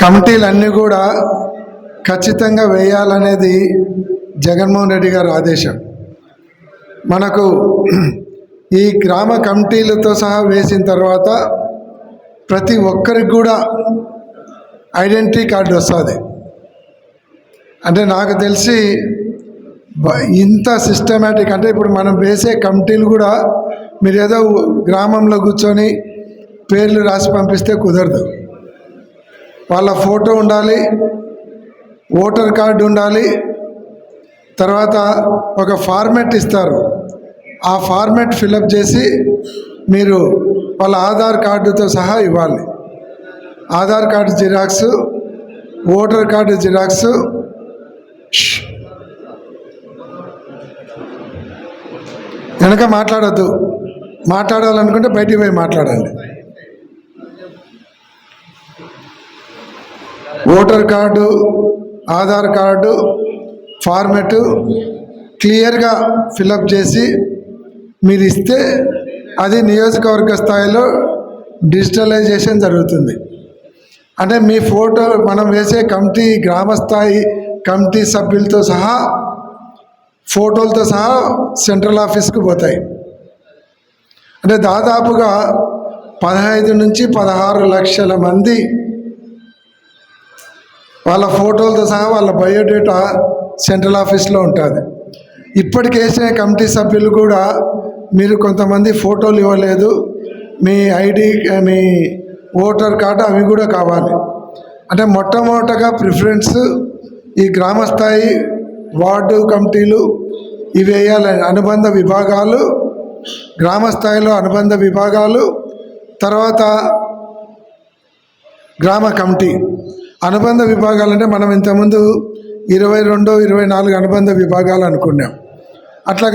కమిటీలన్నీ కూడా ఖచ్చితంగా వేయాలనేది జగన్మోహన్ రెడ్డి గారి ఆదేశం. మనకు ఈ గ్రామ కమిటీలతో సహా వేసిన తర్వాత ప్రతి ఒక్కరికి కూడా ఐడెంటిటీ కార్డు వస్తుంది. అంటే నాకు తెలిసి ఇంత సిస్టమేటిక్, అంటే ఇప్పుడు మనం వేసే కమిటీలు కూడా మీరు ఏదో గ్రామంలో కూర్చొని పేర్లు రాసి పంపిస్తే కుదరదు. వాళ్ళ ఫోటో ఉండాలి, ఓటర్ కార్డు ఉండాలి, తర్వాత ఒక ఫార్మెట్ ఇస్తారు. ఆ ఫార్మెట్ ఫిలప్ చేసి మీరు వాళ్ళ ఆధార్ కార్డుతో సహా ఇవ్వాలి. Aadhaar card xerox, voter card xerox, వెనక మాట్లాడద్దు, మాట్లాడాలనుకుంటే బయటికి పోయి మాట్లాడండి. Voter card, Aadhaar card format క్లియర్గా ఫిలప్ చేసి మీరు ఇస్తే అది నియోజకవర్గ స్థాయిలో డిజిటలైజేషన్ జరుగుతుంది. అంటే మీ ఫోటో మనం వేసే కమిటీ, గ్రామస్థాయి కమిటీ సభ్యులతో సహా ఫోటోలతో సహా సెంట్రల్ ఆఫీస్కి పోతాయి. అంటే దాదాపుగా 15 నుంచి 16 లక్షల మంది వాళ్ళ ఫోటోలతో సహా వాళ్ళ బయోడేటా సెంట్రల్ ఆఫీస్లో ఉంటుంది. ఇప్పటికేసిన కమిటీ సభ్యులు కూడా మీరు కొంతమంది ఫోటోలు ఇవ్వలేదు, మీ ఐడి, మీ ఓటర్ కార్డు అవి కూడా కావాలి. అంటే మొట్టమొదటగా ప్రిఫరెన్స్ ఈ గ్రామస్థాయి వార్డు కమిటీలు ఇవి వేయాలని, అనుబంధ విభాగాలు, గ్రామ స్థాయిలో అనుబంధ విభాగాలు, తర్వాత గ్రామ కమిటీ. అనుబంధ విభాగాలు అంటే మనం ఇంతకుముందు 22, 24 అనుబంధ విభాగాలు అనుకున్నాం. అట్లా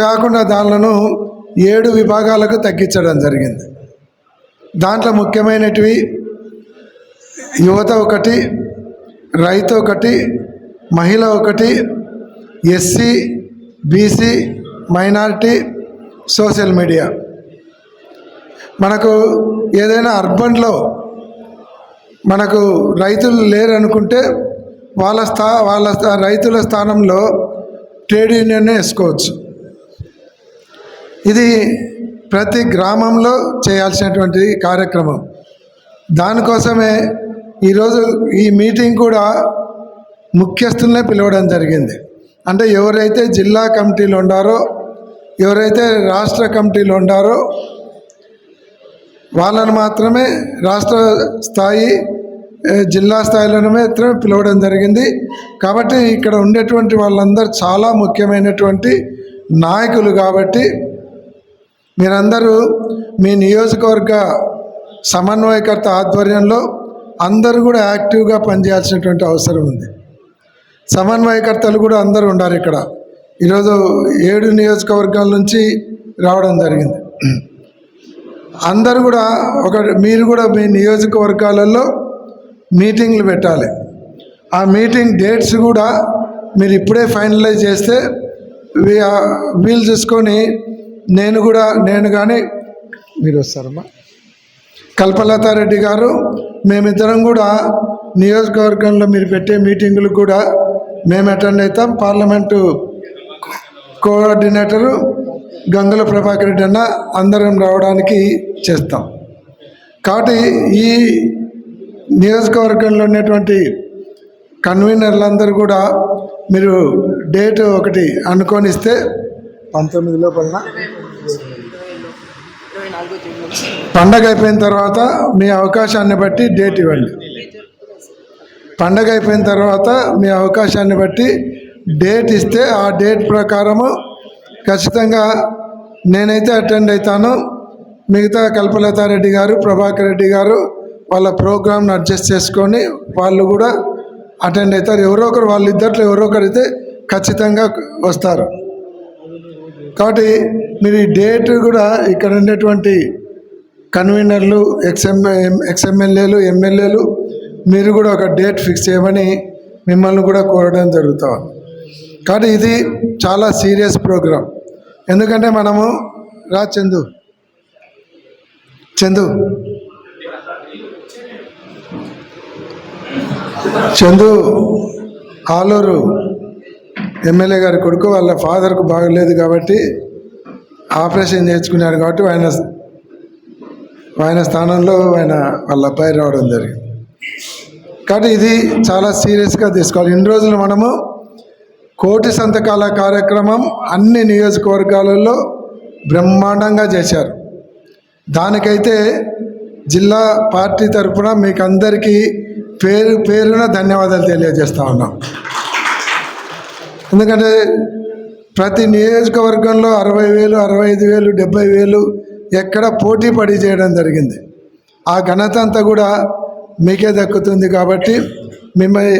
కాకుండా దానిలను 7 విభాగాలకు తగ్గించడం జరిగింది. దాంట్లో ముఖ్యమైనటివి యువత ఒకటి, రైతు ఒకటి, మహిళ ఒకటి, SC, BC, minority, social media. మనకు ఏదైనా అర్బన్లో మనకు రైతులు లేరు అనుకుంటే వాళ్ళ రైతుల స్థానంలో ట్రేడ్ యూనియన్నే వేసుకోవచ్చు. ఇది ప్రతి గ్రామంలో చేయాల్సినటువంటి కార్యక్రమం. దానికోసమే ఈరోజు ఈ మీటింగ్ కూడా ముఖ్యస్తులనే పిలవడం జరిగింది. అంటే ఎవరైతే జిల్లా కమిటీలు ఉండారో, ఎవరైతే రాష్ట్ర కమిటీలు ఉండారో వాళ్ళను మాత్రమే రాష్ట్ర స్థాయి, జిల్లా స్థాయిలోనే మాత్రమే పిలవడం జరిగింది. కాబట్టి ఇక్కడ ఉండేటువంటి వాళ్ళందరూ చాలా ముఖ్యమైనటువంటి నాయకులు. కాబట్టి మీరందరూ మీ నియోజకవర్గ సమన్వయకర్త ఆధ్వర్యంలో అందరూ కూడా యాక్టివ్గా పనిచేయాల్సినటువంటి అవసరం ఉంది. సమన్వయకర్తలు కూడా అందరూ ఉండాలి. ఇక్కడ ఈరోజు 7 నియోజకవర్గాల నుంచి రావడం జరిగింది. అందరూ కూడా మీరు కూడా మీ నియోజకవర్గాలలో మీటింగ్లు పెట్టాలి. ఆ మీటింగ్ డేట్స్ కూడా మీరు ఇప్పుడే ఫైనలైజ్ చేస్తే వీలు చూసుకొని నేను కానీ మీరు వస్తారమ్మా, కల్పలతారెడ్డి గారు, మేమిద్దరం కూడా నియోజకవర్గంలో మీరు పెట్టే మీటింగులకు కూడా మేము అటెండ్ అవుతాం. పార్లమెంటు కోఆర్డినేటరు గంగుల ప్రభాకర్ రెడ్డి అన్న అందరం రావడానికి చేస్తాం. కాబట్టి ఈ నియోజకవర్గంలో ఉన్నటువంటి కన్వీనర్లందరూ కూడా మీరు డేట్ ఒకటి అనుకొని ఇస్తే 19 లోపల పండగ అయిపోయిన తర్వాత మీ అవకాశాన్ని బట్టి డేట్ ఇవ్వండి. పండగ అయిపోయిన తర్వాత మీ అవకాశాన్ని బట్టి డేట్ ఇస్తే ఆ డేట్ ప్రకారము ఖచ్చితంగా నేనైతే అటెండ్ అవుతాను. మిగతా కల్పలతారెడ్డి గారు, ప్రభాకర్ రెడ్డి గారు వాళ్ళ ప్రోగ్రామ్ని అడ్జస్ట్ చేసుకొని వాళ్ళు కూడా అటెండ్ అవుతారు. ఎవరో ఒకరు, వాళ్ళిద్దరిలో ఎవరో ఒకరు అయితే ఖచ్చితంగా వస్తారు. కాబట్టి మీరు ఈ డేట్ కూడా ఇక్కడ ఉండేటువంటి కన్వీనర్లు, ఎక్స్ఎమ్మెల్యేలు, ఎమ్మెల్యేలు మీరు కూడా ఒక డేట్ ఫిక్స్ చేయమని మిమ్మల్ని కూడా కోరడం జరుగుతుంది. కాబట్టి ఇది చాలా సీరియస్ ప్రోగ్రాం. ఎందుకంటే మనము చందు చందు ఆలూరు ఎమ్మెల్యే గారి కొడుకు, వాళ్ళ ఫాదర్కు బాగలేదు కాబట్టి ఆపరేషన్ చేయించుకున్నారు కాబట్టి ఆయన స్థానంలో వాళ్ళ అబ్బాయి రావడం జరిగింది. కాబట్టి ఇది చాలా సీరియస్గా తీసుకోవాలి. ఇన్ని రోజులు మనము 1,000,000 సంతకాల కార్యక్రమం అన్ని నియోజకవర్గాలలో బ్రహ్మాండంగా చేశారు. దానికైతే జిల్లా పార్టీ తరఫున మీకు అందరికీ పేరున ధన్యవాదాలు తెలియజేస్తూ ఉన్నాం. ఎందుకంటే ప్రతి నియోజకవర్గంలో 60,000, 65,000, 70,000 ఎక్కడ పోటీ పడి చేయడం జరిగింది. ఆ ఘనత అంతా కూడా మీకే దక్కుతుంది. కాబట్టి మిమ్మల్ని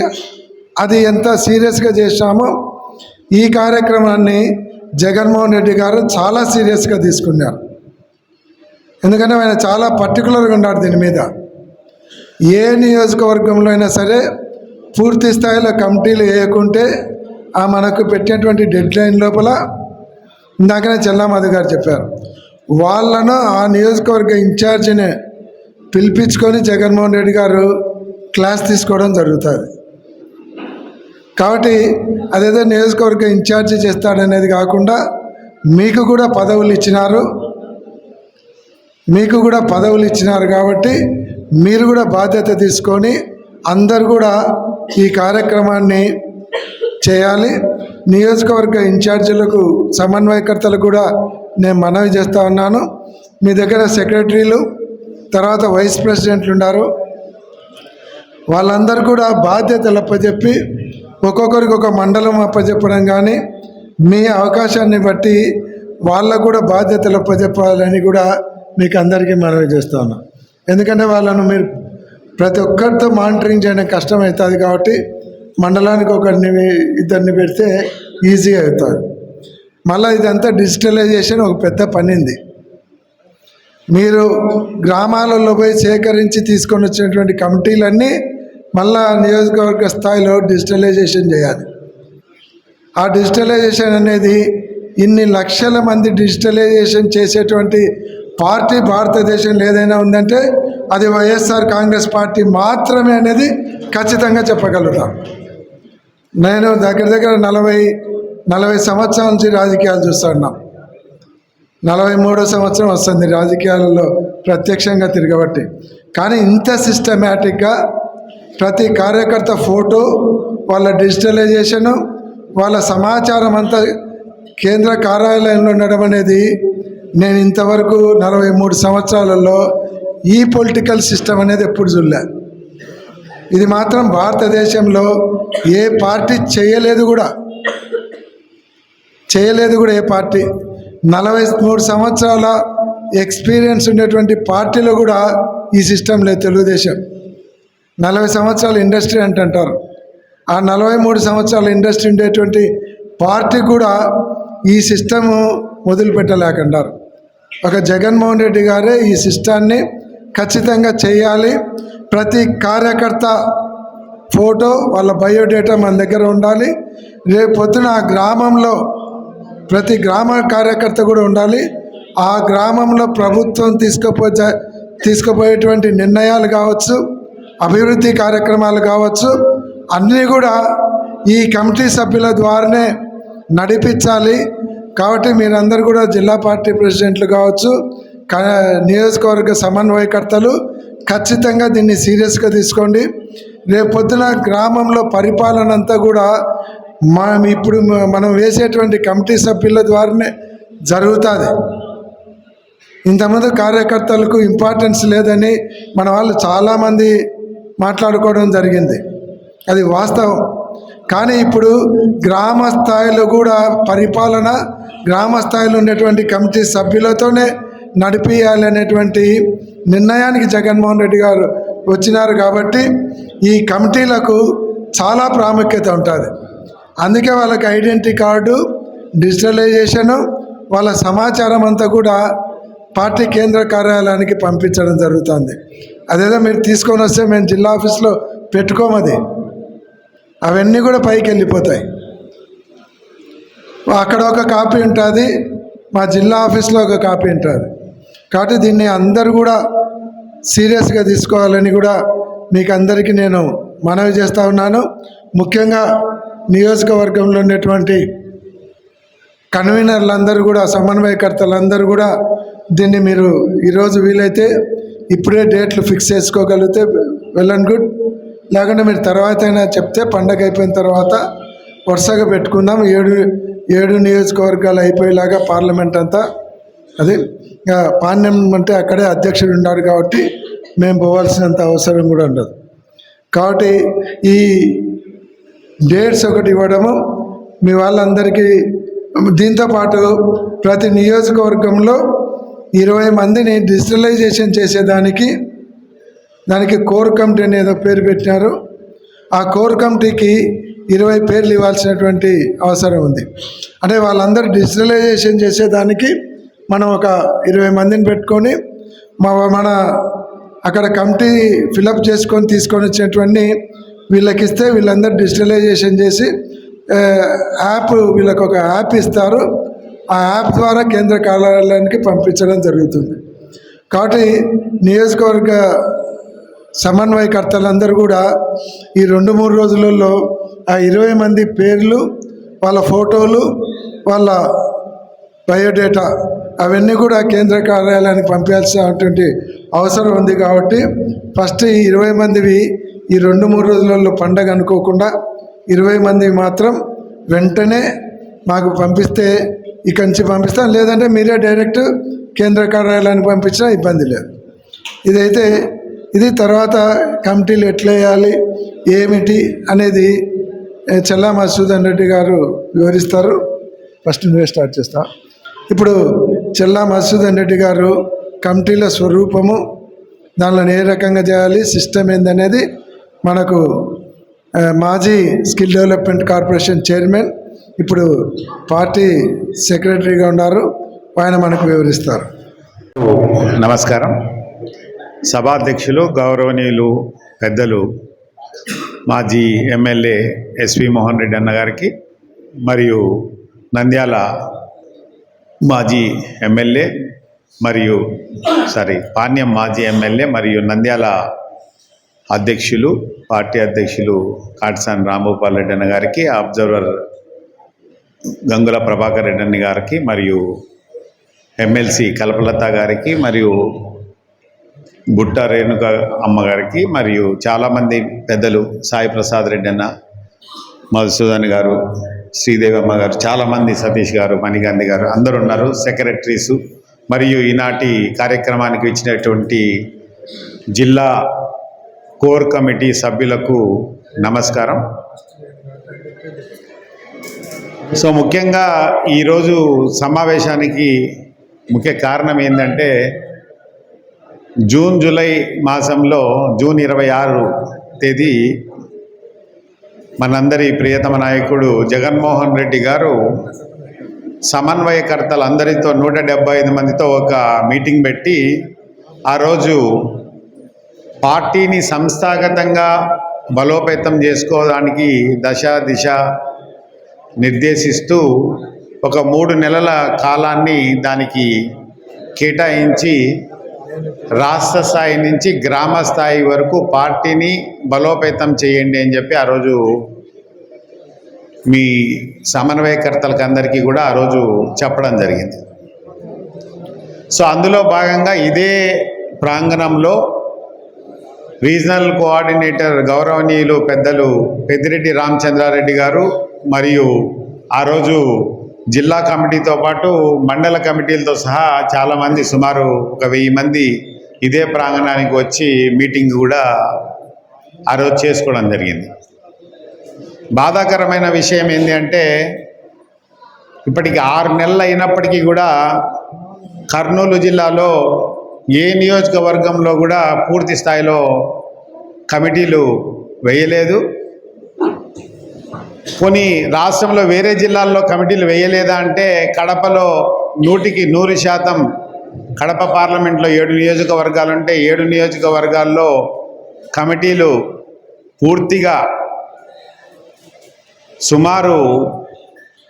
అది ఎంత సీరియస్గా చేశామో ఈ కార్యక్రమాన్ని జగన్మోహన్ రెడ్డి గారు చాలా సీరియస్గా తీసుకున్నారు. ఎందుకంటే ఆయన చాలా పర్టికులర్గా ఉన్నాడు దీని మీద. ఏ నియోజకవర్గంలో అయినా సరే పూర్తి స్థాయిలో కమిటీలు వేయకుంటే ఆ మనకు పెట్టినటువంటి డెడ్ లైన్ లోపల ఇందాకనే చెల్లామధు గారు చెప్పారు, వాళ్ళను ఆ నియోజకవర్గ ఇన్ఛార్జిని పిలిపించుకొని జగన్మోహన్ రెడ్డి గారు క్లాస్ తీసుకోవడం జరుగుతుంది. కాబట్టి అదేదో నియోజకవర్గ ఇన్ఛార్జి చేస్తాడనేది కాకుండా మీకు కూడా పదవులు ఇచ్చినారు కాబట్టి మీరు కూడా బాధ్యత తీసుకొని అందరు కూడా ఈ కార్యక్రమాన్ని చేయాలి. నియోజకవర్గ ఇన్ఛార్జీలకు, సమన్వయకర్తలకు కూడా నేను మనవి చేస్తూ ఉన్నాను. మీ దగ్గర సెక్రటరీలు, తర్వాత వైస్ ప్రెసిడెంట్లు ఉన్నారు. వాళ్ళందరూ కూడా బాధ్యతలు అప్పచెప్పి ఒక్కొక్కరికి ఒక మండలం అప్పచెప్పడం కానీ, మీ అవకాశాన్ని బట్టి వాళ్ళకు కూడా బాధ్యతలు అప్పచెప్పాలని కూడా మీకు అందరికీ మనవి చేస్తూ ఉన్నాం. ఎందుకంటే వాళ్ళను మీరు ప్రతి ఒక్కరితో మానిటరింగ్ చేయడం కష్టమవుతుంది కాబట్టి మండలానికి ఒకరిని, ఇద్దరిని పెడితే ఈజీగా అవుతుంది. మళ్ళీ ఇదంతా డిజిటలైజేషన్ ఒక పెద్ద పనింది. మీరు గ్రామాలలో పోయి సేకరించి తీసుకొని వచ్చినటువంటి కమిటీలన్నీ మళ్ళా నియోజకవర్గ స్థాయిలో డిజిటలైజేషన్ చేయాలి. ఆ డిజిటలైజేషన్ అనేది ఇన్ని లక్షల మంది డిజిటలైజేషన్ చేసేటువంటి పార్టీ భారతదేశంలో ఏదైనా ఉందంటే అది వైఎస్ఆర్ కాంగ్రెస్ పార్టీ మాత్రమే అనేది ఖచ్చితంగా చెప్పగలుగుతాం. నేను దగ్గర 40 సంవత్సరాల నుంచి రాజకీయాలు చూస్తున్నాం. 43వ సంవత్సరం వస్తుంది రాజకీయాలలో ప్రత్యక్షంగా తిరగబట్టి. కానీ ఇంత సిస్టమేటిక్గా ప్రతి కార్యకర్త ఫోటో, వాళ్ళ డిజిటలైజేషను, వాళ్ళ సమాచారం అంతా కేంద్ర కార్యాలయంలో ఉండడం అనేది నేను ఇంతవరకు 43 సంవత్సరాలలో ఈ పొలిటికల్ సిస్టమ్ అనేది ఎప్పుడు చూడలే. ఇది మాత్రం భారతదేశంలో ఏ పార్టీ చేయలేదు కూడా ఏ పార్టీ. 43 సంవత్సరాల ఎక్స్పీరియన్స్ ఉండేటువంటి పార్టీలో కూడా ఈ సిస్టమ్ లేదు. తెలుగుదేశం 40 సంవత్సరాల ఇండస్ట్రీ అంటారు. ఆ 43 సంవత్సరాల ఇండస్ట్రీ ఉండేటువంటి పార్టీ కూడా ఈ సిస్టము మొదలుపెట్టలేకున్నారు. ఒక జగన్మోహన్ రెడ్డి గారే ఈ సిస్టాన్ని ఖచ్చితంగా చేయాలి. ప్రతి కార్యకర్త ఫోటో, వాళ్ళ బయోడేటా మన దగ్గర ఉండాలి. రేపు పొద్దున ఆ గ్రామంలో ప్రతి గ్రామ కార్యకర్త కూడా ఉండాలి. ఆ గ్రామంలో ప్రభుత్వం తీసుకుపోయేటువంటి నిర్ణయాలు కావచ్చు, అభివృద్ధి కార్యక్రమాలు కావచ్చు, అన్నీ కూడా ఈ కమిటీ సభ్యుల ద్వారానే నడిపించాలి. కాబట్టి మీరందరూ కూడా జిల్లా పార్టీ ప్రెసిడెంట్లు కావచ్చు, నియోజకవర్గ సమన్వయకర్తలు ఖచ్చితంగా దీన్ని సీరియస్గా తీసుకోండి. రేపు పొద్దున గ్రామంలో పరిపాలన అంతా కూడా ఇప్పుడు మనం వేసేటువంటి కమిటీ సభ్యుల ద్వారానే జరుగుతుంది. ఇంతమంది కార్యకర్తలకు ఇంపార్టెన్స్ లేదని మన వాళ్ళు చాలామంది మాట్లాడుకోవడం జరిగింది. అది వాస్తవం. కానీ ఇప్పుడు గ్రామ స్థాయిలో కూడా పరిపాలన గ్రామ స్థాయిలో ఉండేటువంటి కమిటీ సభ్యులతోనే నడిపించాలనేటువంటి నిర్ణయానికి జగన్మోహన్ రెడ్డి గారు వచ్చినారు. కాబట్టి ఈ కమిటీలకు చాలా ప్రాముఖ్యత ఉంటుంది. అందుకే వాళ్ళకి ఐడెంటిటీ కార్డు, డిజిటలైజేషను, వాళ్ళ సమాచారం అంతా కూడా పార్టీ కేంద్ర కార్యాలయానికి పంపించడం జరుగుతుంది. అదేదో మీరు తీసుకొని వస్తే మేము జిల్లా ఆఫీస్లో పెట్టుకోమది, అవన్నీ కూడా పైకి వెళ్ళిపోతాయి. అక్కడ ఒక కాపీ ఉంటుంది, మా జిల్లా ఆఫీస్లో ఒక కాపీ ఉంటుంది. కాబట్టి దీన్ని అందరూ కూడా సీరియస్గా తీసుకోవాలని కూడా మీకు అందరికీ నేను మనవి చేస్తూ ఉన్నాను. ముఖ్యంగా నియోజకవర్గంలో ఉన్నటువంటి కన్వీనర్లందరూ కూడా, సమన్వయకర్తలందరూ కూడా దీన్ని మీరు ఈరోజు వీలైతే ఇప్పుడే డేట్లు ఫిక్స్ చేసుకోగలిగితే వెల్ అండ్ గుడ్. లేకుంటే మీరు తర్వాత అయినా చెప్తే పండగ అయిపోయిన తర్వాత వరుసగా పెట్టుకుందాం. ఏడు నియోజకవర్గాలు అయిపోయేలాగా పార్లమెంట్ అంతా. అది పాణ్యం అంటే అక్కడే అధ్యక్షుడు ఉన్నారు కాబట్టి మేము పోవాల్సినంత అవసరం కూడా ఉండదు. కాబట్టి ఈ డేట్స్ ఒకటి ఇవ్వడము మీ వాళ్ళందరికీ. దీంతోపాటు ప్రతి నియోజకవర్గంలో 20 మందిని డిజిటలైజేషన్ చేసేదానికి కోర్ కమిటీ అని ఏదో పేరు పెట్టినారు. ఆ కోర్ కమిటీకి 20 పేర్లు ఇవ్వాల్సినటువంటి అవసరం ఉంది. అంటే వాళ్ళందరూ డిజిటలైజేషన్ చేసేదానికి మనం ఒక 20 మందిని పెట్టుకొని మన అక్కడ కమిటీ ఫిలప్ చేసుకొని తీసుకొని వచ్చినటువంటి వీళ్ళకి ఇస్తే వీళ్ళందరూ డిజిటలైజేషన్ చేసి వీళ్ళకి ఒక యాప్ ఇస్తారు. ఆ యాప్ ద్వారా కేంద్ర కార్యాలయానికి పంపించడం జరుగుతుంది. కాబట్టి నియోజకవర్గ సమన్వయకర్తలందరూ కూడా ఈ 2-3 రోజులలో ఆ 20 మంది పేర్లు, వాళ్ళ ఫోటోలు, వాళ్ళ బయోడేటా అవన్నీ కూడా కేంద్ర కార్యాలయానికి పంపించాల్సినటువంటి అవసరం ఉంది. కాబట్టి ఫస్ట్ ఈ 20 మందివి ఈ 2-3 రోజులలో పండగ అనుకోకుండా 20 మంది మాత్రం వెంటనే మాకు పంపిస్తే ఇక్కడి నుంచి పంపిస్తాం. లేదంటే మీరే డైరెక్ట్ కేంద్ర కార్యాలయానికి పంపించినా ఇబ్బంది లేదు. ఇది తర్వాత కమిటీలు ఎట్లా వేయాలి ఏమిటి అనేది చెల్లా మధుసూదన్ రెడ్డి గారు వివరిస్తారు. ఫస్ట్ నువ్వే స్టార్ట్ చేస్తా. ఇప్పుడు చెల్లా మధుసూదన్ రెడ్డి గారు కమిటీల స్వరూపము, దానిలో ఏ రకంగా చేయాలి, సిస్టమ్ ఏందనేది మనకు మాజీ స్కిల్ డెవలప్మెంట్ కార్పొరేషన్ చైర్మన్, ఇప్పుడు పార్టీ సెక్రటరీగా ఉన్నారు, ఆయన మనకు వివరిస్తారు. నమస్కారం. సభాధ్యక్షులు గౌరవనీయులు పెద్దలు మాజీ ఎమ్మెల్యే ఎస్వి మోహన్ రెడ్డి అన్న గారికి, మరియు నంద్యాల మాజీ ఎమ్మెల్యే పాణ్యం మాజీ ఎమ్మెల్యే మరియు నంద్యాల పార్టీ అధ్యక్షులు కాటసాని రాంభూపాల్ రెడ్డి అన్న గారికి, అబ్జర్వర్ గంగుల ప్రభాకర్ రెడ్డి అన్న గారికి, మరియు ఎమ్మెల్సీ కల్పలత గారికి, మరియు బుట్ట రేణుక అమ్మగారికి, మరియు చాలామంది పెద్దలు సాయి ప్రసాద్ రెడ్డి అన్న, మధుసూదన్ గారు, శ్రీదేవి అమ్మ గారు, చాలామంది, సతీష్ గారు, మణిగాంధీ గారు అందరూ ఉన్నారు, సెక్రటరీసు, మరియు ఈనాటి కార్యక్రమానికి ఇచ్చినటువంటి జిల్లా కోర్ కమిటీ సభ్యులకు నమస్కారం. సో ముఖ్యంగా ఈరోజు సమావేశానికి ముఖ్య కారణం ఏంటంటే, జూలై మాసంలో జూన్ 26 తేదీ మనందరి ప్రియతమ నాయకుడు జగన్మోహన్ రెడ్డి గారు సమన్వయకర్తలందరితో 175 మందితో ఒక మీటింగ్ పెట్టి, ఆ రోజు పార్టీని సంస్థాగతంగా బలోపేతం చేసుకోవడానికి దిశ నిర్దేశిస్తూ ఒక 3 నెలల కాలాన్ని దానికి కేటాయించి రాష్ట్ర స్థాయి నుంచి గ్రామ స్థాయి వరకు పార్టీని బలోపేతం చేయండి అని చెప్పి ఆ రోజు మీ సమన్వయకర్తలకు అందరికీ కూడా ఆ రోజు చెప్పడం జరిగింది. సో అందులో భాగంగా ఇదే ప్రాంగణంలో రీజనల్ కోఆర్డినేటర్ గౌరవనీయులు పెద్దలు పెద్దిరెడ్డి రామచంద్రారెడ్డి గారు, మరియు ఆ రోజు జిల్లా కమిటీతో పాటు మండల కమిటీలతో సహా చాలామంది, సుమారు ఒక 1000 మంది ఇదే ప్రాంగణానికి వచ్చి మీటింగ్ కూడా ఆ రోజు చేసుకోవడం జరిగింది. బాధాకరమైన విషయం ఏంటి అంటే, ఇప్పటికి 6 నెలలు అయినప్పటికీ కూడా కర్నూలు జిల్లాలో ఏ నియోజకవర్గంలో కూడా పూర్తి స్థాయిలో కమిటీలు వేయలేదు. కొన్ని రాష్ట్రంలో వేరే జిల్లాల్లో కమిటీలు వేయలేదా అంటే, కడపలో 100% కడప పార్లమెంట్లో 7 నియోజకవర్గాలు ఉంటే 7 నియోజకవర్గాల్లో కమిటీలు పూర్తిగా సుమారు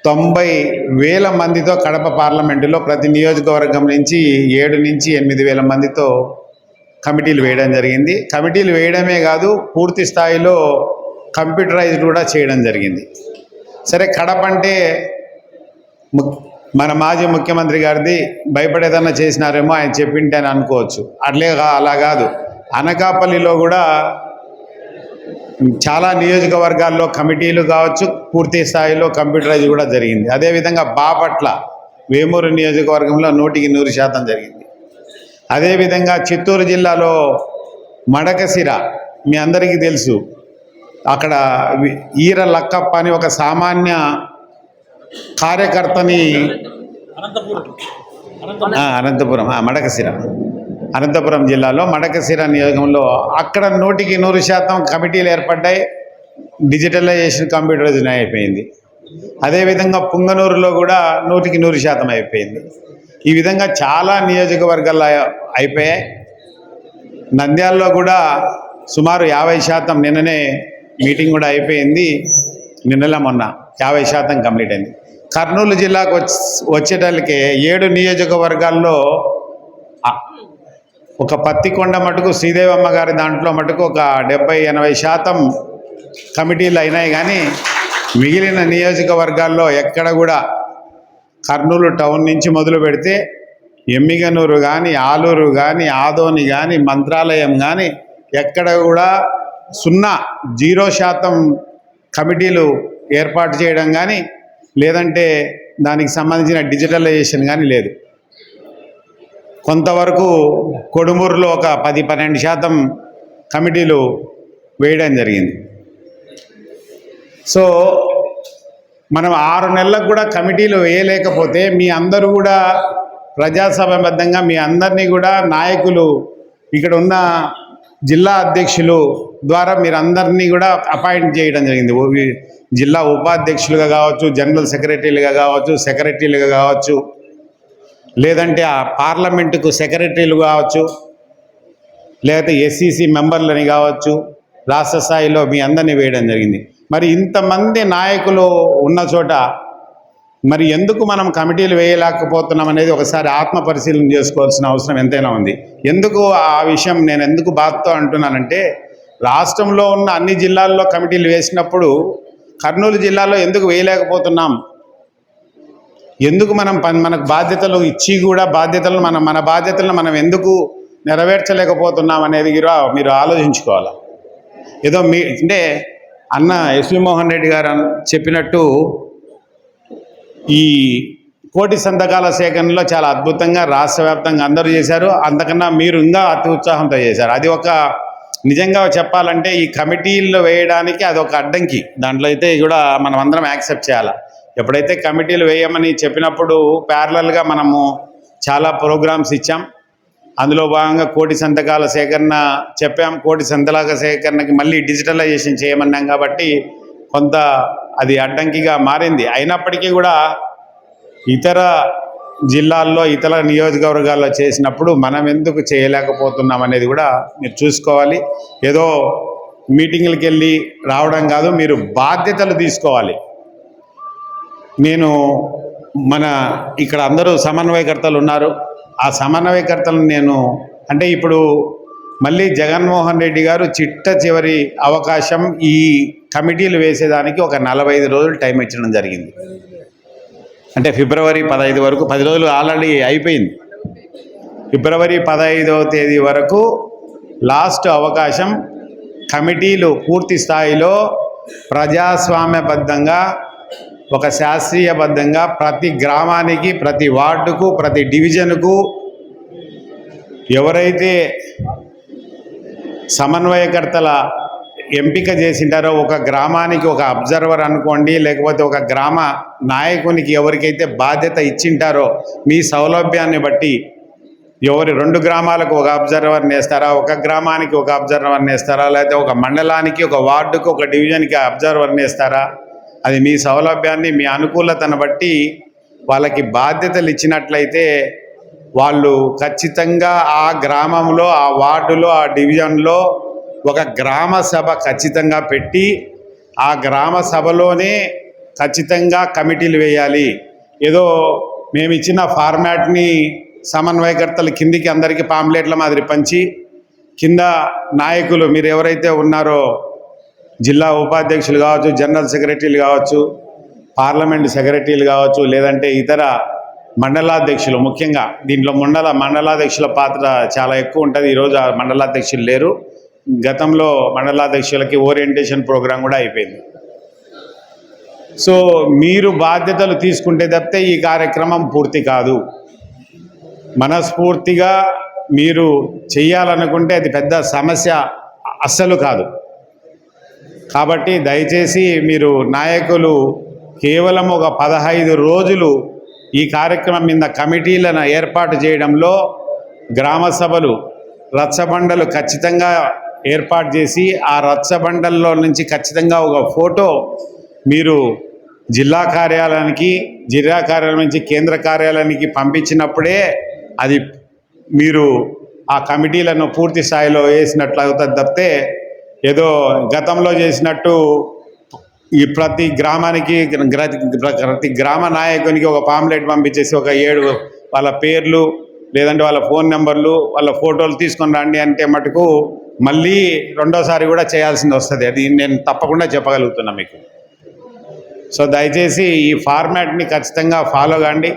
90,000 మందితో కడప పార్లమెంటులో ప్రతి నియోజకవర్గం నుంచి 7 నుంచి 8,000 మందితో కమిటీలు వేయడం జరిగింది. కమిటీలు వేయడమే కాదు, పూర్తి స్థాయిలో కంప్యూటరైజ్డ్ కూడా చేయడం జరిగింది. సరే, కడప అంటే మన మాజీ ముఖ్యమంత్రి గారిది, భయపడేదన్నా చేసినారేమో ఆయన చెప్పింటే అని అనుకోవచ్చు. అలా కాదు. అనకాపల్లిలో కూడా చాలా నియోజకవర్గాల్లో కమిటీలు కావచ్చు, పూర్తి స్థాయిలో కంప్యూటరైజ్ కూడా జరిగింది. అదేవిధంగా బాపట్ల, వేమూరు నియోజకవర్గంలో 100% జరిగింది. అదేవిధంగా చిత్తూరు జిల్లాలో మడకశిర, మీ అందరికీ తెలుసు, అక్కడ ఈర లక్కప్ప అని ఒక సామాన్య కార్యకర్తని, అనంతపురం, మడకశిర, అనంతపురం జిల్లాలో మడకశిర నియోజకంలో అక్కడ 100% కమిటీలు ఏర్పడ్డాయి. డిజిటలైజేషన్ కంప్యూటరైజేషన్ అయిపోయింది. అదేవిధంగా పుంగనూరులో కూడా 100% అయిపోయింది. ఈ విధంగా చాలా నియోజకవర్గాల్లో అయిపోయాయి. నంద్యాలలో కూడా సుమారు 50%, నిన్ననే మీటింగ్ కూడా అయిపోయింది, నిన్నలా మొన్న 50% కంప్లీట్ అయింది. కర్నూలు జిల్లాకు వచ్చేటల్లకే 7 నియోజకవర్గాల్లో ఒక పత్తికొండ మటుకు శ్రీదేవమ్మ గారి దాంట్లో మటుకు ఒక 70-80% కమిటీలు అయినాయి. కానీ మిగిలిన నియోజకవర్గాల్లో ఎక్కడ కూడా కర్నూలు టౌన్ నుంచి మొదలు పెడితే ఎమ్మిగనూరు కానీ, ఆలూరు కానీ, ఆదోని కానీ, మంత్రాలయం కానీ ఎక్కడ కూడా 0% కమిటీలు ఏర్పాటు చేయడం కానీ, లేదంటే దానికి సంబంధించిన డిజిటలైజేషన్ కానీ లేదు. కొంతవరకు కొడుమూరులో ఒక 10-12% కమిటీలు వేయడం జరిగింది. సో మనం 6 నెలలకు కూడా కమిటీలు వేయలేకపోతే మీ అందరూ కూడా ప్రజాసభబద్ధంగా మీ అందరినీ కూడా నాయకులు, ఇక్కడ ఉన్న జిల్లా అధ్యక్షులు ద్వారా మీరు అందరినీ కూడా అపాయింట్ చేయడం జరిగింది. జిల్లా ఉపాధ్యక్షులుగా కావచ్చు, జనరల్ సెక్రటరీలుగా కావచ్చు, సెక్రటరీలుగా కావచ్చు, లేదంటే ఆ పార్లమెంటుకు సెక్రటరీలు కావచ్చు, లేకపోతే ఎస్సీసీ మెంబర్లని కావచ్చు, రాష్ట్ర స్థాయిలో మీ అందరినీ వేయడం జరిగింది. మరి ఇంతమంది నాయకులు ఉన్న చోట మరి ఎందుకు మనం కమిటీలు వేయలేకపోతున్నాం అనేది ఒకసారి ఆత్మ పరిశీలన చేసుకోవాల్సిన అవసరం ఎంతైనా ఉంది. ఎందుకు ఆ విషయం నేను ఎందుకు బాధతో అంటున్నానంటే, రాష్ట్రంలో ఉన్న అన్ని జిల్లాల్లో కమిటీలు వేసినప్పుడు కర్నూలు జిల్లాలో ఎందుకు వేయలేకపోతున్నాం, ఎందుకు మనకు బాధ్యతలు ఇచ్చి కూడా మన బాధ్యతలను మనం ఎందుకు నెరవేర్చలేకపోతున్నాం అనేది మీరు ఆలోచించుకోవాలి. ఏదో అంటే అన్న ఎస్వి మోహన్ రెడ్డి గారు చెప్పినట్టు ఈ కోటి సంతకాల సేకరణలో చాలా అద్భుతంగా రాష్ట్ర వ్యాప్తంగా అందరూ చేశారు. అంతకన్నా మీరు ఇంకా అతి ఉత్సాహంతో చేశారు. అది ఒక నిజంగా చెప్పాలంటే ఈ కమిటీల్లో వేయడానికి అదొక అడ్డంకి. దాంట్లో అయితే కూడా మనం అందరం యాక్సెప్ట్ చేయాలి. ఎప్పుడైతే కమిటీలు వేయమని చెప్పినప్పుడు ప్యారలల్గా మనము చాలా ప్రోగ్రామ్స్ ఇచ్చాం. అందులో భాగంగా కోటి సంతకాల సేకరణ చెప్పాం. కోటి సంతకాల సేకరణకి మళ్ళీ డిజిటలైజేషన్ చేయమన్నాం. కాబట్టి కొంత అది అడ్డంకిగా మారింది. అయినప్పటికీ కూడా ఇతర జిల్లాల్లో, ఇతర నియోజకవర్గాల్లో చేసినప్పుడు మనం ఎందుకు చేయలేకపోతున్నాం అనేది కూడా మీరు చూసుకోవాలి. ఏదో మీటింగ్లకు వెళ్ళి రావడం కాదు, మీరు బాధ్యతలు తీసుకోవాలి. నేను ఇక్కడ అందరూ సమన్వయకర్తలు ఉన్నారు. ఆ సమన్వయకర్తలను నేను అంటే ఇప్పుడు మళ్ళీ జగన్మోహన్ రెడ్డి గారు చిట్ట చివరి అవకాశం ఈ కమిటీలు వేసేదానికి ఒక 45 రోజులు టైం ఇచ్చడం జరిగింది. అంటే ఫిబ్రవరి 15 వరకు, 10 రోజులు ఆల్రెడీ అయిపోయింది. ఫిబ్రవరి 15వ తేదీ వరకు లాస్ట్ అవకాశం. కమిటీలు పూర్తి స్థాయిలో ప్రజాస్వామ్యబద్ధంగా, ఒక శాస్త్రీయబద్ధంగా ప్రతి గ్రామానికి, ప్రతి వార్డుకు, ప్రతి డివిజన్కు ఎవరైతే సమన్వయకర్తల ఎంపిక చేసింటారో, ఒక గ్రామానికి ఒక అబ్జర్వర్ అనుకోండి, లేకపోతే ఒక గ్రామ నాయకునికి ఎవరికైతే బాధ్యత ఇచ్చింటారో మీ సౌలభ్యాన్ని బట్టి 2 గ్రామాలకు ఒక అబ్జర్వర్ని వేస్తారా, ఒక గ్రామానికి ఒక అబ్జర్వర్ని వేస్తారా, లేకపోతే ఒక మండలానికి, ఒక వార్డుకు, ఒక డివిజన్కి అబ్జర్వర్ని వేస్తారా, అది మీ సౌలభ్యాన్ని, మీ అనుకూలతను బట్టి వాళ్ళకి బాధ్యతలు ఇచ్చినట్లయితే వాళ్ళు ఖచ్చితంగా ఆ గ్రామంలో, ఆ వార్డులో, ఆ డివిజన్లో ఒక గ్రామ సభ ఖచ్చితంగా పెట్టి ఆ గ్రామ సభలోనే ఖచ్చితంగా కమిటీలు వేయాలి. ఏదో మేము ఇచ్చిన ఫార్మాట్ని సమన్వయకర్తలు కిందికి అందరికీ పాంప్లెట్ల మాదిరి పంచి కింద నాయకులు మీరు ఎవరైతే ఉన్నారో జిల్లా ఉపాధ్యక్షులు కావచ్చు, జనరల్ సెక్రటరీలు కావచ్చు, పార్లమెంట్ సెక్రటరీలు కావచ్చు, లేదంటే ఇతర మండలాధ్యక్షులు, ముఖ్యంగా దీంట్లో మండలాధ్యక్షుల పాత్ర చాలా ఎక్కువ ఉంటుంది. ఈరోజు ఆ మండలాధ్యక్షులు లేరు. గతంలో మండలాధ్యక్షులకి ఓరియంటేషన్ ప్రోగ్రాం కూడా అయిపోయింది. సో మీరు బాధ్యతలు తీసుకుంటే తప్పితే ఈ కార్యక్రమం పూర్తి కాదు. మనస్ఫూర్తిగా మీరు చెయ్యాలనుకుంటే అది పెద్ద సమస్య అస్సలు కాదు. కాబట్టి దయచేసి మీరు నాయకులు కేవలం ఒక 15 రోజులు ఈ కార్యక్రమం మీద కమిటీలను ఏర్పాటు చేయడంలో గ్రామ సభలు, రచ్చబండలు ఖచ్చితంగా ఏర్పాటు చేసి ఆ రచ్చబండల్లో నుంచి ఖచ్చితంగా ఒక ఫోటో మీరు జిల్లా కార్యాలయం నుంచి కేంద్ర కార్యాలయానికి పంపించినప్పుడే అది మీరు ఆ కమిటీలను పూర్తి స్థాయిలో వేసినట్లు అవుతుంది తప్పితే ఏదో గతంలో చేసినట్టు ఈ ప్రతి గ్రామ నాయకునికి ఒక పాంప్లెట్ పంపించేసి ఒక 7 వాళ్ళ పేర్లు లేదంటే వాళ్ళ ఫోన్ నెంబర్లు వాళ్ళ ఫోటోలు తీసుకొని రండి అంటే మటుకు మళ్ళీ రెండోసారి కూడా చేయాల్సింది వస్తుంది. అది నేను తప్పకుండా చెప్పగలుగుతున్నా మీకు. సో దయచేసి ఈ ఫార్మాట్ని ఖచ్చితంగా ఫాలో కాండి.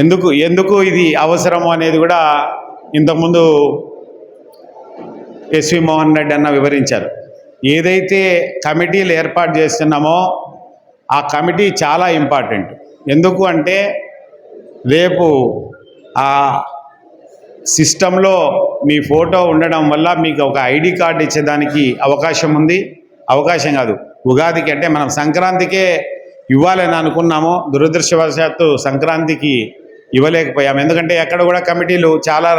ఎందుకు ఇది అవసరము అనేది కూడా ఇంతకుముందు ఎస్వి మోహన్ రెడ్డి అన్న వివరించారు. ఏదైతే కమిటీలు ఏర్పాటు చేస్తున్నామో ఆ కమిటీ చాలా ఇంపార్టెంట్. ఎందుకు అంటే రేపు ఆ సిస్టంలో మీ ఫోటో ఉండడం వల్ల మీకు ఒక ఐడి కార్డు ఇచ్చేదానికి అవకాశం ఉంది. అవకాశం కాదు, ఉగాదికి అంటే మనం సంక్రాంతికే ఇవ్వాలని అనుకున్నాము. దురదృష్టవశాత్తు సంక్రాంతికి ఇవ్వలేకపోయాము. ఎందుకంటే ఎక్కడ కూడా కమిటీలు, చాలా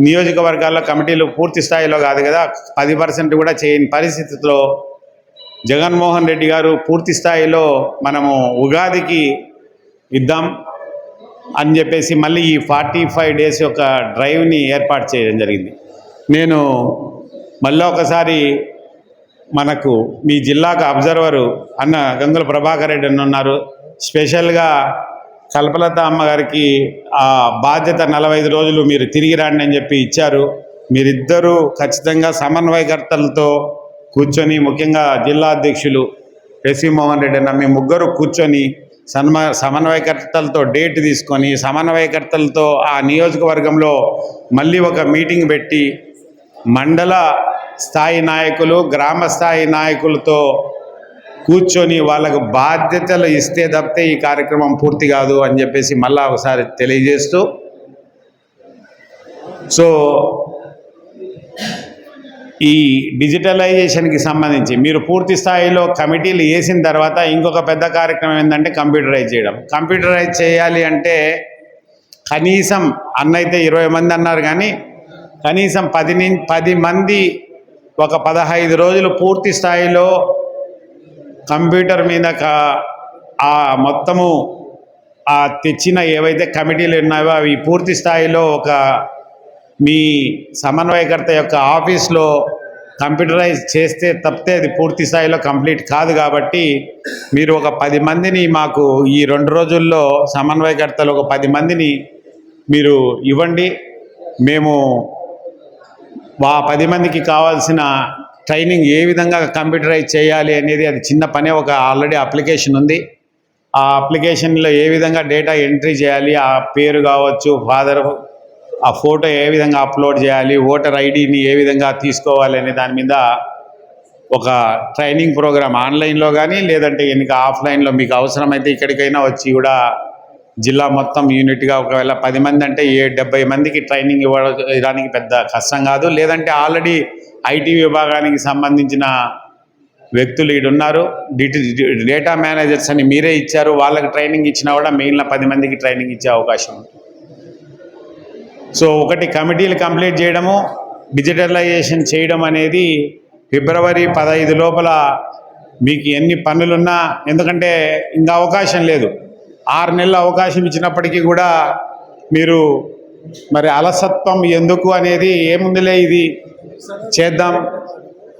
నియోజకవర్గాల్లో కమిటీలు పూర్తి స్థాయిలో కాదు కదా, 10% కూడా చేయని పరిస్థితిలో జగన్మోహన్ రెడ్డి గారు పూర్తి స్థాయిలో మనము ఉగాదికి ఇద్దాం అని చెప్పేసి మళ్ళీ ఈ 45 డేస్ యొక్క డ్రైవ్ని ఏర్పాటు చేయడం జరిగింది. నేను మళ్ళీ ఒకసారి మనకు మీ జిల్లాకు అబ్జర్వరు అన్న గంగుల ప్రభాకర్ రెడ్డి అని ఉన్నారు. స్పెషల్గా కల్పలత అమ్మగారికి ఆ బాధ్యత 45 రోజులు మీరు తిరిగి రండి అని చెప్పి ఇచ్చారు. మీరిద్దరూ ఖచ్చితంగా సమన్వయకర్తలతో కూర్చొని, ముఖ్యంగా జిల్లా అధ్యక్షులు ఎస్వి మోహన్ రెడ్డి అన్న, మీ ముగ్గురు కూర్చొని సమన్వయకర్తలతో డేట్ తీసుకొని సమన్వయకర్తలతో ఆ నియోజకవర్గంలో మళ్ళీ ఒక మీటింగ్ పెట్టి మండల స్థాయి నాయకులు, గ్రామ స్థాయి నాయకులతో కూర్చొని వాళ్ళకు బాధ్యతలు ఇస్తే తప్పితే ఈ కార్యక్రమం పూర్తి కాదు అని చెప్పేసి మళ్ళా ఒకసారి తెలియజేస్తూ, సో ఈ డిజిటలైజేషన్కి సంబంధించి మీరు పూర్తి స్థాయిలో కమిటీలు వేసిన తర్వాత ఇంకొక పెద్ద కార్యక్రమం ఏంటంటే కంప్యూటరైజ్ చేయడం. కంప్యూటరైజ్ చేయాలి అంటే కనీసం అన్నైతే 20 మంది అన్నారు, కానీ కనీసం 10 మంది ఒక 15 రోజులు పూర్తి స్థాయిలో కంప్యూటర్ మీద ఆ మొత్తము ఆ తెచ్చిన ఏవైతే కమిటీలు ఉన్నాయో అవి పూర్తి స్థాయిలో ఒక మీ సమన్వయకర్త యొక్క ఆఫీస్లో కంప్యూటరైజ్ చేస్తే తప్పితే అది పూర్తి స్థాయిలో కంప్లీట్ కాదు. కాబట్టి మీరు ఒక 10 మందిని మాకు ఈ 2 రోజుల్లో సమన్వయకర్తలు ఒక 10 మందిని మీరు ఇవ్వండి. మేము ఆ 10 మందికి కావాల్సిన ట్రైనింగ్ ఏ విధంగా కంప్యూటరైజ్ చేయాలి అనేది, అది చిన్న పనే, ఒక ఆల్రెడీ అప్లికేషన్ ఉంది. ఆ అప్లికేషన్లో ఏ విధంగా డేటా ఎంట్రీ చేయాలి, ఆ పేరు కావచ్చు, ఫాదర్, ఆ ఫోటో ఏ విధంగా అప్లోడ్ చేయాలి, ఓటర్ ఐడిని ఏ విధంగా తీసుకోవాలి అనే దాని మీద ఒక ట్రైనింగ్ ప్రోగ్రామ్ ఆన్లైన్లో కానీ లేదంటే ఇంకా ఆఫ్లైన్లో మీకు అవసరమైతే ఇక్కడికైనా వచ్చి కూడా జిల్లా మొత్తం యూనిట్గా ఒకవేళ 10 మంది అంటే 70 మందికి ట్రైనింగ్ ఇవ్వడానికి పెద్ద కష్టం కాదు. లేదంటే ఆల్రెడీ ఐటీ విభాగానికి సంబంధించిన వ్యక్తులు ఈడున్నారు, డేటా మేనేజర్స్ అని మీరే ఇచ్చారు, వాళ్ళకి ట్రైనింగ్ ఇచ్చినా కూడా మిగిలిన 10 మందికి ట్రైనింగ్ ఇచ్చే అవకాశం ఉంది. సో ఒకటి కమిటీలు కంప్లీట్ చేయడము, డిజిటలైజేషన్ చేయడం అనేది ఫిబ్రవరి 15 లోపల మీకు ఎన్ని పనులున్నా, ఎందుకంటే ఇంకా అవకాశం లేదు, 6 నెలల అవకాశం ఇచ్చినప్పటికీ కూడా మీరు మరి అలసత్వం ఎందుకు అనేది, ఏముందిలే ఇది చేద్దాం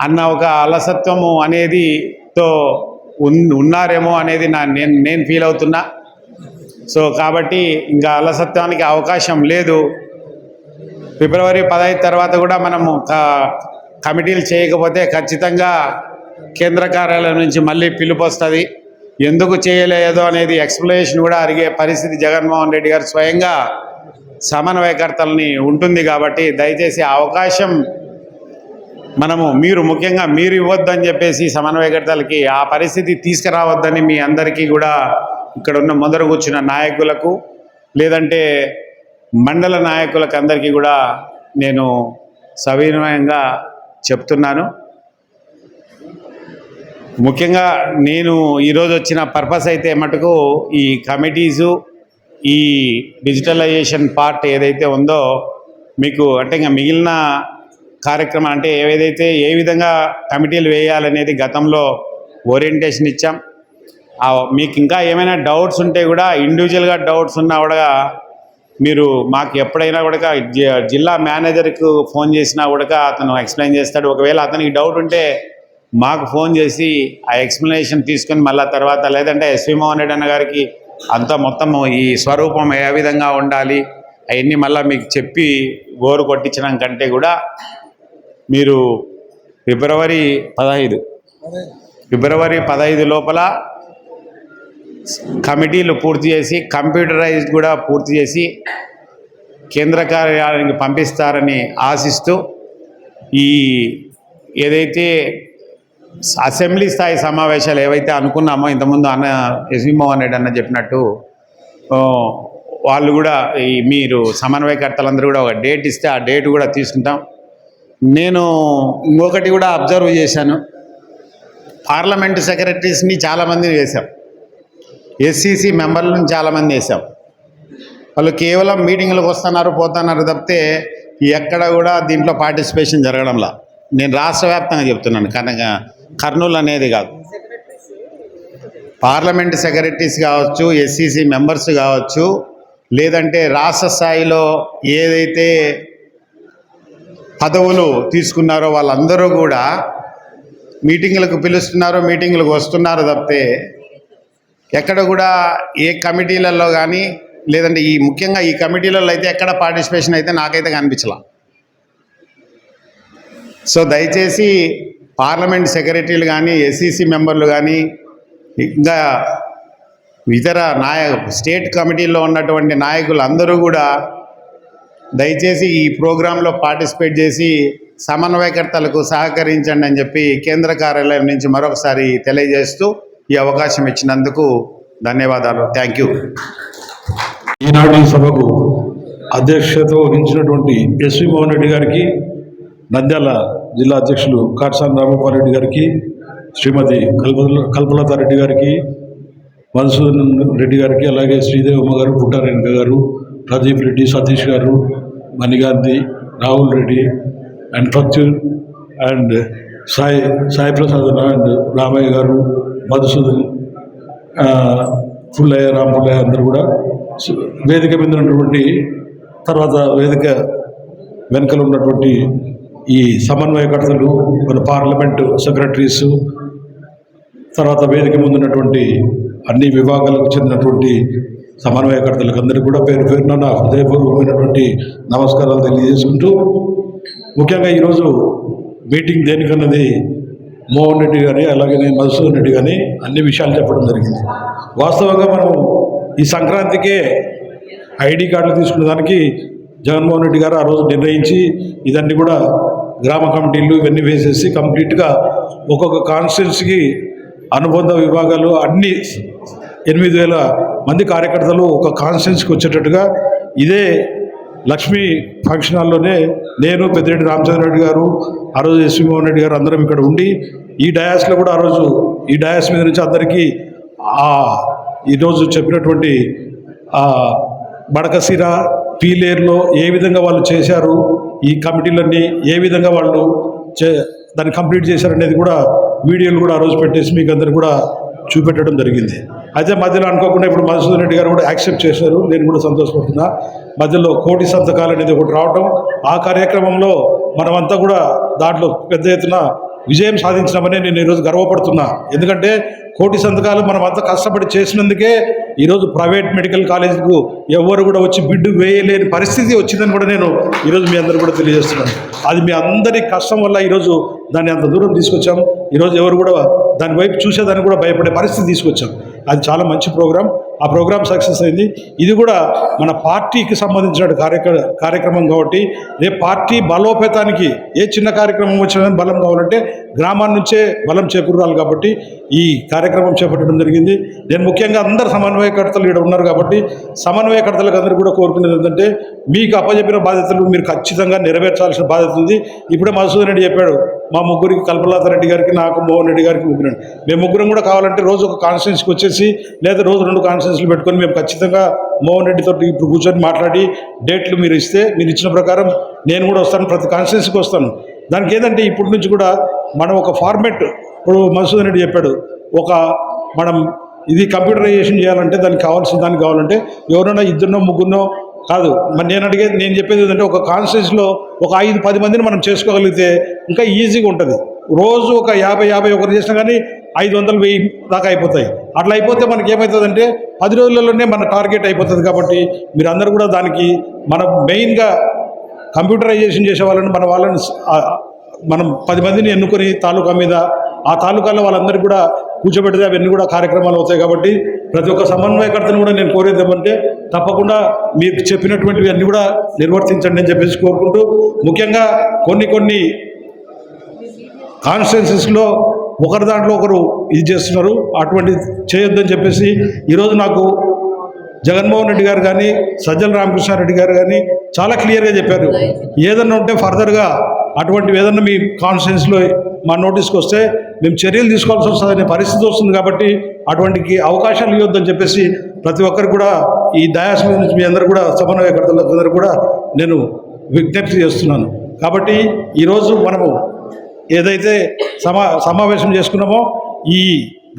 అన్న ఒక అలసత్వము అనేదితో ఉన్నారేమో అనేది నేను ఫీల్ అవుతున్నా. సో కాబట్టి ఇంకా అలసత్వానికి అవకాశం లేదు. ఫిబ్రవరి 15 తర్వాత కూడా మనము కమిటీలు చేయకపోతే ఖచ్చితంగా కేంద్ర కార్యాలయం నుంచి మళ్ళీ పిలుపు వస్తుంది. ఎందుకు చేయలేదో అనేది ఎక్స్ప్లెనేషన్ కూడా అడిగే పరిస్థితి జగన్మోహన్ రెడ్డి గారు స్వయంగా సమన్వయకర్తలని ఉంటుంది. కాబట్టి దయచేసి ఆ అవకాశం మీరు ముఖ్యంగా మీరు ఇవ్వద్దని చెప్పేసి సమన్వయకర్తలకి ఆ పరిస్థితి తీసుకురావద్దని మీ అందరికీ కూడా ఇక్కడ ఉన్న ముందర కూర్చున్న నాయకులకు లేదంటే మండల నాయకులకు అందరికీ కూడా నేను సవినయంగా చెప్తున్నాను. ముఖ్యంగా నేను ఈరోజు వచ్చిన పర్పస్ అయితే మటుకు ఈ కమిటీసు ఈ డిజిటలైజేషన్ పార్ట్ ఏదైతే ఉందో మీకు అంటే ఇంకా మిగిలిన కార్యక్రమం అంటే ఏ విధంగా కమిటీలు వేయాలనేది గతంలో ఓరియంటేషన్ ఇచ్చాం. మీకు ఇంకా ఏమైనా డౌట్స్ ఉంటే కూడా ఇండివిజువల్గా డౌట్స్ ఉన్నా కూడా మీరు మాకు ఎప్పుడైనా కూడా జిల్లా మేనేజర్కు ఫోన్ చేసినా కూడా అతను ఎక్స్ప్లెయిన్ చేస్తాడు. ఒకవేళ అతనికి డౌట్ ఉంటే మాకు ఫోన్ చేసి ఆ ఎక్స్ప్లెనేషన్ తీసుకొని మళ్ళీ తర్వాత లేదంటే ఎస్వి మోహన్ రెడ్డి అన్న గారికి అంతా మొత్తము ఈ స్వరూపం ఏ విధంగా ఉండాలి అవన్నీ మళ్ళీ మీకు చెప్పి గోరు కొట్టించడం కంటే కూడా మీరు ఫిబ్రవరి 15 లోపల కమిటీలు పూర్తి చేసి కంప్యూటరైజ్డ్ కూడా పూర్తి చేసి కేంద్ర కార్యాలయానికి పంపిస్తారని ఆశిస్తూ ఈ ఏదైతే అసెంబ్లీ స్థాయి సమావేశాలు ఏవైతే అనుకున్నామో ఇంతకుముందు ఎస్వి మోహన్ రెడ్డి అన్న చెప్పినట్టు వాళ్ళు కూడా మీరు సమన్వయకర్తలందరూ కూడా ఒక డేట్ ఇస్తే ఆ డేట్ కూడా తీసుకుంటాం. నేను ఇంకొకటి కూడా అబ్జర్వ్ చేశాను. పార్లమెంటు సెక్రటరీస్ని చాలామందిని వేశాం, ఎస్సీసీ మెంబర్లను చాలామంది వేశాం. వాళ్ళు కేవలం మీటింగ్లకు వస్తున్నారు పోతున్నారు తప్పితే ఎక్కడ కూడా దీంట్లో పార్టిసిపేషన్ జరగడంలా. నేను రాష్ట్ర వ్యాప్తంగా చెప్తున్నాను, కర్నూలు అనేది కాదు. పార్లమెంటు సెక్రటరీస్ కావచ్చు, ఎస్సీసీ మెంబర్స్ కావచ్చు, లేదంటే రాష్ట్ర స్థాయిలో ఏదైతే పదవులు తీసుకున్నారో వాళ్ళందరూ కూడా మీటింగులకు పిలుస్తున్నారో మీటింగులకు వస్తున్నారు తప్పితే ఎక్కడ కూడా ఏ కమిటీలలో కానీ లేదంటే ముఖ్యంగా ఈ కమిటీలలో అయితే ఎక్కడ పార్టిసిపేషన్ అయితే నాకైతే కనిపించలా. సో దయచేసి పార్లమెంట్ సెక్రటరీలు కానీ ఎస్సీసీ మెంబర్లు కానీ ఇంకా ఇతర స్టేట్ కమిటీల్లో ఉన్నటువంటి నాయకులు అందరూ కూడా దయచేసి ఈ ప్రోగ్రాంలో పార్టిసిపేట్ చేసి సమన్వయకర్తలకు సహకరించండి అని చెప్పి కేంద్ర కార్యాలయం నుంచి మరొకసారి తెలియజేస్తూ ఈ అవకాశం ఇచ్చినందుకు ధన్యవాదాలు. Thank you. ఈనాటి సభకు అధ్యక్షత వహించినటువంటి ఎస్వి మోహన్ రెడ్డి గారికి, నంద్యాల జిల్లా అధ్యక్షులు కాట్సాని రామగోపాల్ రెడ్డి గారికి, శ్రీమతి కల్పలతారెడ్డి గారికి, మధుసూదన్ రెడ్డి గారికి, అలాగే శ్రీదేవమ్మ గారు, పుట్టారేణుక గారు, Pradeep Reddy, Satish garu, Manigandhi, Rahul Reddy and Pratyul and Sai Prasad and Ramaiah garu, Madhusudan, Pullaiah, Ram Pullaiah అందరూ కూడా వేదిక మీద ఉన్నటువంటి, తర్వాత వేదిక వెనుకలు ఉన్నటువంటి ఈ సమన్వయకర్తలు, మన పార్లమెంటు సెక్రటరీసు, తర్వాత వేదిక ముందు ఉన్నటువంటి అన్ని విభాగాలకు చెందినటువంటి సమన్వయకర్తలకు అందరికీ కూడా పేరు పేరున నా హృదయపూర్వకమైనటువంటి నమస్కారాలు తెలియజేసుకుంటూ, ముఖ్యంగా ఈరోజు మీటింగ్ దేనికన్నది మోహన్ రెడ్డి కానీ అలాగే నేను మధుసూదన్ రెడ్డి కానీ అన్ని విషయాలు చెప్పడం జరిగింది. వాస్తవంగా మనం ఈ సంక్రాంతికే ఐడి కార్డులు తీసుకునే దానికి జగన్మోహన్ రెడ్డి గారు ఆ రోజు నిర్ణయించి ఇదన్నీ కూడా గ్రామ కమిటీలు ఇవన్నీ వేసేసి కంప్లీట్గా ఒక్కొక్క కాన్స్టిట్యున్సీకి అనుబంధ విభాగాలు అన్ని 8,000 మంది కార్యకర్తలు ఒక కాన్స్టిట్యున్సీకి వచ్చేటట్టుగా ఇదే లక్ష్మీ ఫంక్షన్ హాల్లోనే నేను, పెద్దిరెడ్డి రామచంద్రరెడ్డి గారు, ఆ రోజు ఎస్వి మోహన్ రెడ్డి గారు అందరం ఇక్కడ ఉండి ఈ డయాస్లో కూడా ఆ రోజు ఈ డయాస్ మీద నుంచి అందరికీ ఈరోజు చెప్పినటువంటి బడకసిర పీలేరులో ఏ విధంగా వాళ్ళు చేశారు, ఈ కమిటీలన్నీ ఏ విధంగా వాళ్ళు దాన్ని కంప్లీట్ చేశారనేది కూడా వీడియోలు కూడా ఆ రోజు పెట్టేసి మీకు అందరు కూడా చూపెట్టడం జరిగింది. అయితే మధ్యలో అనుకోకుండా ఇప్పుడు మధుసూదన్ రెడ్డి గారు కూడా యాక్సెప్ట్ చేశారు, నేను కూడా సంతోషపడుతున్నా. మధ్యలో 1,00,00,000 సంతకాలు అనేది ఒకటి రావటం, ఆ కార్యక్రమంలో మనమంతా కూడా దాంట్లో పెద్ద ఎత్తున విజయం సాధించినామని నేను ఈరోజు గర్వపడుతున్నా. ఎందుకంటే కోటి సంతకాలు మనం అంతా కష్టపడి చేసినందుకే ఈరోజు ప్రైవేట్ మెడికల్ కాలేజీకు ఎవరు కూడా వచ్చి బిడ్డు వేయలేని పరిస్థితి వచ్చిందని కూడా నేను ఈరోజు మీ అందరూ కూడా తెలియజేస్తున్నాను. అది మీ అందరి కష్టం వల్ల ఈరోజు దాన్ని అంత దూరం తీసుకొచ్చాం. ఈరోజు ఎవరు కూడా దాని వైపు చూసేదాన్ని కూడా భయపడే పరిస్థితి తీసుకొచ్చాం. అది చాలా మంచి ప్రోగ్రాం. ఆ ప్రోగ్రాం సక్సెస్ అయింది. ఇది కూడా మన పార్టీకి సంబంధించిన కార్యక్రమం కాబట్టి రేపు పార్టీ బలోపేతానికి ఏ చిన్న కార్యక్రమం వచ్చినా బలం కావాలంటే గ్రామాల నుంచే బలం చేకూరాలి. కాబట్టి ఈ కార్యక్రమం చేపట్టడం జరిగింది. నేను ముఖ్యంగా అందరు సమన్వయకర్తలు ఇక్కడ ఉన్నారు కాబట్టి సమన్వయకర్తలకు అందరూ కూడా కోరుకునేది ఏంటంటే మీకు అప్పచెప్పిన బాధ్యతలు మీరు ఖచ్చితంగా నెరవేర్చాల్సిన బాధ్యత ఉంది. ఇప్పుడే మధుసూదన్ రెడ్డి చెప్పాడు, మా ముగ్గురికి కల్పలత రెడ్డి గారికి, నాకు, మోహన్ రెడ్డి గారికి ముగ్గురు. మేము ముగ్గురం కూడా కావాలంటే రోజు ఒక కాన్స్టిట్యున్సీకి వచ్చేసి లేదా రోజు 2 కాన్స్టిట్యున్సీలు పెట్టుకొని మేము ఖచ్చితంగా మోహన్ రెడ్డితో ఇప్పుడు కూర్చొని మాట్లాడి డేట్లు మీరు ఇస్తే మీరు ఇచ్చిన ప్రకారం నేను కూడా వస్తాను, ప్రతి కాన్స్టిట్యున్సీకి వస్తాను. దానికి ఏంటంటే ఇప్పటి నుంచి కూడా మనం ఒక ఫార్మెట్, ఇప్పుడు మధుసూదన్ రెడ్డి చెప్పాడు, మనం ఇది కంప్యూటరైజేషన్ చేయాలంటే దానికి కావాలంటే ఎవరైనా 2 3 కాదు. మరి నేను చెప్పేది ఏంటంటే ఒక కాన్స్టిట్యూన్సీలో ఒక 5-10 మందిని మనం చేసుకోగలిగితే ఇంకా ఈజీగా ఉంటుంది. రోజు ఒక 50-51 చేసినా కానీ 500-1000 దాకా అయిపోతాయి. అట్లా అయిపోతే మనకి ఏమవుతుందంటే 10 రోజులలోనే మన టార్గెట్ అయిపోతుంది. కాబట్టి మీరు అందరూ కూడా దానికి మనం మెయిన్గా కంప్యూటరైజేషన్ చేసే వాళ్ళని మనం 10 మందిని ఎన్నుకొని తాలూకా మీద ఆ తాలూకాలో వాళ్ళందరికీ కూడా కూర్చోబెడితే అవన్నీ కూడా కార్యక్రమాలు అవుతాయి. కాబట్టి ప్రతి ఒక్క సమన్వయకర్తను కూడా నేను కోరేది ఏమంటే తప్పకుండా మీకు చెప్పినటువంటివి అన్నీ కూడా నిర్వర్తించండి అని చెప్పేసి కోరుకుంటూ, ముఖ్యంగా కొన్ని కాన్స్టిట్యున్సీస్లో ఒకరి దాంట్లో ఒకరు ఇది చేస్తున్నారు, అటువంటి చేయొద్దని చెప్పేసి ఈరోజు నాకు జగన్మోహన్ రెడ్డి గారు కానీ సజ్జల రామకృష్ణారెడ్డి గారు కానీ చాలా క్లియర్గా చెప్పారు. ఏదన్నా ఉంటే ఫర్దర్గా అటువంటివి ఏదన్నా మీ కాన్స్టిట్యున్సీలో మా నోటీస్కి వస్తే మేము చర్యలు తీసుకోవాల్సి వస్తుందనే పరిస్థితి వస్తుంది. కాబట్టి అటువంటికి అవకాశాలు ఇవ్వద్దని చెప్పేసి ప్రతి ఒక్కరు కూడా ఈ డయాస్ మీద నుంచి మీ అందరూ కూడా సమన్వయకర్తలందరూ కూడా నేను విజ్ఞప్తి చేస్తున్నాను. కాబట్టి ఈరోజు మనము ఏదైతే సమావేశం చేసుకున్నామో ఈ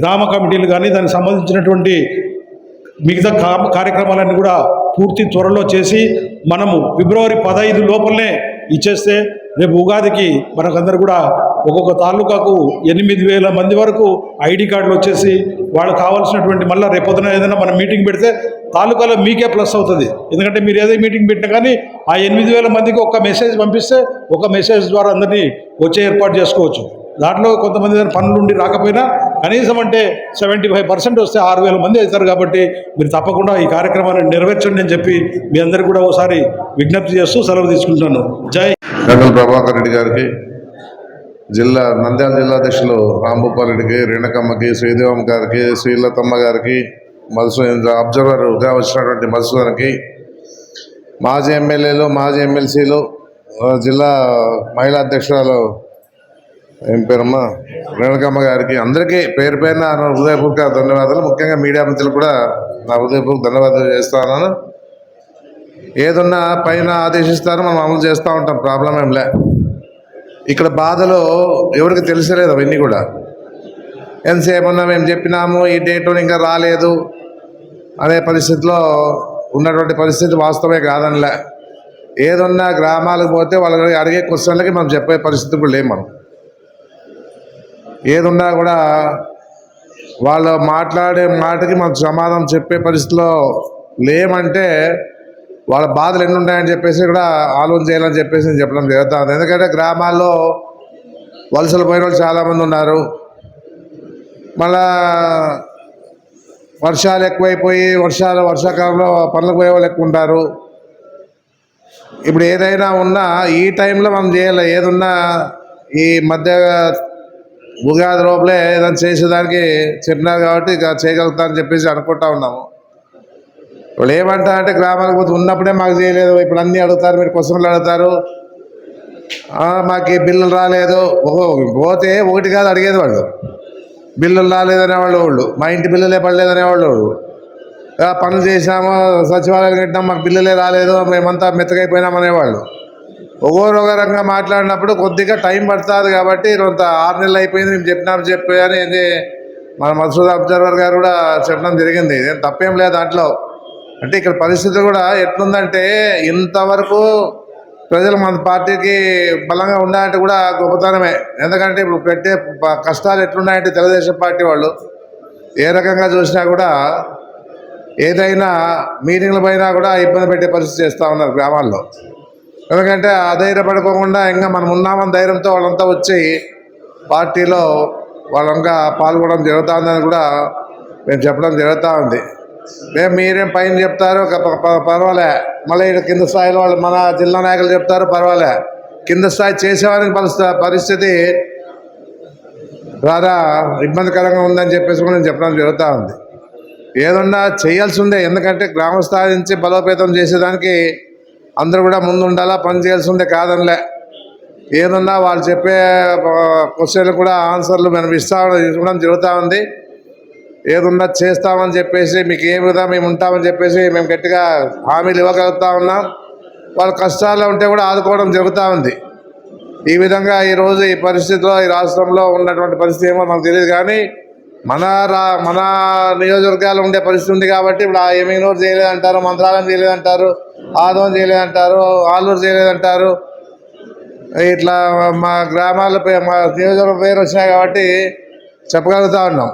గ్రామ కమిటీలు కానీ దానికి సంబంధించినటువంటి మిగతా కార్యక్రమాలన్నీ కూడా పూర్తి త్వరలో చేసి మనము ఫిబ్రవరి 15 లోపలనే ఇచ్చేస్తే రేపు ఉగాదికి మనకందరూ కూడా ఒక్కొక్క తాలూకాకు 8,000 మంది వరకు ఐడి కార్డులు వచ్చేసి వాళ్ళకు కావాల్సినటువంటి మళ్ళీ రేపొద్దున ఏదైనా మనం మీటింగ్ పెడితే తాలూకాలో మీకే ప్లస్ అవుతుంది. ఎందుకంటే మీరు ఏదైనా మీటింగ్ పెట్టినా కానీ ఆ 8,000 మందికి ఒక మెసేజ్ పంపిస్తే ఒక మెసేజ్ ద్వారా అందరినీ వచ్చే ఏర్పాటు చేసుకోవచ్చు. దాంట్లో కొంతమంది పనులు ఉండి రాకపోయినా కనీసం అంటే 75% వస్తే 6,000 మంది అవుతారు. కాబట్టి మీరు తప్పకుండా ఈ కార్యక్రమాన్ని నెరవేర్చండి అని చెప్పి మీ అందరికీ కూడా ఒకసారి విజ్ఞప్తి చేస్తూ సెలవు తీసుకుంటున్నాను. జై గంగుల ప్రభాకర్ రెడ్డి గారికి, నంద్యాల జిల్లా అధ్యక్షులు రాంభూపాల్ రెడ్డికి, రేణకమ్మకి, శ్రీదేవమ్మ గారికి, శ్రీలతమ్మ గారికి, అబ్జర్వర్గా వచ్చినటువంటి మధుసూదన్కి, మాజీ ఎమ్మెల్యేలు, మాజీ ఎమ్మెల్సీలు, జిల్లా మహిళా అధ్యక్షురాలు ఏం పేరమ్మా రేణకమ్మ గారికి, అందరికీ పేరు పేరున నా హృదయపూర్వక ధన్యవాదాలు. ముఖ్యంగా మీడియా మిత్రులు కూడా నా హృదయపూర్వక ధన్యవాదాలు చేస్తున్నాను. ఏదన్నా పైన ఆదేశిస్తారో మనం అమలు చేస్తూ ఉంటాం, ప్రాబ్లం ఏం లే. ఇక్కడ బాధలు ఎవరికి తెలిసలేదు అవన్నీ కూడా. ఎంతసేపు ఉన్నా మేము చెప్పినాము ఈ డేట్ ఇంకా రాలేదు అనే పరిస్థితిలో ఉన్నటువంటి పరిస్థితి వాస్తవమే కాదనిలే. ఏదన్నా గ్రామాలకు పోతే వాళ్ళకి అడిగే క్వశ్చన్లకి మనం చెప్పే పరిస్థితి కూడా లేము. మనం ఏదున్నా కూడా వాళ్ళు మాట్లాడే మాటకి మనకు సమాధానం చెప్పే పరిస్థితిలో లేమంటే వాళ్ళ బాధలు ఎన్ని ఉంటాయని చెప్పేసి కూడా ఆలోచన చేయాలని చెప్పేసి నేను చెప్పడం జరుగుతుంది. ఎందుకంటే గ్రామాల్లో వలసలు పోయిన వాళ్ళు చాలామంది ఉన్నారు. మళ్ళా వర్షాలు ఎక్కువైపోయి వర్షాకాలంలో పనులకు పోయే వాళ్ళు ఎక్కువ ఉంటారు. ఇప్పుడు ఏదైనా ఉన్నా ఈ టైంలో మనం చేయాలి. ఏదున్నా ఈ మధ్య ఉగాది లోపలే ఏదైనా చేసేదానికి చెప్పినారు కాబట్టి ఇక చేయగలుగుతారని చెప్పేసి అనుకుంటా ఉన్నాము. వాళ్ళు ఏమంటా అంటే గ్రామాలకు పోతే ఉన్నప్పుడే మాకు చేయలేదు, ఇప్పుడు అన్నీ అడుగుతారు, మీరు క్వశ్చన్లు అడుగుతారు, మాకు ఈ బిల్లులు రాలేదు. పోతే ఒకటి కాదు అడిగేది వాళ్ళు, బిల్లులు రాలేదనేవాళ్ళు, మా ఇంటి బిల్లులే పడలేదనేవాళ్ళు, పనులు చేసాము సచివాలయాలు కట్టినాం మాకు బిల్లులే రాలేదు మేమంతా మెత్తగైపోయినామనేవాళ్ళు. ఒక రకంగా మాట్లాడినప్పుడు కొద్దిగా టైం పడుతుంది. కాబట్టి కొంత 6 నెలలు అయిపోయింది మేము చెప్పాను ఏంది మన మధుసూదన్ అబ్జర్వర్ గారు కూడా చెప్పడం జరిగింది. ఏం తప్పేం లేదు దాంట్లో. అంటే ఇక్కడ పరిస్థితి కూడా ఎట్లుందంటే ఇంతవరకు ప్రజలు మన పార్టీకి బలంగా ఉండాలంటే కూడా గొప్పతనమే. ఎందుకంటే ఇప్పుడు పెట్టే కష్టాలు ఎట్లున్నాయంటే తెలుగుదేశం పార్టీ వాళ్ళు ఏ రకంగా చూసినా కూడా ఏదైనా మీటింగ్ల పైన కూడా ఇబ్బంది పెట్టే పరిస్థితి చేస్తూ ఉన్నారు గ్రామాల్లో. ఎందుకంటే అధైర్యపడుకోకుండా ఇంకా మనం ఉన్నామని ధైర్యంతో వాళ్ళంతా వచ్చి పార్టీలో వాళ్ళంతా పాల్గొనడం జరుగుతుందని కూడా మేము చెప్పడం జరుగుతూ ఉంది. మీరేం పైన చెప్తారు పర్వాలే, మళ్ళీ కింద స్థాయిలో వాళ్ళు మన జిల్లా నాయకులు చెప్తారు పర్వాలే, కింద స్థాయి చేసేవారికి పరిస్థితి చాలా ఇబ్బందికరంగా ఉందని చెప్పేసి కూడా నేను చెప్పడం జరుగుతూ ఉంది. ఏదన్నా చేయాల్సి ఉందే, ఎందుకంటే గ్రామ స్థాయి నుంచి బలోపేతం చేసేదానికి అందరూ కూడా ముందు ఉండాలా, పని చేయాల్సి ఉందే కాదనిలే. ఏదన్నా వాళ్ళు చెప్పే క్వశ్చన్లు కూడా ఆన్సర్లు మనం ఇవ్వడం జరుగుతూ ఉంది. ఏదున్నా చేస్తామని చెప్పేసి మీకు ఏ విధంగా మేము ఉంటామని చెప్పేసి మేము గట్టిగా హామీలు ఇవ్వగలుగుతా ఉన్నాం. వాళ్ళ కష్టాల్లో ఉంటే కూడా ఆదుకోవడం జరుగుతూ ఉంది. ఈ విధంగా ఈరోజు ఈ పరిస్థితిలో ఈ రాష్ట్రంలో ఉన్నటువంటి పరిస్థితి ఏమో మనకు తెలియదు, కానీ మన నియోజకవర్గాలు ఉండే పరిస్థితి ఉంది కాబట్టి ఇప్పుడు ఆ ఎమ్మెనూరు చేయలేదంటారు, మంత్రాలయం చేయలేదంటారు, ఆదోన్ చేయలేదంటారు, ఆలూరు చేయలేదంటారు. ఇట్లా మా గ్రామాల మా నియోజకవర్గం పేరు వచ్చినాయి కాబట్టి చెప్పగలుగుతా ఉన్నాం.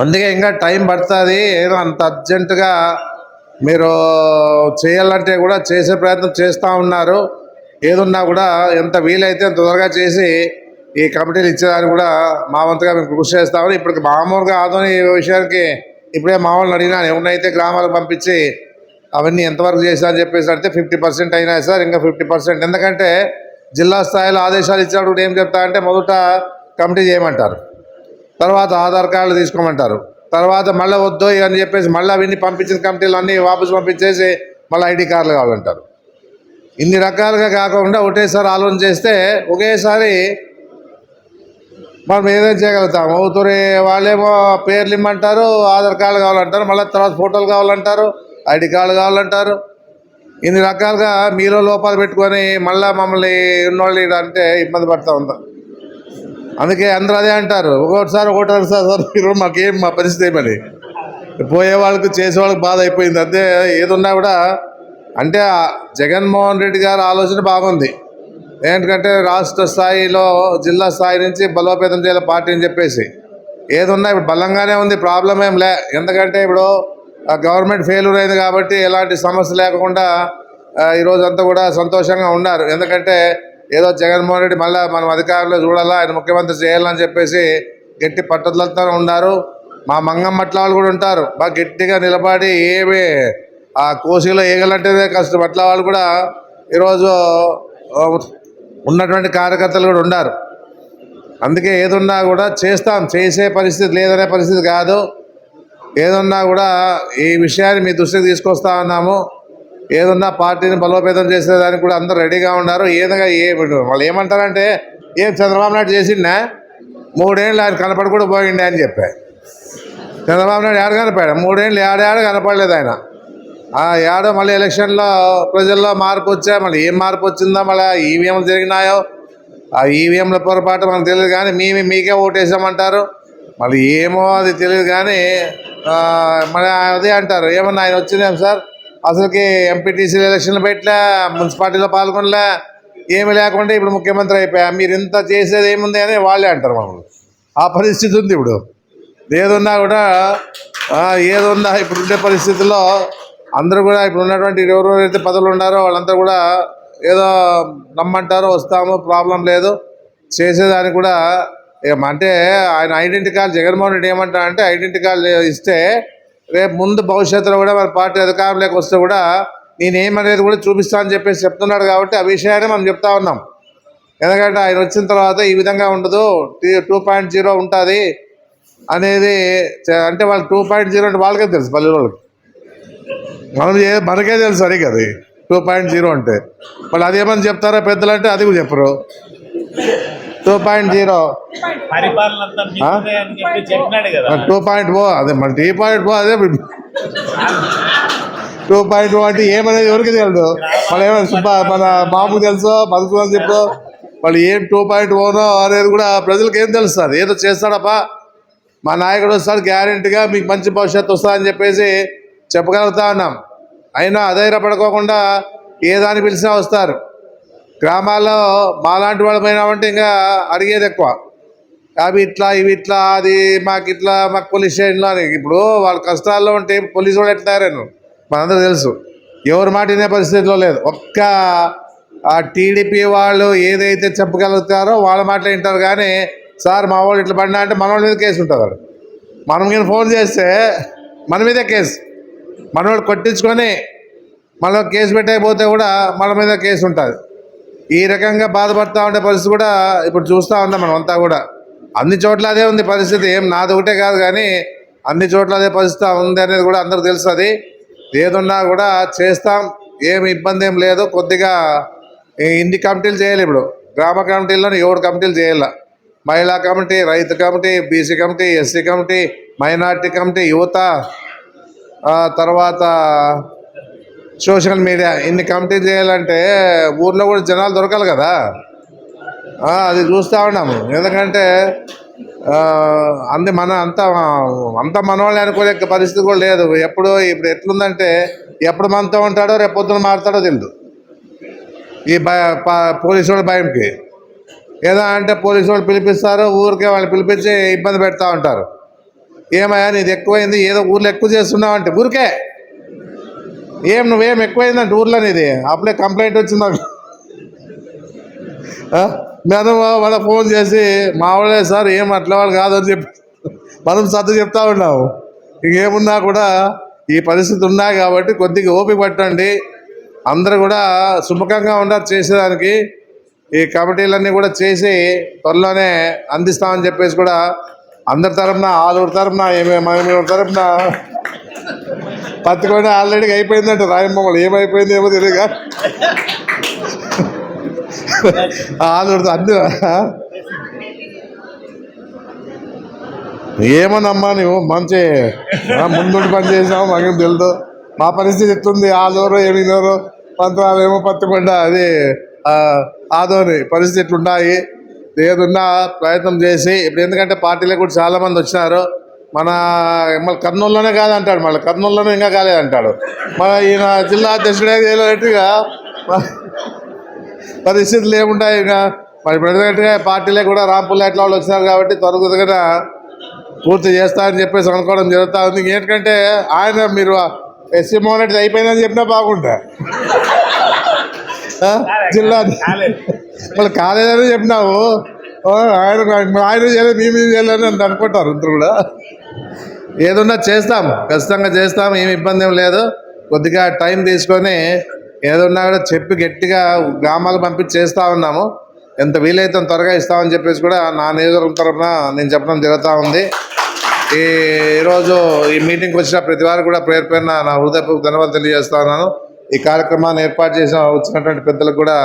అందుకే ఇంకా టైం పడుతుంది. ఏదో అంత అర్జెంటుగా మీరు చేయాలంటే కూడా చేసే ప్రయత్నం చేస్తూ ఉన్నారు. ఏదున్నా కూడా ఎంత వీలైతే అంత త్వరగా చేసి ఈ కమిటీలు ఇచ్చేదాన్ని కూడా మా వంతుగా మేము కృషి చేస్తామని. ఇప్పుడు మామూలుగా ఆదోని విషయానికి ఇప్పుడే మామూలు అడిగినాను, ఎవరినైతే గ్రామాలకు పంపించి అవన్నీ ఎంతవరకు చేశారని చెప్పేసి అంటే 50% అయినాయి సార్, ఇంకా 50%. ఎందుకంటే జిల్లా స్థాయిలో ఆదేశాలు ఇచ్చినప్పుడు ఏం చెప్తా అంటే మొదట కమిటీ చేయమంటారు, తర్వాత ఆధార్ కార్డులు తీసుకోమంటారు, తర్వాత మళ్ళీ వద్దు అని చెప్పేసి మళ్ళీ అవన్నీ పంపించిన కమిటీలు అన్నీ వాపసు పంపించేసి మళ్ళీ ఐడి కార్డులు కావాలంటారు. ఇన్ని రకాలుగా కాకుండా ఒకటేసారి ఆలోచన చేస్తే ఒకేసారి మనం ఏదైనా చేయగలుగుతాము. అవుతురే వాళ్ళేమో పేర్లు ఇమ్మంటారు, ఆధార్ కార్డు కావాలంటారు, మళ్ళీ తర్వాత ఫోటోలు కావాలంటారు, ఐడి కార్డు కావాలంటారు. ఇన్ని రకాలుగా మీలో లోపాలు పెట్టుకొని మళ్ళీ మమ్మల్ని ఉన్నోళ్ళు అంటే ఇబ్బంది పడుతూ ఉంటాం. అందుకే అందరూ అదే అంటారు, ఒకటోసారి సార్ ఈరోజు మాకేం మా పరిస్థితి ఏమని. పోయే వాళ్ళకి చేసే వాళ్ళకి బాధ అయిపోయింది. అదే ఏదున్నా కూడా అంటే జగన్మోహన్ రెడ్డి గారి ఆలోచన బాగుంది. ఏంటంటే రాష్ట్ర స్థాయిలో జిల్లా స్థాయి నుంచి బలోపేతం చేయాలి పార్టీ అని చెప్పేసి. ఏదున్నా ఇప్పుడు బలంగానే ఉంది, ప్రాబ్లం ఏం లే. ఎందుకంటే ఇప్పుడు గవర్నమెంట్ ఫెయిల్యూర్ అయింది కాబట్టి ఎలాంటి సమస్య లేకుండా ఈరోజు అంతా కూడా సంతోషంగా ఉన్నారు. ఎందుకంటే ఏదో జగన్మోహన్ రెడ్డి మళ్ళీ మనం అధికారంలో చూడాలా, ఆయన ముఖ్యమంత్రి చేయాలని చెప్పేసి గట్టి పట్టుదలతో ఉన్నారు. మా మంగమ్మట్ల వాళ్ళు కూడా ఉంటారు, బాగా గట్టిగా నిలబడి ఏమి ఆ కోసిలో ఏగలంటేనే కష్టం. అట్లా వాళ్ళు కూడా ఈరోజు ఉన్నటువంటి కార్యకర్తలు కూడా ఉన్నారు. అందుకే ఏదున్నా కూడా చేస్తాం, చేసే పరిస్థితి లేదనే పరిస్థితి కాదు. ఏదున్నా కూడా ఈ విషయాన్ని మీ దృష్టికి తీసుకొస్తా ఉన్నాము. ఏదన్నా పార్టీని బలోపేతం చేసేదానికి కూడా అందరూ రెడీగా ఉన్నారు. ఏదైనా వాళ్ళు ఏమంటారంటే ఏం చంద్రబాబు నాయుడు చేసిండా 3 ఏళ్ళు ఆయన కనపడి కూడా పోయిండే అని చెప్పారు. చంద్రబాబు నాయుడు ఏడ కనపడా 3 ఏళ్ళు ఏడాడ కనపడలేదు ఆయన. ఏడో మళ్ళీ ఎలక్షన్లో ప్రజల్లో మార్పు వచ్చా, మళ్ళీ ఏం మార్పు వచ్చిందో, మళ్ళీ ఈవీఎంలు జరిగినాయో ఆ ఈవీఎంల పొరపాటు మనకు తెలియదు, కానీ మీకే ఓటేసామంటారు. మళ్ళీ ఏమో అది తెలియదు, కానీ మళ్ళీ అదే అంటారు ఏమన్నా ఆయన వచ్చినాం సార్ అసలుకి ఎంపీటీసీ ఎలక్షన్లు పెట్టలే, మున్సిపాలిటీలో పాల్గొనలే, ఏమి లేకుండా ఇప్పుడు ముఖ్యమంత్రి అయిపోయా, మీరు ఇంత చేసేది ఏముంది అని వాళ్ళే అంటారు. మమ్మల్ని ఆ పరిస్థితి ఉంది. ఇప్పుడు ఏదున్నా కూడా ఏదున్నా ఇప్పుడు ఉండే పరిస్థితుల్లో అందరూ కూడా ఇప్పుడు ఉన్నటువంటి ఎవరెవరైతే పదవులు ఉన్నారో వాళ్ళంతా కూడా ఏదో నమ్మంటారో వస్తాము, ప్రాబ్లం లేదు. చేసేదానికి కూడా అంటే ఆయన ఐడెంటిటీ కార్డు జగన్మోహన్ రెడ్డి ఏమంటారు అంటే ఐడెంటిటీ కార్డు ఇస్తే రేపు ముందు భవిష్యత్తులో కూడా మన పార్టీ అధికారంలోకి వస్తే కూడా నేనేమనేది కూడా చూపిస్తా అని చెప్పేసి చెప్తున్నాడు. కాబట్టి ఆ విషయాన్ని మనం చెప్తా ఉన్నాం. ఎందుకంటే ఆయన వచ్చిన తర్వాత ఈ విధంగా ఉండదు, 2.0 ఉంటుంది అనేది. అంటే వాళ్ళు 2.0 అంటే వాళ్ళకే తెలుసు, పల్లె వాళ్ళకి. మనకే తెలుసు సరిగ్గా అది 2.0 అంటే. వాళ్ళు అదేమని చెప్తారో పెద్దలు అంటే అది కూడా చెప్పరు. 2.0 2.0 అదే మన 3.0 అదే 2.0 అంటే ఏమనేది ఎవరికి తెలియదు. వాళ్ళు ఏమైనా మన మామూలు తెలుసో బతుకుని చెప్పు, వాళ్ళు ఏం 2.0 అనేది కూడా ప్రజలకు ఏం తెలుస్తుంది. ఏదో చేస్తాడప్పా మా నాయకుడు వస్తాడు, గ్యారెంటీగా మీకు మంచి భవిష్యత్తు వస్తుందని చెప్పేసి చెప్పగలుగుతా ఉన్నాం. అయినా అధైర్యపడుకోకుండా ఏ దాన్ని పిలిచినా వస్తారు. గ్రామాల్లో మాలాంటి వాళ్ళు పోయినామంటే ఇంకా అడిగేది ఎక్కువ, అవి ఇట్లా ఇవి ఇట్లా అది మాకు పోలీస్ స్టేషన్లో అని. ఇప్పుడు వాళ్ళ కష్టాల్లో ఉంటే పోలీసు వాళ్ళు ఎట్లా తయారైన మనందరూ తెలుసు. ఎవరి మాట వినే పరిస్థితిలో లేదు. ఒక్క ఆ టీడీపీ వాళ్ళు ఏదైతే చెప్పగలుగుతారో వాళ్ళ మాటలు వింటారు. కానీ సార్ మా వాళ్ళు ఇట్లా పడినా అంటే మన వాళ్ళ మీద కేసు ఉంటుంది. వాడు మనం నేను ఫోన్ చేస్తే మన మీదే కేసు, మనోడు కొట్టించుకొని మళ్ళీ కేసు పెట్టకపోతే కూడా మన మీద కేసు ఉంటుంది. ఈ రకంగా బాధపడుతూ ఉండే పరిస్థితి కూడా ఇప్పుడు చూస్తూ ఉన్నాం మనం అంతా కూడా. అన్ని చోట్ల అదే ఉంది పరిస్థితి. ఏం నాది ఒకటే కాదు కానీ అన్ని చోట్ల అదే పరిస్థితి ఉంది అనేది కూడా అందరికి తెలుస్తుంది. ఏదున్నా కూడా చేస్తాం, ఏమి ఇబ్బంది ఏం లేదు. కొద్దిగా ఇన్ని కమిటీలు చేయాలి. ఇప్పుడు గ్రామ కమిటీల్లో 7 కమిటీలు చేయాలి. మహిళా కమిటీ, రైతు committee, BC committee, SC committee, minority committee, యువత, తర్వాత సోషల్ మీడియా, ఇన్ని కమిటీలు చేయాలంటే ఊర్లో కూడా జనాలు దొరకాలి కదా. అది చూస్తూ ఉన్నాము. ఎందుకంటే అంత మనవాళ్ళని అనుకోలే పరిస్థితి కూడా లేదు. ఇప్పుడు ఎట్లుందంటే ఎప్పుడు మనతో ఉంటాడో రేపు పొద్దున మారుతాడో తెలియదు. ఈ పోలీసు వాళ్ళ భయంకి ఏదో అంటే పోలీసు వాళ్ళు పిలిపిస్తారు, ఊరికే వాళ్ళు పిలిపించి ఇబ్బంది పెడతా ఉంటారు. ఏమయ్యా నీది ఎక్కువైంది, ఏదో ఊర్లో ఎక్కువ చేస్తున్నావు అంటే ఊరికే నువ్వేం ఎక్కువైందంటే ఊర్లో నీది అప్పుడే కంప్లైంట్ వచ్చిందా. మేము వాళ్ళ ఫోన్ చేసి మా వాళ్ళే సార్ ఏం అట్లా వాళ్ళు కాదని చెప్పి మనం సర్దు చెప్తా ఉన్నాము. ఇంకేమున్నా కూడా ఈ పరిస్థితి ఉన్నాయి కాబట్టి కొద్దిగా ఓపిక పట్టండి. అందరూ కూడా సుముఖంగా ఉన్నారు చేసేదానికి. ఈ కమిటీలన్నీ కూడా చేసి త్వరలోనే అందిస్తామని చెప్పేసి కూడా అందరి తరఫున, ఆలూరు తరఫున, మేము తరఫున పత్తికొండ ఆల్రెడీ అయిపోయిందంటే రాయమ్మలు ఏమైపోయింది ఏమో తెలియదు కానీ ఆలూరు అన్ని ఏమోనమ్మా నువ్వు మంచి ముందుండి పని చేసినావు, మాకేం తెలుదు. మా పరిస్థితి ఎట్లుంది ఆలూరు ఎనిమిదూరు పంతరాలేమో పత్తికొండ అది ఆదోని పరిస్థితి ఎట్లున్నాయి. ఏదున్నా ప్రయత్నం చేసి ఇప్పుడు ఎందుకంటే పార్టీలకు కూడా చాలామంది వచ్చినారు. మళ్ళీ కర్నూలులోనే కాదంటాడు, మళ్ళీ కర్నూలులోనే ఇంకా కాలేదంటాడు. ఈయన జిల్లా అధ్యక్షుడే చేయలేట్టుగా పరిస్థితులు ఏముంటాయి. ఇంకా మరి ఎందుకంటే పార్టీలే కూడా రాంపూర్లో ఎట్లా వాళ్ళు వచ్చినారు కాబట్టి త్వరగా పూర్తి చేస్తారని చెప్పేసి అనుకోవడం జరుగుతూ ఉంది. ఏంటంటే ఆయన మీరు ఎస్సీ మోహన్ రెడ్డి అయిపోయిందని చెప్పినా బాగుంటా, జిల్లా మళ్ళీ కాలేదని చెప్పినావు. ఆయన చేయలేదు మీ మీద చేయలేదని అంత అనుకుంటారు అందరు కూడా. ఏదన్నా చేస్తాం, ఖచ్చితంగా చేస్తాం, ఏమి ఇబ్బంది ఏం లేదు. కొద్దిగా టైం తీసుకొని ఏదన్నా కూడా చెప్పి గట్టిగా గ్రామాలు పంపించి చేస్తూ ఉన్నాము. ఎంత వీలైతే త్వరగా ఇస్తామని చెప్పేసి కూడా నా నియోజకవర్గం తరఫున నేను చెప్పడం జరుగుతూ ఉంది. ఈరోజు ఈ మీటింగ్కి వచ్చిన ప్రతి వారు కూడా పేరు పేరున నా హృదయపూర్వక ధన్యవాదాలు తెలియజేస్తా ఉన్నాను. ఈ కార్యక్రమాన్ని ఏర్పాటు వచ్చినటువంటి పెద్దలకు కూడా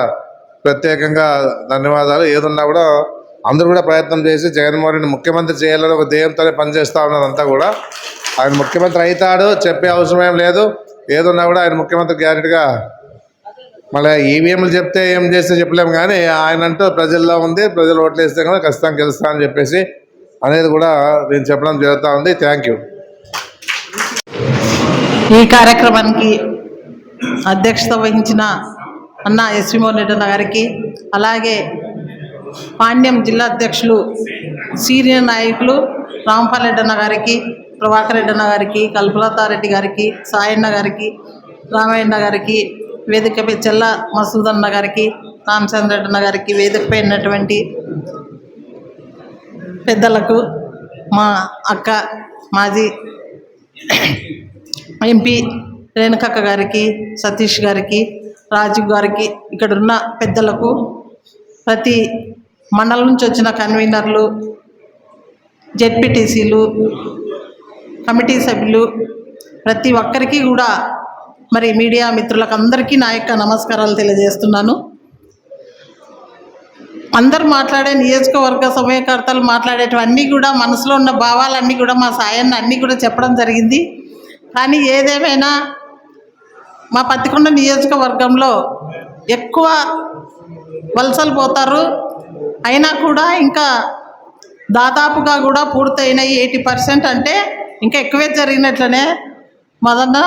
ప్రత్యేకంగా ధన్యవాదాలు. ఏదన్నా కూడా అందరూ కూడా ప్రయత్నం చేసి జగన్మోహన్ రెడ్డి ముఖ్యమంత్రి చేయాలని ఒక ధ్యేయంతోనే పనిచేస్తూ ఉన్నదంతా కూడా. ఆయన ముఖ్యమంత్రి అవుతాడు, చెప్పే అవసరం ఏం లేదు. ఏదన్నా కూడా ఆయన ముఖ్యమంత్రి గ్యారెంటీగా. మళ్ళీ ఈవీఎంలు చెప్తే ఏం చేస్తే చెప్పలేము కానీ ఆయన అంటూ ప్రజల్లో ఉంది, ప్రజలు ఓట్లు వేస్తే కనుక ఖచ్చితంగా గెలుస్తా అని చెప్పేసి అనేది కూడా నేను చెప్పడం జరుగుతూ ఉంది. Thank you. ఈ కార్యక్రమానికి అధ్యక్షత వహించిన అన్న ఎస్వి మోహన్ రెడ్డి గారికి, అలాగే పాండ్యం జిల్లా అధ్యక్షులు సీనియర్ నాయకులు రాంపాల్ రెడ్డి అన్న గారికి, ప్రభాకర్ రెడ్డి అన్న గారికి, కల్పలతారెడ్డి గారికి, సాయన్న గారికి, రామయ్య గారికి, వేదికపై చెల్ల మసూద్ అన్న గారికి, రామచంద్ర రెడ్డి అన్న గారికి, వేదికపై ఉన్నటువంటి పెద్దలకు, మా అక్క మాజీ ఎంపీ రేణుకక్క గారికి, సతీష్ గారికి, రాజు గారికి, ఇక్కడున్న పెద్దలకు, ప్రతి మండలం నుంచి వచ్చిన కన్వీనర్లు, జెడ్పీటీసీలు, కమిటీ సభ్యులు, ప్రతి ఒక్కరికి కూడా మరి మీడియా మిత్రులకు అందరికీ నా యొక్క నమస్కారాలు తెలియజేస్తున్నాను. అందరు మాట్లాడే నియోజకవర్గ సమయకర్తలు మాట్లాడేటివన్నీ కూడా మనసులో ఉన్న భావాలన్నీ కూడా మా సాయన్న అన్నీ కూడా చెప్పడం జరిగింది. కానీ ఏదేమైనా మా పత్తికొండ నియోజకవర్గంలో ఎక్కువ వలసలు పోతారు. అయినా కూడా ఇంకా దాదాపుగా కూడా పూర్తయిన 80% అంటే ఇంకా ఎక్కువే జరిగినట్లనే. మొదట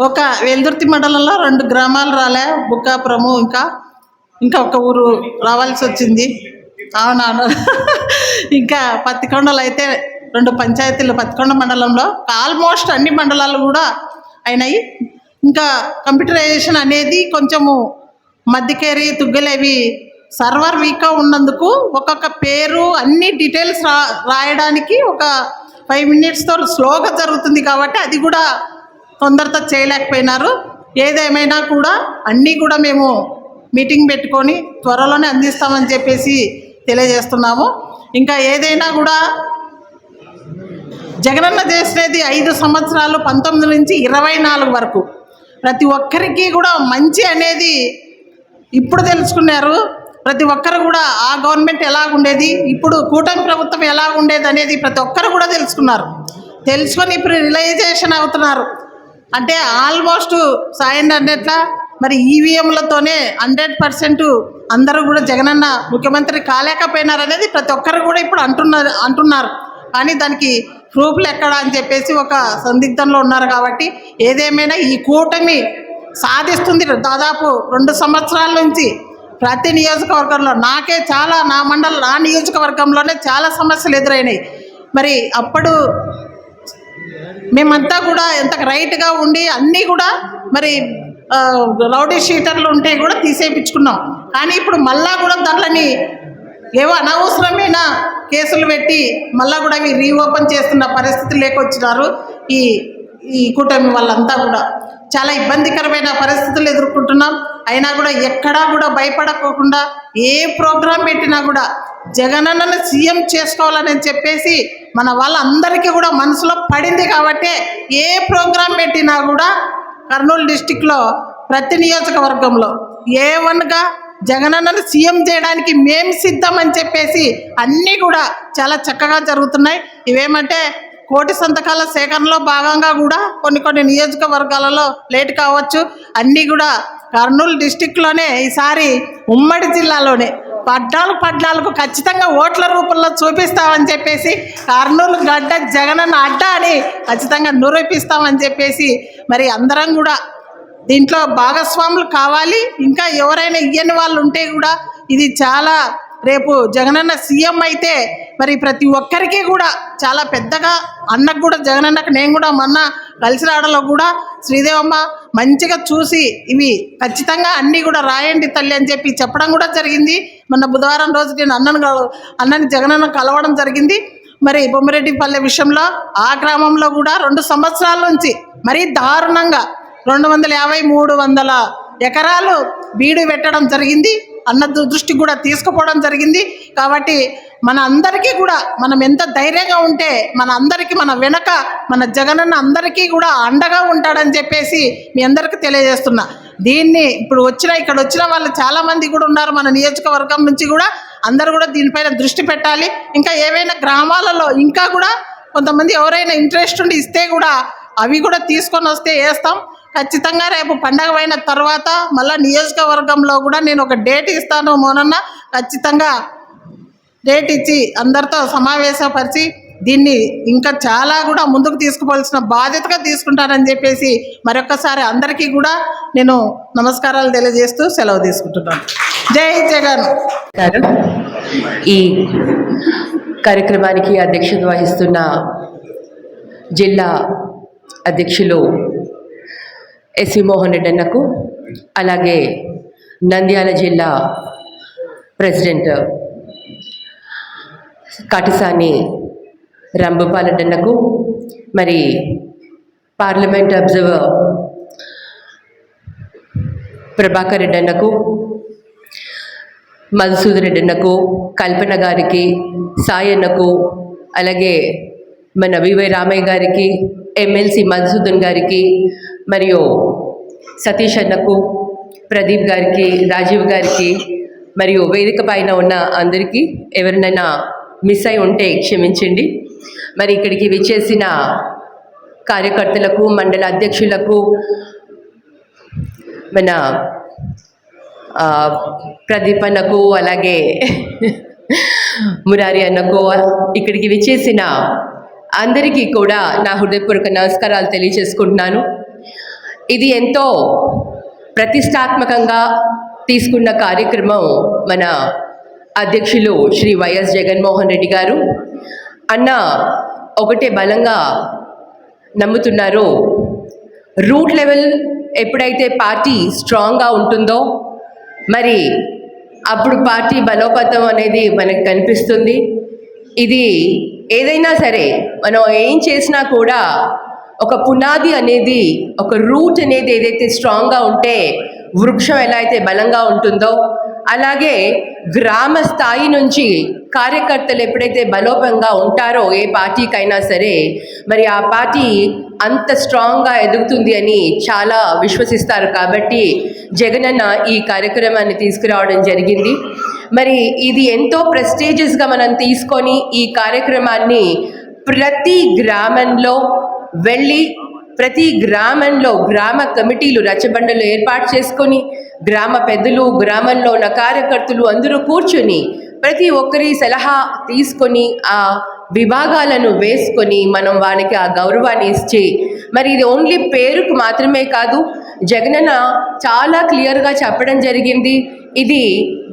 ఒక వెల్దుర్తి మండలంలో 2 గ్రామాలు రాలే, బుక్కాపురము ఇంకా ఇంకా ఒక ఊరు రావాల్సి వచ్చింది. అవునవును. ఇంకా పత్తికొండలు అయితే 2 పంచాయతీలు పత్తికొండ మండలంలో ఆల్మోస్ట్ అన్ని మండలాలు కూడా అయినాయి. ఇంకా కంప్యూటరైజేషన్ అనేది కొంచెము మధ్యకేరి తుగ్గలేవి సర్వర్ వీక్గా ఉన్నందుకు ఒక్కొక్క పేరు అన్ని డీటెయిల్స్ రాయడానికి ఒక 5 minutesతో స్లోగా జరుగుతుంది కాబట్టి అది కూడా తొందరతో చేయలేకపోయినారు. ఏదేమైనా కూడా అన్నీ కూడా మేము మీటింగ్ పెట్టుకొని త్వరలోనే అందిస్తామని చెప్పేసి తెలియజేస్తున్నాము. ఇంకా ఏదైనా కూడా జగనన్న చేసినది 5 సంవత్సరాలు 19 నుంచి 24 వరకు ప్రతి ఒక్కరికి కూడా మంచి అనేది ఇప్పుడు తెలుసుకున్నారు. ప్రతి ఒక్కరు కూడా ఆ గవర్నమెంట్ ఎలాగుండేది, ఇప్పుడు కూటమి ప్రభుత్వం ఎలాగుండేది అనేది ప్రతి ఒక్కరు కూడా తెలుసుకొని ఇప్పుడు రియలైజేషన్ అవుతున్నారు. అంటే ఆల్మోస్ట్ సాయం అన్నట్లా మరి ఈవీఎంలతోనే 100% అందరూ కూడా జగనన్న ముఖ్యమంత్రి కాలేకపోయినారు అనేది ప్రతి ఒక్కరు కూడా ఇప్పుడు అంటున్నారు. కానీ దానికి ప్రూఫ్లు ఎక్కడ అని చెప్పేసి ఒక సందిగ్ధంలో ఉన్నారు. కాబట్టి ఏదేమైనా ఈ కూటమి సాధిస్తుంది. దాదాపు 2 సంవత్సరాల నుంచి ప్రతి నియోజకవర్గంలో నాకే చాలా నా నియోజకవర్గంలోనే చాలా సమస్యలు ఎదురైనాయి. మరి అప్పుడు మేమంతా కూడా ఎంత రైట్గా ఉండి అన్నీ కూడా మరి రౌడీ షీటర్లు ఉంటే కూడా తీసేయించుకున్నాం. కానీ ఇప్పుడు మళ్ళా కూడా దాంట్లోని ఏవో అనవసరమైన కేసులు పెట్టి మళ్ళా కూడా అవి రీఓపెన్ చేస్తున్న పరిస్థితి లేకొచ్చినారు. ఈ కూటమి వాళ్ళంతా కూడా చాలా ఇబ్బందికరమైన పరిస్థితులు ఎదుర్కొంటున్నాం. అయినా కూడా ఎక్కడా కూడా భయపడకోకుండా ఏ ప్రోగ్రాం పెట్టినా కూడా జగనన్నను సీఎం చేసుకోవాలని చెప్పేసి మన వాళ్ళందరికీ కూడా మనసులో పడింది. కాబట్టి ఏ ప్రోగ్రాం పెట్టినా కూడా కర్నూలు డిస్టిక్లో ప్రతి నియోజకవర్గంలో A1గా జగనన్నను సీఎం చేయడానికి మేము సిద్ధమని చెప్పేసి అన్నీ కూడా చాలా చక్కగా జరుగుతున్నాయి. ఇవేమంటే కోటి సంతకాల సేకరణలో భాగంగా కూడా కొన్ని నియోజకవర్గాలలో లేట్ కావచ్చు. అన్నీ కూడా కర్నూలు డిస్టిక్లోనే ఈసారి ఉమ్మడి జిల్లాలోనే 14 ఖచ్చితంగా ఓట్ల రూపంలో చూపిస్తామని చెప్పేసి కర్నూలు గడ్డ జగనన్న అడ్డ అని ఖచ్చితంగా నిరూపిస్తామని చెప్పేసి మరి అందరం కూడా దీంట్లో భాగస్వాములు కావాలి. ఇంకా ఎవరైనా ఇయ్యని వాళ్ళు ఉంటే కూడా ఇది చాలా రేపు జగనన్న సీఎం అయితే మరి ప్రతి ఒక్కరికి కూడా చాలా పెద్దగా అన్నకు కూడా జగనన్నకు నేను కూడా మొన్న కలిసి రావడంలో కూడా శ్రీదేవమ్మ మంచిగా చూసి ఇవి ఖచ్చితంగా అన్నీ కూడా రాయండి తల్లి అని చెప్పి చెప్పడం కూడా జరిగింది. మొన్న బుధవారం రోజు నేను అన్నని జగనన్న కలవడం జరిగింది. మరి బొమ్మిరెడ్డిపల్లె విషయంలో ఆ గ్రామంలో కూడా 2 సంవత్సరాల నుంచి మరీ దారుణంగా 250-300 ఎకరాలు బీడు పెట్టడం జరిగింది. అన్న దృష్టికి కూడా తీసుకుపోవడం జరిగింది. కాబట్టి మన అందరికీ కూడా మనం ఎంత ధైర్యంగా ఉంటే మన అందరికీ మన వెనక మన జగనన్న అందరికీ కూడా అండగా ఉంటాడని చెప్పేసి మీ అందరికీ తెలియజేస్తున్నా. దీన్ని ఇప్పుడు ఇక్కడ వచ్చిన వాళ్ళు చాలామంది కూడా ఉన్నారు మన నియోజకవర్గం నుంచి కూడా. అందరూ కూడా దీనిపైన దృష్టి పెట్టాలి. ఇంకా ఏవైనా గ్రామాలలో ఇంకా కూడా కొంతమంది ఎవరైనా ఇంట్రెస్ట్ ఉండి ఇస్తే కూడా అవి కూడా తీసుకొని వస్తే వేస్తాం. ఖచ్చితంగా రేపు పండగ అయిన తర్వాత మళ్ళీ నియోజకవర్గంలో కూడా నేను ఒక డేట్ ఇస్తాను. మొన్న ఖచ్చితంగా డేట్ ఇచ్చి అందరితో సమావేశపరిచి దీన్ని ఇంకా చాలా కూడా ముందుకు తీసుకుపోవాల్సిన బాధ్యతగా తీసుకుంటానని చెప్పేసి మరొకసారి అందరికీ కూడా నేను నమస్కారాలు తెలియజేస్తూ సెలవు తీసుకుంటున్నాను. జై జగన్. ఈ కార్యక్రమానికి అధ్యక్షత వహిస్తున్న జిల్లా అధ్యక్షులు ఎస్వి మోహన్ రెడ్డి అన్నకు, అలాగే నంద్యాల జిల్లా ప్రెసిడెంట్ కాటిసాని రాంభూపాల్ రెడ్డి అన్నకు, మరి పార్లమెంట్ అబ్జర్వర్ ప్రభాకర్ రెడ్డి అన్నకు, మధుసూదన్ రెడ్డి అన్నకు, కల్పన గారికి, సాయి అన్నకు, అలాగే మన వివై రామయ్య గారికి, ఎమ్మెల్సీ మధుసూదన్ గారికి, మరియు సతీష్ అన్నకు, ప్రదీప్ గారికి, రాజీవ్ గారికి, మరియు వేదిక పైన ఉన్న అందరికీ ఎవరినైనా మిస్ అయి ఉంటే క్షమించండి. మరి ఇక్కడికి విచ్చేసిన కార్యకర్తలకు, మండల అధ్యక్షులకు, మన ప్రదీప్ అన్నకు, అలాగే మురారి అన్నకు, ఇక్కడికి విచ్చేసిన అందరికీ కూడా నా హృదయపూర్వక నమస్కారాలు తెలియజేసుకుంటున్నాను. ఇది ఎంతో ప్రతిష్టాత్మకంగా తీసుకున్న కార్యక్రమం మన అధ్యక్షులు శ్రీ వైఎస్ జగన్మోహన్ రెడ్డి గారు. అన్న ఒకటే బలంగా నమ్ముతున్నారు, రూట్ లెవెల్ ఎప్పుడైతే పార్టీ స్ట్రాంగ్గా ఉంటుందో మరి అప్పుడు పార్టీ బలోపేతం అనేది మనకు కనిపిస్తుంది. ఇది ఏదైనా సరే మనం ఏం చేసినా కూడా ఒక పునాది అనేది, ఒక రూట్ అనేది ఏదైతే స్ట్రాంగ్గా ఉంటే వృక్షం ఎలా అయితే బలంగా ఉంటుందో అలాగే గ్రామ స్థాయి నుంచి కార్యకర్తలు ఎప్పుడైతే బలోపంగా ఉంటారో ఏ పార్టీకైనా సరే మరి ఆ పార్టీ అంత స్ట్రాంగ్గా ఎదుగుతుంది అని చాలా విశ్వసిస్తారు. కాబట్టి జగనన్న ఈ కార్యక్రమాన్ని తీసుకురావడం జరిగింది. మరి ఇది ఎంతో ప్రెస్టీజియస్గా మనం తీసుకొని ఈ కార్యక్రమాన్ని ప్రతి గ్రామంలో వెళ్ళి ప్రతి గ్రామంలో గ్రామ కమిటీలు రచ్చబండలు ఏర్పాటు చేసుకొని గ్రామ పెద్దలు, గ్రామంలో ఉన్న కార్యకర్తలు అందరూ కూర్చొని ప్రతి ఒక్కరి సలహా తీసుకొని ఆ విభాగాలను వేసుకొని మనం వారికి ఆ గౌరవాన్ని ఇచ్చి, మరి ఇది ఓన్లీ పేరుకు మాత్రమే కాదు, జగనన్న చాలా క్లియర్గా చెప్పడం జరిగింది. ఇది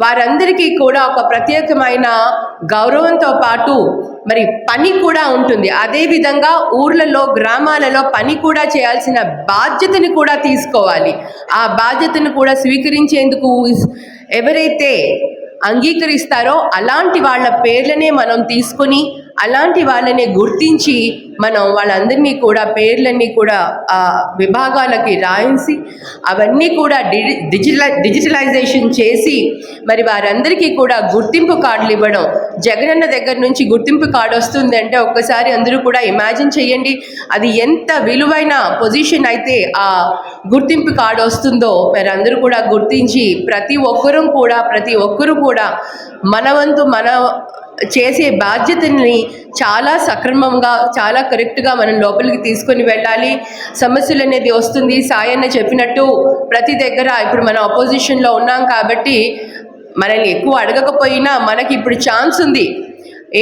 వారందరికీ కూడా ఒక ప్రత్యేకమైన గౌరవంతో పాటు మరి పని కూడా ఉంటుంది. అదేవిధంగా ఊర్లలో, గ్రామాలలో పని కూడా చేయాల్సిన బాధ్యతని కూడా తీసుకోవాలి. ఆ బాధ్యతను కూడా స్వీకరించేందుకు ఎవరైతే అంగీకరిస్తారో అలాంటి వాళ్ళ పేర్లనే మనం తీసుకొని అలాంటి వాళ్ళని గుర్తించి మనం వాళ్ళందరినీ పేర్లన్నీ కూడా ఆ విభాగాలకి రాయించి అవన్నీ కూడా డిజిటలైజేషన్ చేసి మరి వారందరికీ కూడా గుర్తింపు కార్డులు ఇవ్వడం. జగనన్న దగ్గర నుంచి గుర్తింపు కార్డు వస్తుంది అంటే ఒక్కసారి అందరూ కూడా ఇమాజిన్ చేయండి, అది ఎంత విలువైన పొజిషన్ అయితే ఆ గుర్తింపు కార్డు వస్తుందో. మరి అందరూ కూడా గుర్తించి ప్రతి ఒక్కరూ కూడా మన వంతు మన చేసే బాధ్యతని చాలా సక్రమంగా, చాలా కరెక్ట్గా మనం లోపలికి తీసుకొని వెళ్ళాలి. సమస్యలు అనేది వస్తుంది. సాయన్న చెప్పినట్టు ప్రతి దగ్గర ఇప్పుడు మనం అపోజిషన్లో ఉన్నాం కాబట్టి మనల్ని ఎక్కువ అడగకపోయినా మనకి ఇప్పుడు ఛాన్స్ ఉంది.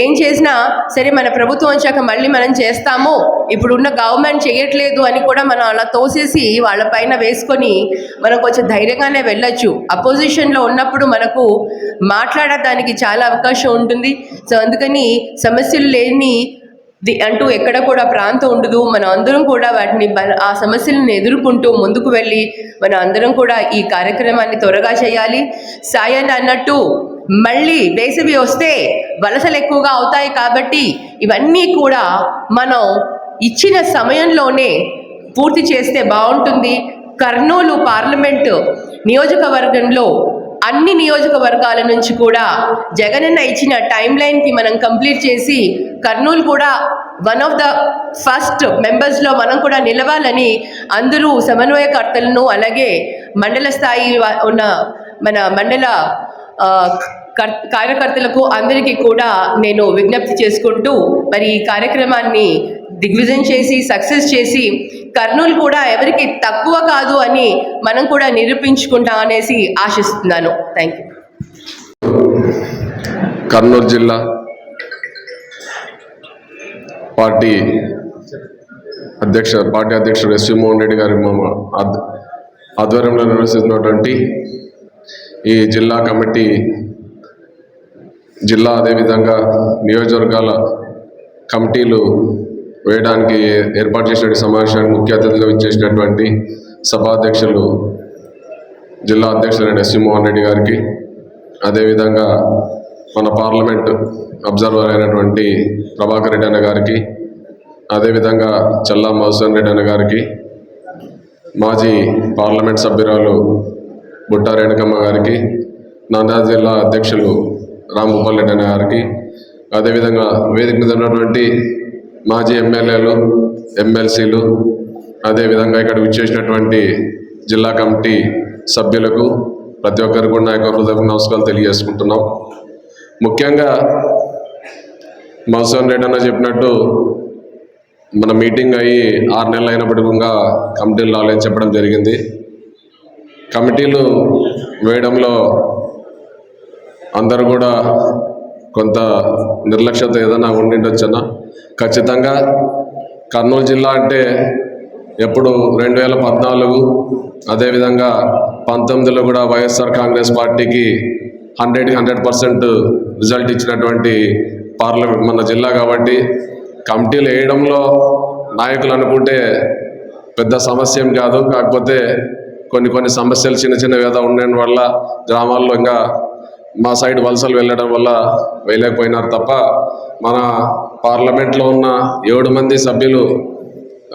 ఏం చేసినా సరే మన ప్రభుత్వం వచ్చాక మళ్ళీ మనం చేస్తాము, ఇప్పుడున్న గవర్నమెంట్ చేయట్లేదు అని కూడా మనం అలా తోసేసి వాళ్ళపైన వేసుకొని మనం కొంచెం ధైర్యంగానే వెళ్ళొచ్చు. అపోజిషన్లో ఉన్నప్పుడు మనకు మాట్లాడటానికి చాలా అవకాశం ఉంటుంది. సో అందుకని సమస్యలు లేని అంటూ ఎక్కడ కూడా ప్రాంతం ఉండదు. మనం అందరం కూడా వాటిని ఆ సమస్యలను ఎదుర్కొంటూ ముందుకు వెళ్ళి మనం అందరం కూడా ఈ కార్యక్రమాన్ని త్వరగా చేయాలి. సాయన్న అన్నట్టు మళ్ళీ వేసవి వస్తే వలసలు ఎక్కువగా అవుతాయి కాబట్టి ఇవన్నీ కూడా మనం ఇచ్చిన సమయంలోనే పూర్తి చేస్తే బాగుంటుంది. కర్నూలు పార్లమెంటు నియోజకవర్గంలో అన్ని నియోజకవర్గాల నుంచి కూడా జగనన్న ఇచ్చిన టైం లైన్కి మనం కంప్లీట్ చేసి కర్నూలు కూడా వన్ ఆఫ్ ద ఫస్ట్ మెంబర్స్లో మనం కూడా నిలవాలని అందరూ సమన్వయకర్తలను అలాగే మండల స్థాయి ఉన్న మన మండల కార్యకర్తలకు అందరికీ కూడా నేను విజ్ఞప్తి చేసుకుంటూ మరి ఈ కార్యక్రమాన్ని దిగ్విజయం చేసి సక్సెస్ చేసి కర్నూలు కూడా ఎవరికి తక్కువ కాదు అని మనం కూడా నిరూపించుకుంటాం అనేసి ఆశిస్తున్నాను. Thank you. కర్నూలు జిల్లా పార్టీ అధ్యక్షుడు ఎస్ మోహన్ రెడ్డి గారి ఆధ్వర్యంలో నిర్వహిస్తున్నటువంటి ఈ జిల్లా కమిటీ, జిల్లా అదేవిధంగా నియోజకవర్గాల కమిటీలు వేయడానికి ఏర్పాటు చేసిన సమావేశానికి ముఖ్య అతిథిగా ఇచ్చేసినటువంటి సభాధ్యక్షులు జిల్లా అధ్యక్షులైన ఎస్ మోహన్ రెడ్డి గారికి, అదేవిధంగా మన పార్లమెంట్ అబ్జర్వర్ అయినటువంటి ప్రభాకర్ రెడ్డి అన్న గారికి, అదేవిధంగా చల్లా మధుసూదన్ రెడ్డి అన్న గారికి, మాజీ పార్లమెంట్ సభ్యురాలు బుట్టా రేణుకమ్మ గారికి, నంద్యాల జిల్లా అధ్యక్షులు రాంభూపాల్ రెడ్డి అన్న గారికి, అదేవిధంగా వేదిక మీద ఉన్నటువంటి మాజీ ఎమ్మెల్యేలు, ఎమ్మెల్సీలు, అదేవిధంగా ఇక్కడ విచ్చేసినటువంటి జిల్లా కమిటీ సభ్యులకు ప్రతి ఒక్కరికి కూడా నా యొక్క హృదయపూర్వక నమస్కారాలు తెలియజేసుకుంటున్నాం. ముఖ్యంగా మధుసూదన్ రెడ్డి అన్న చెప్పినట్టు మన మీటింగ్ అయ్యి 6 నెలలు అయినప్పటికీ ఇంకా కమిటీలు రాలేదని చెప్పడం జరిగింది. కమిటీలు వేయడంలో అందరూ కూడా కొంత నిర్లక్ష్యత ఏదైనా ఉండిండొచ్చన్నా. ఖచ్చితంగా కర్నూలు జిల్లా అంటే ఎప్పుడు 2014 అదేవిధంగా 19లో కూడా వైఎస్ఆర్ కాంగ్రెస్ పార్టీకి 100% రిజల్ట్ ఇచ్చినటువంటి పార్లమెంట్ మన జిల్లా కాబట్టి కమిటీలు వేయడంలో నాయకులు అనుకుంటే పెద్ద సమస్య ఏం కాదు. కాకపోతే కొన్ని సమస్యలు చిన్న ఏదో ఉండడం వల్ల గ్రామాల్లో ఇంకా మా సైడ్ వలసలు వెళ్ళడం వల్ల వేయలేకపోయినారు తప్ప మన పార్లమెంట్లో ఉన్న 7 మంది సభ్యులు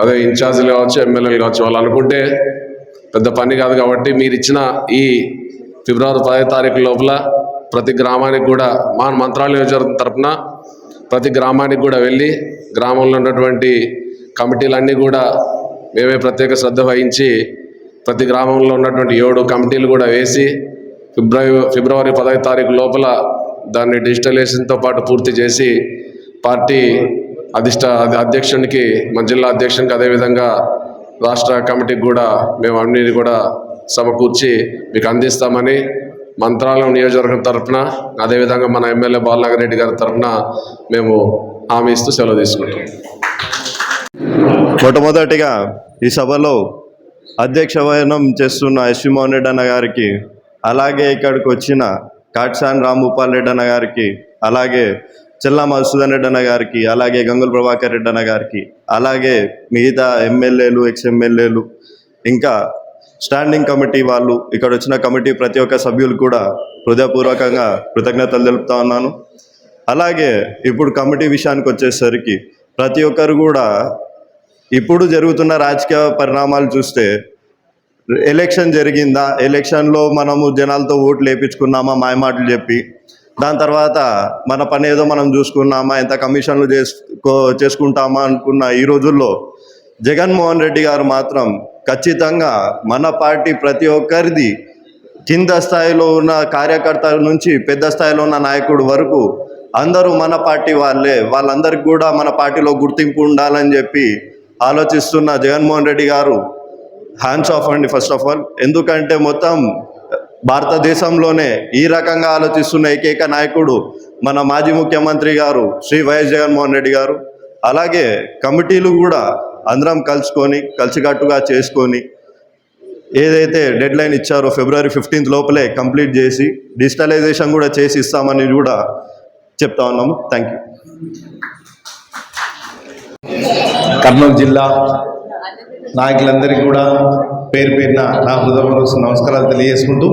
అదే ఇన్ఛార్జీలు కావచ్చు, ఎమ్మెల్యేలు కావచ్చు, వాళ్ళు అనుకుంటే పెద్ద పని కాదు. కాబట్టి మీరు ఇచ్చిన ఈ ఫిబ్రవరి 10వ తారీఖు లోపల ప్రతి గ్రామానికి కూడా మా మంత్రాలయ నియోజకవర్గం తరఫున ప్రతి గ్రామానికి కూడా వెళ్ళి గ్రామంలో ఉన్నటువంటి కమిటీలన్నీ కూడా మేమే ప్రత్యేక శ్రద్ధ వహించి ప్రతి గ్రామంలో ఉన్నటువంటి 7 కమిటీలు కూడా వేసి ఫిబ్రవరి 10వ తారీఖు లోపల దాన్ని డిజిటలైజేషన్తో పాటు పూర్తి చేసి పార్టీ అధ్యక్షునికి, మన జిల్లా అధ్యక్షునికి, అదేవిధంగా రాష్ట్ర కమిటీకి కూడా మేము అన్నిటి కూడా సమకూర్చి మీకు అందిస్తామని మంత్రాలయం నియోజకవర్గం తరఫున, అదేవిధంగా మన ఎమ్మెల్యే బాలనాగర్ రెడ్డి గారి తరఫున మేము హామీ ఇస్తూ సెలవు తీసుకుంటాం. మొట్టమొదటిగా ఈ సభలో అధ్యక్ష వహనం చేస్తున్న ఎస్వి మోహన్ రెడ్డి అన్న గారికి, అలాగే ఇక్కడికి వచ్చిన కాట్సాని రాంభూపాల్ రెడ్డి అన్న గారికి, అలాగే చెల్లా మధుసూదన్ రెడ్డి అన్న గారికి, అలాగే గంగుల ప్రభాకర్ రెడ్డి అన్న గారికి, అలాగే మిగతా ఎమ్మెల్యేలు, ఎక్స్ఎమ్మెల్యేలు, ఇంకా స్టాండింగ్ కమిటీ వాళ్ళు, ఇక్కడ వచ్చిన కమిటీ ప్రతి ఒక్క సభ్యులు కూడా హృదయపూర్వకంగా కృతజ్ఞతలు తెలుపుతా ఉన్నాను. అలాగే ఇప్పుడు కమిటీ విషయానికి వచ్చేసరికి ప్రతి ఒక్కరు కూడా ఇప్పుడు జరుగుతున్న రాజకీయ పరిణామాలు చూస్తే ఎలక్షన్ జరిగిందా, ఎలక్షన్లో మనము జనాలతో ఓట్లు వేయించుకున్నామా మాయమాటలు చెప్పి, దాని తర్వాత మన పని ఏదో మనం చూసుకున్నామా, ఎంత కమిషన్లు చేసుకుంటామా అనుకున్న ఈ రోజుల్లో జగన్మోహన్ రెడ్డి గారు మాత్రం ఖచ్చితంగా మన పార్టీ ప్రతి ఒక్కరిది, కింద స్థాయిలో ఉన్న కార్యకర్తల నుంచి పెద్ద స్థాయిలో ఉన్న నాయకుడు వరకు అందరూ మన పార్టీ వాళ్ళే, వాళ్ళందరికీ కూడా మన పార్టీలో గుర్తింపు ఉండాలని చెప్పి ఆలోచిస్తున్న జగన్మోహన్ రెడ్డి గారు హ్యాండ్స్ ఆఫ్ అండి ఫస్ట్ ఆఫ్ ఆల్. ఎందుకంటే మొత్తం భారతదేశంలోనే ఈ రకంగా ఆలోచిస్తున్న ఏకైక నాయకుడు మన మాజీ ముఖ్యమంత్రి గారు శ్రీ వైఎస్ జగన్మోహన్ రెడ్డి గారు. అలాగే కమిటీలు కూడా అందరం కలుసుకొని కలిసికట్టుగా చేసుకొని ఏదైతే డెడ్ లైన్ ఇచ్చారో ఫిబ్రవరి 15 లోపలే కంప్లీట్ చేసి డిజిటలైజేషన్ కూడా చేసి ఇస్తామని కూడా చెప్తా ఉన్నాము. Thank you. కర్నూలు జిల్లా నాయకులందరికీ కూడా పేరు పేరున నా హృదయపూర్వక నమస్కారాలు తెలియజేసుకుంటూ,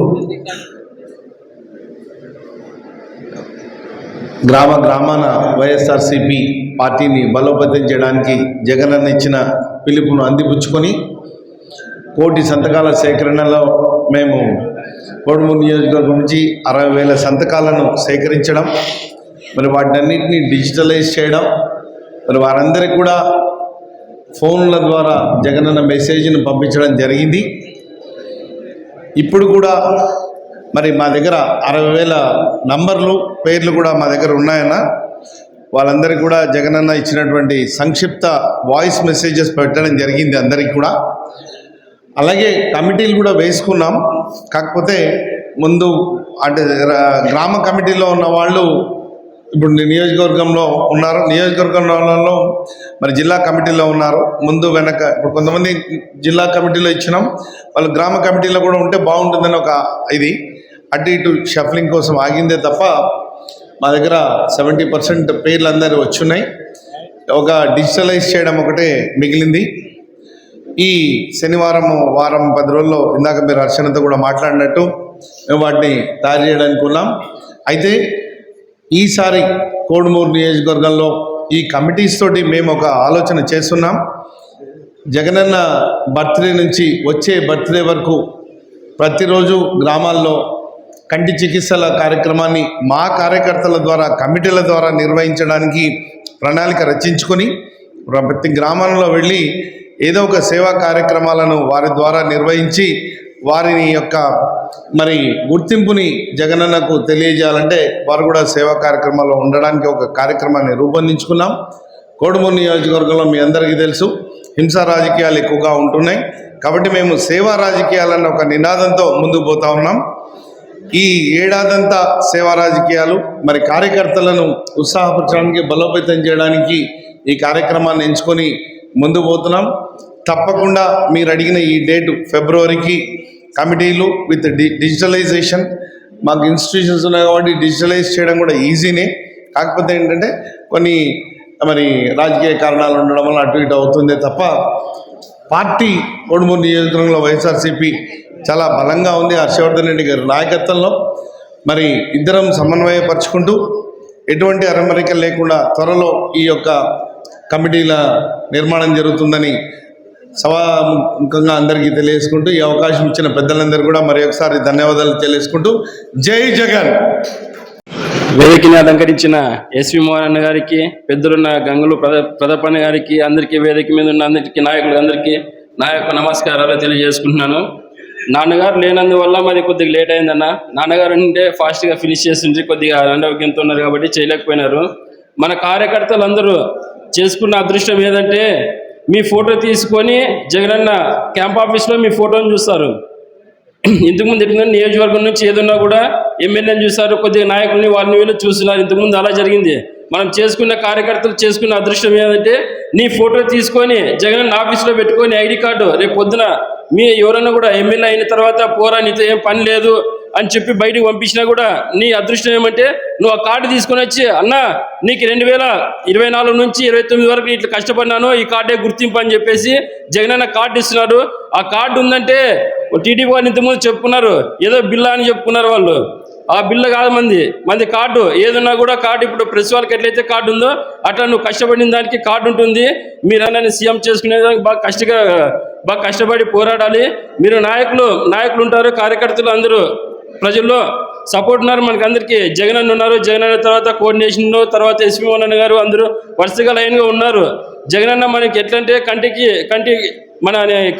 గ్రామాన వైఎస్ఆర్సీపీ పార్టీని బలోపేతం చేయడానికి జగనన్న ఇచ్చిన పిలుపును అందిపుచ్చుకొని 1 కోటి సంతకాల సేకరణలో మేము కోడుమూరు నియోజకవర్గం నుంచి 60,000 సంతకాలను సేకరించడం, మరి వాటినన్నింటినీ డిజిటలైజ్ చేయడం, మరి వారందరికీ కూడా ఫోన్ల ద్వారా జగనన్న మెసేజ్ను పంపించడం జరిగింది. ఇప్పుడు కూడా మరి మా దగ్గర 60,000 నంబర్లు, పేర్లు కూడా మా దగ్గర ఉన్నాయన్న. వాళ్ళందరికీ కూడా జగనన్న ఇచ్చినటువంటి సంక్షిప్త వాయిస్ మెసేజెస్ పెట్టడం జరిగింది అందరికీ కూడా. అలాగే కమిటీలు కూడా వేసుకున్నాం. కాకపోతే ముందు అంటే గ్రామ కమిటీలో ఉన్న వాళ్ళు ఇప్పుడు నియోజకవర్గంలో ఉన్నారు, నియోజకవర్గంలో మరి జిల్లా కమిటీలో ఉన్నారు. ముందు వెనక ఇప్పుడు కొంతమంది జిల్లా కమిటీలో ఇచ్చినాం, వాళ్ళు గ్రామ కమిటీలో కూడా ఉంటే బాగుంటుందని ఒక ఇది అటు ఇటు షఫ్లింగ్ కోసం ఆగిందే తప్ప మా దగ్గర 70% పేర్లు అందరూ వచ్చున్నాయి. ఒక డిజిటలైజ్ చేయడం ఒకటే మిగిలింది. ఈ శనివారం వారం 10 రోజుల్లో ఇందాక మీరు హర్షణతో కూడా మాట్లాడినట్టు మేము వాటిని తయారు చేయడానికి ఉన్నాం. అయితే ఈసారి కోడుమూరు నియోజకవర్గంలో ఈ కమిటీస్ తోటి మేము ఒక ఆలోచన చేస్తున్నాం. జగనన్న బర్త్డే నుంచి వచ్చే బర్త్డే వరకు ప్రతిరోజు గ్రామాల్లో కంటి చికిత్సల కార్యక్రమాన్ని మా కార్యకర్తల ద్వారా కమిటీల ద్వారా నిర్వహించడానికి ప్రణాళిక రచించుకొని ప్రతి గ్రామంలో వెళ్ళి ఏదో ఒక సేవా కార్యక్రమాలను వారి ద్వారా నిర్వహించి వారిని యొక్క మరి గుర్తింపుని జగనన్నకు తెలియజేయాలంటే వారు కూడా సేవా కార్యక్రమాల్లో ఉండడానికి ఒక కార్యక్రమాన్ని రూపొందించుకున్నాం. కోడుమూరు నియోజకవర్గంలో మీ అందరికీ తెలుసు హింసా రాజకీయాలు ఎక్కువగా ఉంటున్నాయి. కాబట్టి మేము సేవా రాజకీయాలన్న ఒక నినాదంతో ముందుకు పోతా ఉన్నాం. ఈ ఏడాదంతా సేవా రాజకీయాలు మరి కార్యకర్తలను ఉత్సాహపరచడానికి బలోపేతం చేయడానికి ఈ కార్యక్రమాన్ని ఎంచుకొని ముందుకు పోతున్నాం. తప్పకుండా మీరు అడిగిన ఈ డేటు ఫిబ్రవరికి కమిటీలు విత్ డిజిటలైజేషన్, మాకు ఇన్స్టిట్యూషన్స్ ఉన్నాయి కాబట్టి డిజిటలైజ్ చేయడం కూడా ఈజీనే. కాకపోతే ఏంటంటే కొన్ని మరి రాజకీయ కారణాలు ఉండడం వల్ల అటు ఇటు అవుతుందే తప్ప పార్టీ కోడుమూరు నియోజకవర్గంలో వైఎస్ఆర్సీపీ చాలా బలంగా ఉంది. హర్షవర్ధన్ రెడ్డి గారి నాయకత్వంలో మరి ఇద్దరం సమన్వయపరుచుకుంటూ ఎటువంటి అరమరిక లేకుండా త్వరలో ఈ యొక్క కమిటీల నిర్మాణం జరుగుతుందని సభాముఖంగా అందరికీ తెలియజేసుకుంటూ ఈ అవకాశం ఇచ్చిన పెద్దలందరూ కూడా మరి ఒకసారి ధన్యవాదాలు తెలియజేసుకుంటూ జై జగన్. వేదికని అలంకరించిన ఎస్వి మోహన్ అన్న గారికి, పెద్దలున్న గంగులు ప్రదపన్న గారికి, అందరికీ వేదిక మీద ఉన్న అందరికీ నాయకులు అందరికీ నా యొక్క నమస్కారాలు తెలియజేసుకుంటున్నాను. నాన్నగారు లేనందువల్ల మరి కొద్దిగా లేట్ అయిందన్న. నాన్నగారు ఉంటే ఫాస్ట్గా ఫినిష్ చేస్తుంటే కొద్దిగా అనారోగ్యంతో ఉన్నారు కాబట్టి చేయలేకపోయినారు. మన కార్యకర్తలు అందరూ చేసుకున్న అదృష్టం ఏదంటే మీ ఫోటో తీసుకొని జగనన్న క్యాంప్ ఆఫీస్లో మీ ఫోటోని చూస్తారు. ఇంతకుముందు ఎట్లా నియోజకవర్గం నుంచి ఏదన్నా కూడా ఎమ్మెల్యేని చూస్తారు, కొద్దిగా నాయకుల్ని వాళ్ళని వీళ్ళు చూస్తున్నారు. ఇంతకుముందు అలా జరిగింది. మనం చేసుకున్న కార్యకర్తలు చేసుకున్న అదృష్టం ఏదంటే నీ ఫోటో తీసుకొని జగన్ ఆఫీస్లో పెట్టుకొని ఐడి కార్డు రేపు పొద్దున మీ ఎవరన్నా కూడా ఎమ్మెల్యే అయిన తర్వాత పోరా నీతో ఏం పని లేదు అని చెప్పి బయటకు పంపించినా కూడా నీ అదృష్టం ఏమంటే నువ్వు ఆ కార్డు తీసుకొని వచ్చి అన్న నీకు 2024 నుంచి 29 వరకు ఇట్లా కష్టపడినాను, ఈ కార్డే గుర్తింపు అని చెప్పేసి జగనన్న కార్డు ఇస్తున్నారు. ఆ కార్డు ఉందంటే టీడీపీ వాళ్ళు ఇంతకుముందు చెప్పుకున్నారు ఏదో బిల్లా అని చెప్పుకున్నారు వాళ్ళు. ఆ బిల్ల కాదు మంది కార్డు. ఏదన్నా కూడా కార్డు ఇప్పుడు ప్రెస్ వాళ్ళకి ఎట్లయితే కార్డు ఉందో అట్లా నువ్వు కష్టపడిన దానికి కార్డు ఉంటుంది. మీరన్నా సీఎం చేసుకునే దానికి బాగా కష్టపడి పోరాడాలి. మీరు నాయకులు ఉంటారు, కార్యకర్తలు అందరూ ప్రజల్లో సపోర్ట్ ఉన్నారు. మనకి అందరికీ జగన్ అన్న ఉన్నారు. జగన్ అన్న తర్వాత కోఆర్డినేషన్ తర్వాత ఎస్పీ మోహన్ అన్న గారు అందరూ వరుసగా లైన్గా ఉన్నారు. జగన్ అన్న మనకి ఎట్లంటే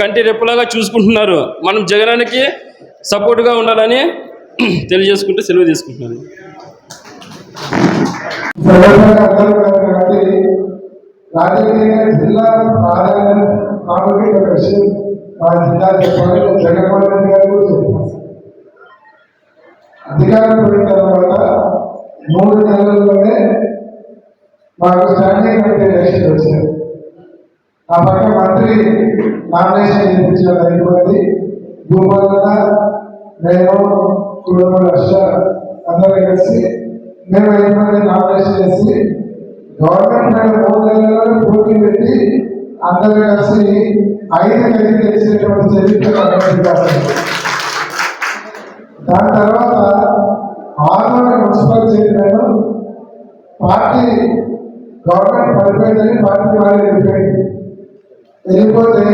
కంటి రెప్పలాగా చూసుకుంటున్నారు. మనం జగనానికి సపోర్ట్గా ఉండాలని తెలియజేసుకుంటూ సెలవు తీసుకుంటున్నాను. రాజకీయంగా జిల్లా ప్రాముఖ్యత ఒక విషయం మా జిల్లా చెప్పాలి. జగన్మోహన్ రెడ్డి గారు కూడా చెప్పారు. అధికారం పోయిన తర్వాత 3 నెలల్లోనే మాకు స్టాండింగ్ కమిటీ ఎలక్షన్ వచ్చారు. ఆ పక్క మంత్రి నామినేషన్ చేయించడం అయిపోయింది. భూపాలన నేను కుటుంబ లక్ష అందరూ కలిసి మేము 5 మంది నామినేషన్ చేసి గవర్నమెంట్ 3 నెలల్లో పోటీ పెట్టి అందరూ కలిసి 5 తెలిసినటువంటి చరిత్ర. దాని తర్వాత 6 మున్సిపల్ చైర్మన్ పార్టీ గవర్నమెంట్ పడిపోయిందని పార్టీ వాళ్ళు వెళ్ళిపోతే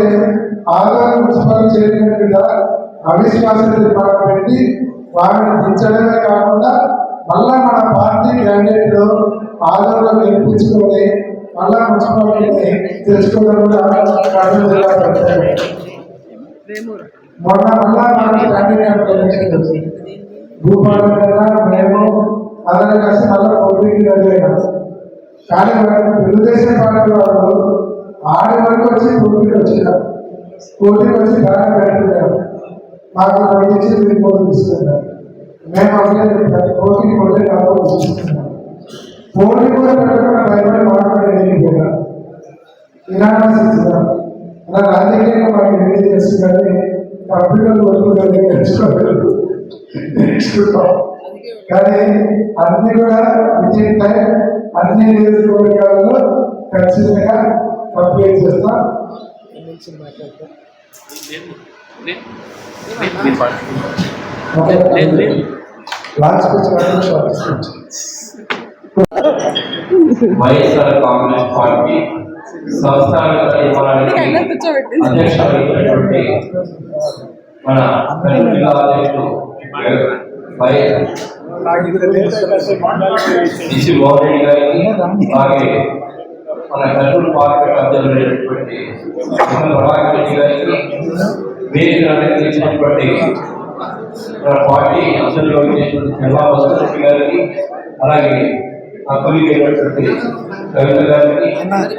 6 మున్సిపల్ చైర్మన్ మీద అవిశ్వాస తీర్మానం పెట్టి వారిని దించడమే కాకుండా మళ్ళా మన పార్టీ క్యాండిడేట్ 6 గెలిపించుకొని మళ్ళా మున్సిపాలిటీని తెలుసుకోవడం కూడా మొన్న మళ్ళా మనకి క్యాండిడేట్ ఎలక్షన్ వచ్చింది. భూపాలన మేము అందరం కలిసి మళ్ళా పోటీకి వెళ్ళాం. కానీ తెలుగుదేశం పార్టీ వాళ్ళు 6 వరకు వచ్చి పోటీకి వచ్చినారు. పోటీకి వచ్చి దాన్ని పెట్టుకున్నాం. మాకు పండించి మీరు పోటీ తీసుకున్నారు. మేము అట్లే పోటీకి పోటీ కాబట్టి తీసుకున్నాం. పోటీ కూడా పెట్టకుండా భయపడి మాట్లాడేది ఇలాంటి ఇస్తున్నాం. అలా రాజకీయంగా మాకు ఏం చేస్తుంది కంప్యూటర్లు వస్తుంది నేర్చుకోలేదు కానీ అన్ని కూడా విజయ్ టైం అన్ని నియోజకవర్గాల్లో ఖచ్చితంగా కంప్లీట్ చేస్తాం. వైఎస్ఆర్ కాంగ్రెస్ పార్టీ సంస్థాగత నిర్మాణానికి అధ్యక్షుడైనటువంటి మన జిల్లా అధ్యక్షుడు ఎస్వి మోహన్ రెడ్డి గారికి, అలాగే మన కర్నూలు పార్లమెంట్ అధ్యక్షుడైనటువంటి ప్రభాకర్ రెడ్డి గారికి, వేదిక అలంకరించినటువంటి మన పార్టీ అసలు జిల్లా వసతి గారికి, అలాగే అప్పలికైనటువంటి కవిత గారికి,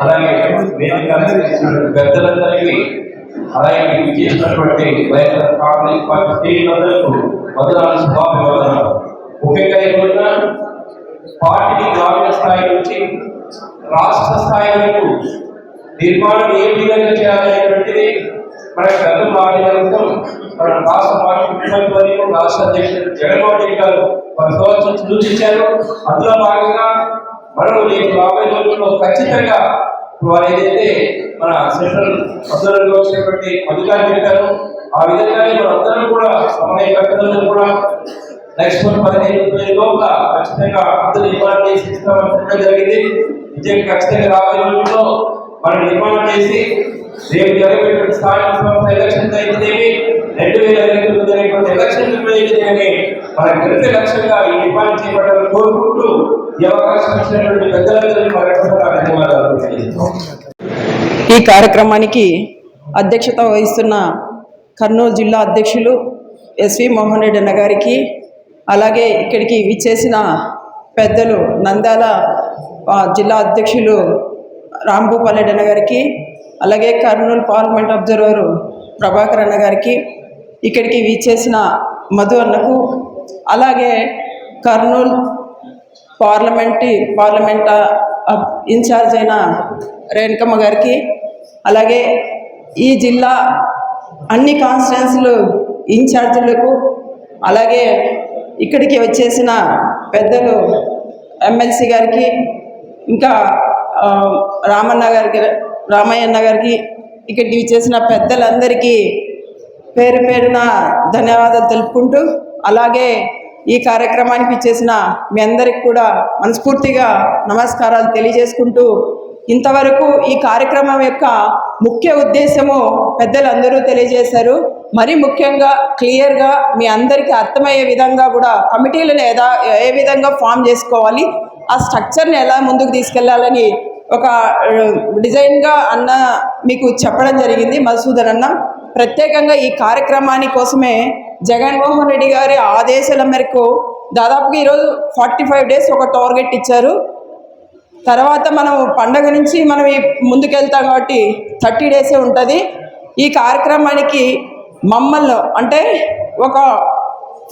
అలాగే పెద్దలందరికీ, అలాగే చేసినటువంటి వైఎస్ఆర్ కాంగ్రెస్ పార్టీ శ్రేణులందరికీ వందనాలు, శుభాభివందనాలు. ముఖ్యంగా ఈరోజున పార్టీని గ్రామీణ స్థాయి నుంచి రాష్ట్ర స్థాయి వరకు నిర్మాణం ఏ విధంగా చేయాలనేటువంటిది మన గతంలో ఆడినందుకు మన రాష్ట్ర పార్టీ ముఖ్యమంత్రి వర్యులు రాష్ట్ర అధ్యక్షుడు జగన్మోహన్ రెడ్డి గారు వారి సంవత్సరం సూచించారు. అందులో భాగంగా మనం రేపు రాబోయే రోజుల్లో ఖచ్చితంగా వారు ఏదైతే మన సెంట్రల్ అబ్జర్వర్గా వచ్చినటువంటి అధికారులు చెప్పారు ఆ విధంగానే మనందరం కూడా సమన్వయకర్తలందరూ కూడా నెక్స్ట్ 15 లోపల ఖచ్చితంగా అందరూ నిర్మాణం చేసి ఇస్తామని జరిగింది. నిజంగా ఖచ్చితంగా రాబోయే రోజుల్లో మనం నిర్మాణం చేసి రేపు జరిగేటువంటి స్థానిక సంస్థ ఎలక్షన్ అయితేనేమి 2029 జరిగేటువంటి ఎలక్షన్ అయితేనేమి మన గెలిపే లక్ష్యంగా ఈ నిర్మాణం చేపట్టాలని కోరుకుంటూ ఈ అవకాశం ఇచ్చినటువంటి పెద్దలందరికీ మరొకసారి ధన్యవాదాలు. ఈ కార్యక్రమానికి అధ్యక్షత వహిస్తున్న కర్నూలు జిల్లా అధ్యక్షులు ఎస్వి మోహన్ రెడ్డి అన్న గారికి, అలాగే ఇక్కడికి విచ్చేసిన పెద్దలు నంద్యాల జిల్లా అధ్యక్షులు రాంభూపాల్ రెడ్డి అన్న గారికి, అలాగే కర్నూలు పార్లమెంట్ అబ్జర్వరు ప్రభాకర్ అన్న గారికి, ఇక్కడికి విచ్చేసిన మధు అన్నకు, అలాగే కర్నూలు పార్లమెంట్ ఇన్ఛార్జ్ అయిన రేణుకమ్మ గారికి, అలాగే ఈ జిల్లా అన్ని కాన్స్టిట్యున్సీలు ఇన్ఛార్జీలకు, అలాగే ఇక్కడికి వచ్చేసిన పెద్దలు ఎమ్మెల్సీ గారికి, ఇంకా రామయ్యన్న గారికి, ఇక్కడికి వచ్చేసిన పెద్దలందరికీ పేరు పేరున ధన్యవాదాలు తెలుపుకుంటూ, అలాగే ఈ కార్యక్రమానికి ఇచ్చేసిన మీ అందరికి కూడా మనస్ఫూర్తిగా నమస్కారాలు తెలియజేసుకుంటూ, ఇంతవరకు ఈ కార్యక్రమం యొక్క ముఖ్య ఉద్దేశము పెద్దలందరూ తెలియజేశారు. మరీ ముఖ్యంగా క్లియర్గా మీ అందరికీ అర్థమయ్యే విధంగా కూడా కమిటీలను ఏ విధంగా ఫామ్ చేసుకోవాలి, ఆ స్ట్రక్చర్ని ఎలా ముందుకు తీసుకెళ్లాలని ఒక డిజైన్గా అన్న మీకు చెప్పడం జరిగింది మధుసూదన్ అన్న. ప్రత్యేకంగా ఈ కార్యక్రమాని కోసమే జగన్మోహన్ రెడ్డి గారి ఆదేశాల మేరకు దాదాపుగా ఈరోజు 45 days ఒక టార్గెట్ ఇచ్చారు. తర్వాత మనం పండగ నుంచి మనం ముందుకెళ్తాం కాబట్టి 30 days ఉంటుంది. ఈ కార్యక్రమానికి మమ్మల్ని అంటే ఒక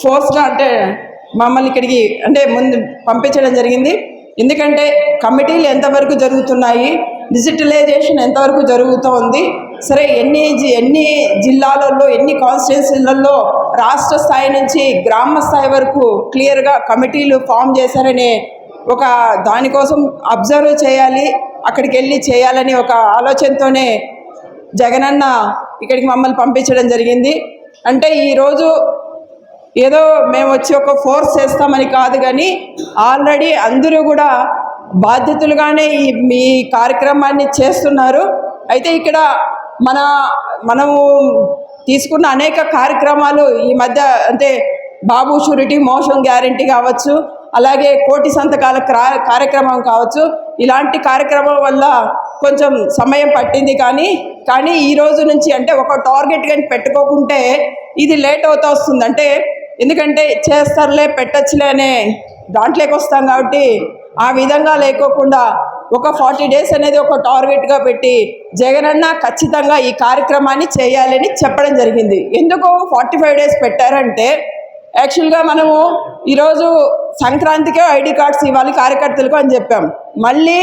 ఫోర్స్గా అంటే మమ్మల్ని ఇక్కడికి అంటే ముందు పంపించడం జరిగింది. ఎందుకంటే కమిటీలు ఎంతవరకు జరుగుతున్నాయి, డిజిటలైజేషన్ ఎంతవరకు జరుగుతోంది, సరే ఎన్ని జిల్లాలలో ఎన్ని కాన్స్టిట్యున్సీలలో రాష్ట్ర స్థాయి నుంచి గ్రామ స్థాయి వరకు క్లియర్గా కమిటీలు ఫామ్ చేశారనే ఒక దానికోసం అబ్జర్వ్ చేయాలి, అక్కడికి వెళ్ళి చేయాలని ఒక ఆలోచనతోనే జగనన్న ఇక్కడికి మమ్మల్ని పంపించడం జరిగింది. అంటే ఈరోజు ఏదో మేము వచ్చి ఒక ఫోర్స్ చేస్తామని కాదు, కానీ ఆల్రెడీ అందరూ కూడా బాధ్యతలుగానే మీ కార్యక్రమాన్ని చేస్తున్నారు. అయితే ఇక్కడ మనము తీసుకున్న అనేక కార్యక్రమాలు ఈ మధ్య అంటే బాబు షూరిటీ మోషన్ గ్యారంటీ కావచ్చు, అలాగే కోటి సంతకాల కార్యక్రమం కావచ్చు, ఇలాంటి కార్యక్రమం వల్ల కొంచెం సమయం పట్టింది. కానీ ఈ రోజు నుంచి అంటే ఒక టార్గెట్ కానీ పెట్టుకోకుంటే ఇది లేట్ అవుతూ వస్తుంది. అంటే ఎందుకంటే చేస్తారులే పెట్టచ్చులే అనే దాంట్లోకి వస్తాం కాబట్టి ఆ విధంగా లేకోకుండా ఒక 40 days అనేది ఒక టార్గెట్గా పెట్టి జగనన్న ఖచ్చితంగా ఈ కార్యక్రమాన్ని చేయాలని చెప్పడం జరిగింది. ఎందుకు 45 days పెట్టారంటే యాక్చువల్గా మనము ఈరోజు సంక్రాంతికే ఐడి కార్డ్స్ ఇవ్వాలి కార్యకర్తలకు అని చెప్పాం. మళ్ళీ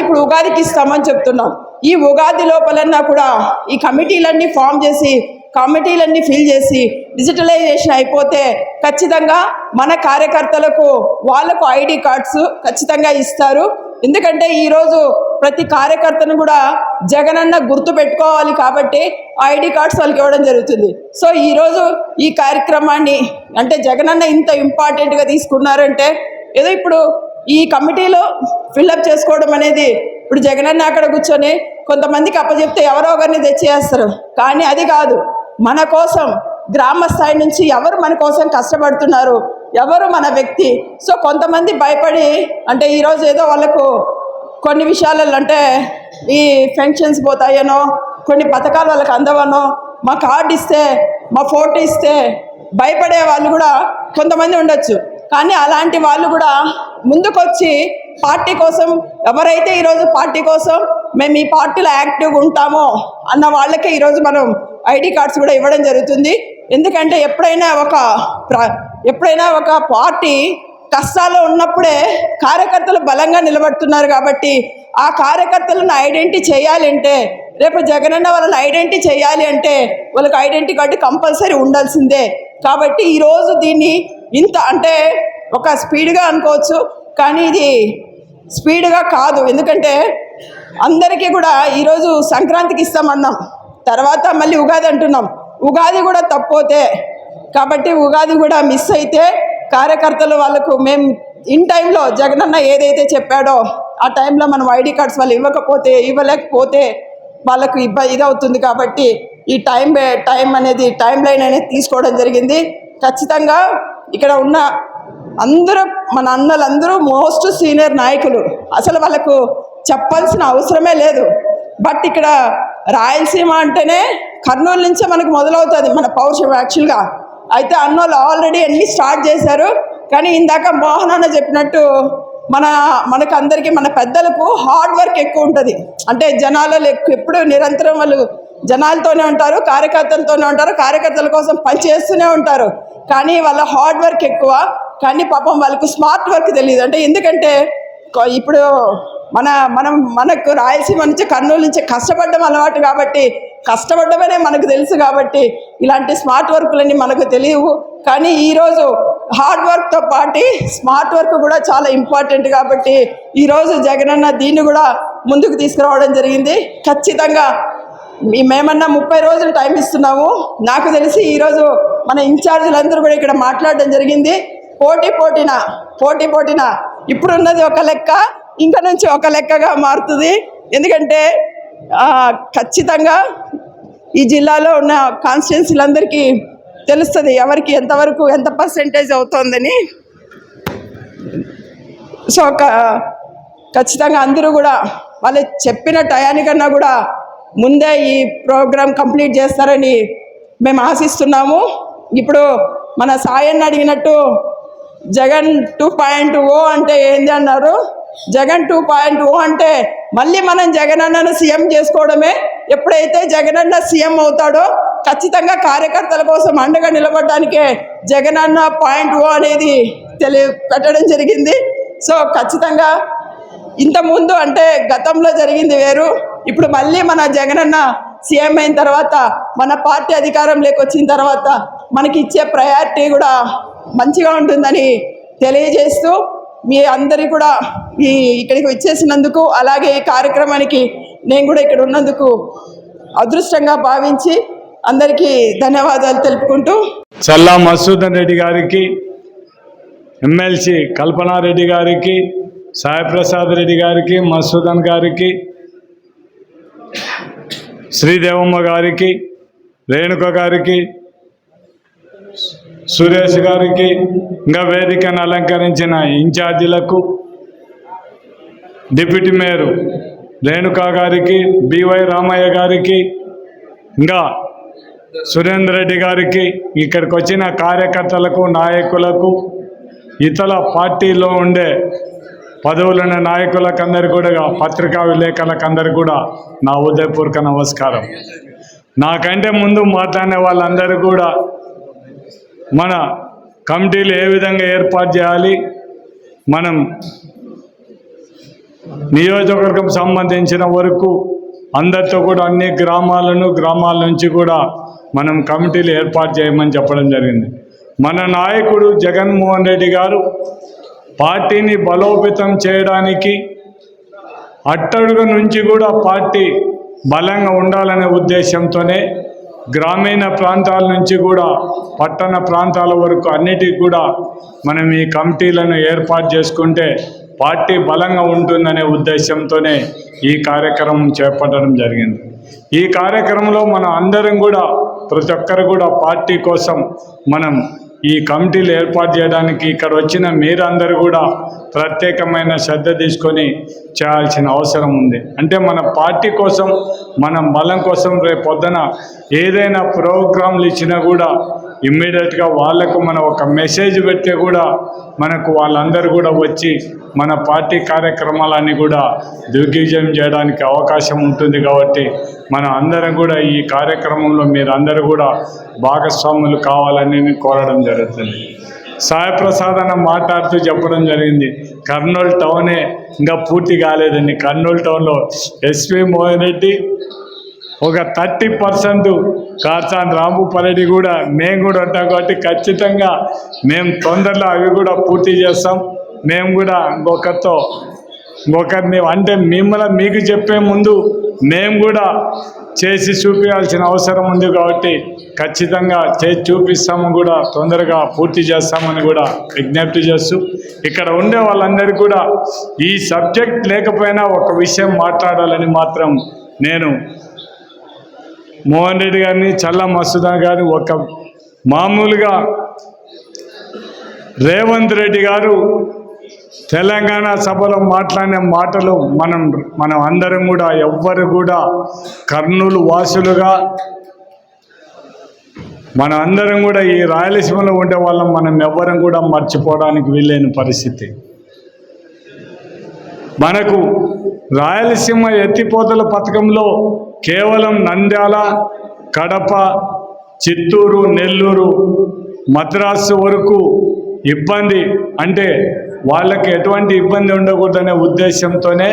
ఇప్పుడు ఉగాదికి ఇస్తామని చెప్తున్నాం. ఈ ఉగాది లోపలన్నా కూడా ఈ కమిటీలన్నీ ఫామ్ చేసి కమిటీలన్నీ ఫిల్ చేసి డిజిటలైజేషన్ అయిపోతే ఖచ్చితంగా మన కార్యకర్తలకు వాళ్ళకు ఐడి కార్డ్స్ ఖచ్చితంగా ఇస్తారు. ఎందుకంటే ఈరోజు ప్రతి కార్యకర్తను కూడా జగనన్న గుర్తు పెట్టుకోవాలి కాబట్టి ఐడి కార్డ్స్ వాళ్ళకి ఇవ్వడం జరుగుతుంది. సో ఈరోజు ఈ కార్యక్రమాన్ని అంటే జగనన్న ఇంత ఇంపార్టెంట్గా తీసుకున్నారంటే ఏదో ఇప్పుడు ఈ కమిటీలో ఫిల్అప్ చేసుకోవడం అనేది ఇప్పుడు జగనన్న అక్కడ కూర్చొని కొంతమందికి అప్పచెప్తే ఎవరో ఒకరిని తెచ్చేస్తారు. కానీ అది కాదు, మన కోసం గ్రామ స్థాయి నుంచి ఎవరు మన కోసం కష్టపడుతున్నారు, ఎవరు మన వ్యక్తి. సో కొంతమంది భయపడి అంటే ఈరోజు ఏదో వాళ్ళకు కొన్ని విషయాలలో అంటే ఈ పెన్షన్స్ పోతాయనో కొన్ని పథకాలు వాళ్ళకి అందవనో మా కార్డు ఇస్తే మా ఫోటో ఇస్తే భయపడే వాళ్ళు కూడా కొంతమంది ఉండొచ్చు. కానీ అలాంటి వాళ్ళు కూడా ముందుకొచ్చి పార్టీ కోసం ఎవరైతే ఈరోజు పార్టీ కోసం మేము ఈ పార్టీలో యాక్టివ్గా ఉంటామో అన్న వాళ్ళకే ఈరోజు మనం ఐడి కార్డ్స్ కూడా ఇవ్వడం జరుగుతుంది. ఎందుకంటే ఎప్పుడైనా ఒక పార్టీ కష్టాల్లో ఉన్నప్పుడే కార్యకర్తలు బలంగా నిలబడుతున్నారు. కాబట్టి ఆ కార్యకర్తలను ఐడెంటిటీ చేయాలి అంటే, రేపు జగనన్న వాళ్ళని ఐడెంటిటీ చేయాలి అంటే వాళ్ళకి ఐడెంటిటీ కార్డు కంపల్సరీ ఉండాల్సిందే. కాబట్టి ఈరోజు దీన్ని ఇంత అంటే ఒక స్పీడ్గా అనుకోవచ్చు, కానీ ఇది స్పీడ్గా కాదు. ఎందుకంటే అందరికీ కూడా ఈరోజు సంక్రాంతికి ఇస్తామన్నాం, తర్వాత మళ్ళీ ఉగాది అంటున్నాం. ఉగాది కూడా తప్పోతే, కాబట్టి ఉగాది కూడా మిస్ అయితే కార్యకర్తలు వాళ్ళకు మేము ఇన్ టైంలో జగనన్న ఏదైతే చెప్పాడో ఆ టైంలో మనం ఐడి కార్డ్స్ వాళ్ళు ఇవ్వలేకపోతే వాళ్ళకు ఇది అవుతుంది. కాబట్టి ఈ టైం అనేది టైం లైన్ అనేది తీసుకోవడం జరిగింది. ఖచ్చితంగా ఇక్కడ ఉన్న అందరూ మన అన్నలందరూ మోస్ట్ సీనియర్ నాయకులు, అసలు వాళ్ళకు చెప్పాల్సిన అవసరమే లేదు. బట్ ఇక్కడ రాయలసీమ అంటేనే కర్నూలు నుంచే మనకు మొదలవుతుంది మన పౌరుషం యాక్చువల్గా. అయితే అన్నోళ్ళు ఆల్రెడీ అన్నీ స్టార్ట్ చేశారు. కానీ ఇందాక మోహన్ అన్న చెప్పినట్టు మనకు అందరికీ మన పెద్దలకు హార్డ్ వర్క్ ఎక్కువ ఉంటుంది. అంటే జనాలలో ఎప్పుడు నిరంతరం వాళ్ళు జనాలతోనే ఉంటారు, కార్యకర్తలతోనే ఉంటారు, కార్యకర్తల కోసం పనిచేస్తూనే ఉంటారు. కానీ వాళ్ళ హార్డ్ వర్క్ ఎక్కువ, కానీ పాపం వాళ్ళకు స్మార్ట్ వర్క్ తెలియదు. అంటే ఎందుకంటే ఇప్పుడు మనకు రాయలసీమ నుంచి కర్నూలు నుంచి కష్టపడడం అలవాటు, కాబట్టి కష్టపడమనే మనకు తెలుసు. కాబట్టి ఇలాంటి స్మార్ట్ వర్క్లన్నీ మనకు తెలియవు. కానీ ఈరోజు హార్డ్ వర్క్తో పాటు స్మార్ట్ వర్క్ కూడా చాలా ఇంపార్టెంట్. కాబట్టి ఈరోజు జగనన్న దీన్ని కూడా ముందుకు తీసుకురావడం జరిగింది. ఖచ్చితంగా మేమన్నా 30 రోజులు టైం ఇస్తున్నాము. నాకు తెలిసి ఈరోజు మన ఇన్ఛార్జీలందరూ కూడా ఇక్కడ మాట్లాడడం జరిగింది. పోటీన ఇప్పుడున్నది ఒక లెక్క, ఇంకా నుంచి ఒక లెక్కగా మారుతుంది. ఎందుకంటే ఖచ్చితంగా ఈ జిల్లాలో ఉన్న కాన్స్టిట్యున్సీలందరికీ తెలుస్తుంది ఎవరికి ఎంతవరకు ఎంత పర్సెంటేజ్ అవుతుందని. సో ఖచ్చితంగా అందరూ కూడా వాళ్ళు చెప్పిన టయానికన్నా కూడా ముందే ఈ ప్రోగ్రాం కంప్లీట్ చేస్తారని మేము ఆశిస్తున్నాము. ఇప్పుడు మన సాయన్న అడిగినట్టు జగన్ 2.0 అంటే ఏంది అన్నారు. జగన్ 2.0 అంటే మళ్ళీ మనం జగనన్నను సీఎం చేసుకోవడమే. ఎప్పుడైతే జగనన్న సీఎం అవుతాడో ఖచ్చితంగా కార్యకర్తల కోసం అండగా నిలబడడానికే జగనన్న 0.0 అనేది పెట్టడం జరిగింది. సో ఖచ్చితంగా ఇంతకుముందు అంటే గతంలో జరిగింది వేరు. ఇప్పుడు మళ్ళీ మన జగనన్న సీఎం అయిన తర్వాత మన పార్టీ అధికారంలోకి వచ్చిన తర్వాత మనకి ఇచ్చే ప్రయారిటీ కూడా మంచిగా ఉంటుందని తెలియజేస్తూ మీ అందరి కూడా ఇక్కడికి వచ్చేసినందుకు, అలాగే ఈ కార్యక్రమానికి నేను కూడా ఇక్కడ ఉన్నందుకు అదృష్టంగా భావించి అందరికీ ధన్యవాదాలు తెలుపుకుంటూ, చల్లా మధుసూదన్ రెడ్డి గారికి, ఎమ్మెల్సీ కల్పనారెడ్డి గారికి, సాయిప్రసాద్ రెడ్డి గారికి, మధుసూదన్ గారికి, శ్రీదేవమ్మ గారికి, రేణుక గారికి, సురేష్ గారికి, ఇంకా వేదికను అలంకరించిన ఇన్ఛార్జీలకు, డిప్యూటీ మేయర్ రేణుకా గారికి, బివై రామయ్య గారికి, ఇంకా సురేందర్ రెడ్డి గారికి, ఇక్కడికి వచ్చిన కార్యకర్తలకు, నాయకులకు, ఇతర పార్టీలో ఉండే పదవులున్న నాయకులకందరికీ కూడా, పత్రికా విలేకరులకందరికీ కూడా నా హృదయపూర్వక నమస్కారం. నాకంటే ముందు మాట్లాడిన వాళ్ళందరూ కూడా మన కమిటీలు ఏ విధంగా ఏర్పాటు చేయాలి, మనం నియోజకవర్గం సంబంధించిన వరకు అందరితో కూడా అన్ని గ్రామాల నుంచి కూడా మనం కమిటీలు ఏర్పాటు చేయమని చెప్పడం జరిగింది. మన నాయకుడు జగన్మోహన్ రెడ్డి గారు పార్టీని బలోపేతం చేయడానికి అట్టడుగు నుంచి కూడా పార్టీ బలంగా ఉండాలనే ఉద్దేశంతోనే గ్రామీణ ప్రాంతాల నుంచి కూడా పట్టణ ప్రాంతాల వరకు అన్నిటికీ కూడా మనం ఈ కమిటీలను ఏర్పాటు చేసుకుంటే పార్టీ బలంగా ఉంటుందనే ఉద్దేశంతోనే ఈ కార్యక్రమం చేపట్టడం జరిగింది. ఈ కార్యక్రమంలో మనం అందరం కూడా ప్రతి ఒక్కరు కూడా పార్టీ కోసం మనం ఈ కమిటీలు ఏర్పాటు చేయడానికి ఇక్కడ వచ్చిన మీరందరూ కూడా ప్రత్యేకమైన శ్రద్ధ తీసుకొని చేయాల్సిన అవసరం ఉంది. అంటే మన పార్టీ కోసం, మనం బలం కోసం రేపు పొద్దున ఏదైనా ప్రోగ్రాంలు ఇచ్చినా కూడా ఇమ్మీడియట్గా వాళ్ళకు మనం ఒక మెసేజ్ పెడితే కూడా మనకు వాళ్ళందరూ కూడా వచ్చి మన పార్టీ కార్యక్రమాలన్నీ కూడా దిగ్విజయం చేయడానికి అవకాశం ఉంటుంది. కాబట్టి మన అందరం కూడా ఈ కార్యక్రమంలో మీరందరూ కూడా భాగస్వాములు కావాలని కోరడం జరుగుతుంది. సాయి ప్రసాద్ అన్న మాట్లాడుతూ చెప్పడం జరిగింది. కర్నూలు టౌనే ఇంకా పూర్తి కాలేదండి. కర్నూలు టౌన్లో ఎస్వి మోహన్ రెడ్డి ఒక 30% కాచాన్ రాంభూపాల్రెడ్డి కూడా మేము కూడా ఉంటాం కాబట్టి ఖచ్చితంగా మేము తొందరలో అవి కూడా పూర్తి చేస్తాం. మేము కూడా ఇంకొకరిని అంటే మీకు చెప్పే ముందు మేము కూడా చేసి చూపించాల్సిన అవసరం ఉంది కాబట్టి ఖచ్చితంగా చేసి చూపిస్తాము, కూడా తొందరగా పూర్తి చేస్తామని కూడా విజ్ఞప్తి చేస్తూ ఇక్కడ ఉండే వాళ్ళందరికీ కూడా ఈ సబ్జెక్ట్ లేకపోయినా ఒక విషయం మాట్లాడాలని మాత్రం నేను మోహన్ రెడ్డి గారిని, చల్లా మసూదన్ గారిని ఒక మామూలుగా రేవంత్ రెడ్డి గారు తెలంగాణ సభలో మాట్లాడిన మాటలు మనం అందరం కూడా ఎవ్వరు కూడా కర్నూలు వాసులుగా మనం అందరం కూడా ఈ రాయలసీమలో ఉండే వాళ్ళం మనం ఎవ్వరం కూడా మర్చిపోవడానికి వీలైన పరిస్థితి. మనకు రాయలసీమ ఎత్తిపోతల పథకంలో కేవలం నంద్యాల, కడప, చిత్తూరు, నెల్లూరు, మద్రాసు వరకు ఇబ్బంది అంటే వాళ్ళకి ఎటువంటి ఇబ్బంది ఉండకూడదనే ఉద్దేశంతోనే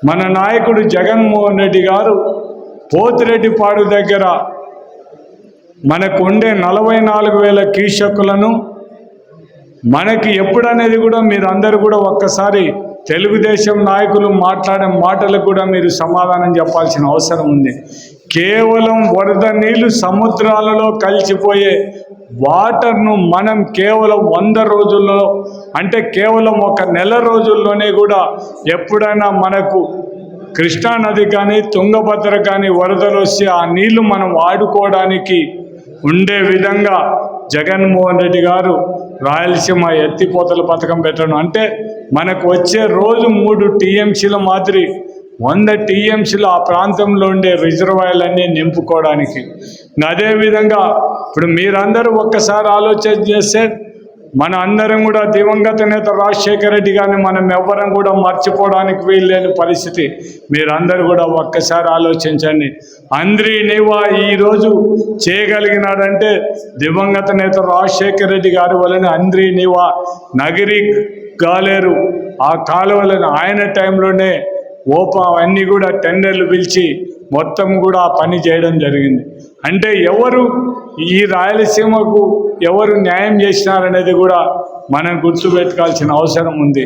మన నాయకుడు జగన్మోహన్ రెడ్డి గారు పోతిరెడ్డిపాడు దగ్గర మనకు ఉండే 44,000 కీషకులను మనకి ఎప్పుడనేది కూడా మీరు అందరూ కూడా ఒక్కసారి తెలుగుదేశం నాయకులు మాట్లాడే మాటలకు కూడా మీరు సమాధానం చెప్పాల్సిన అవసరం ఉంది. కేవలం వరద నీళ్లు సముద్రాలలో కలిసిపోయే వాటర్ను మనం కేవలం 100 రోజుల్లో అంటే కేవలం 1 నెల రోజుల్లోనే కూడా ఎప్పుడైనా మనకు కృష్ణానది కానీ తుంగభద్ర కానీ వరదలు వస్తే ఆ నీళ్లు మనం వాడుకోవడానికి ఉండే విధంగా జగన్మోహన్ రెడ్డి గారు రాయలసీమ ఎత్తిపోతల పథకం పెట్టడం అంటే మనకు వచ్చే రోజు 3 టీఎంసీల మాదిరి 100 టీఎంసీలు ఆ ప్రాంతంలో ఉండే రిజర్వాయర్లన్నీ నింపుకోవడానికి. అదేవిధంగా ఇప్పుడు మీరందరూ ఒక్కసారి ఆలోచన చేస్తే మన అందరం కూడా దివంగత నేత రాజశేఖర రెడ్డి గారిని మనం ఎవ్వరం కూడా మర్చిపోవడానికి వీల్లేని పరిస్థితి. మీరందరూ కూడా ఒక్కసారి ఆలోచించండి. అంద్రీ నీవా ఈరోజు చేయగలిగినాడంటే దివంగత నేత రాజశేఖర రెడ్డి గారి వలన అంద్రీ నీవా, నగిరి గాలేరు ఆ కాలువలను ఆయన టైంలోనే అవన్నీ కూడా టెండర్లు పిలిచి మొత్తం కూడా పని చేయడం జరిగింది. అంటే ఎవరు ఈ రాయలసీమకు ఎవరు న్యాయం చేసినారనేది కూడా మనం గుర్తుపెట్టుకోవాల్సిన అవసరం ఉంది.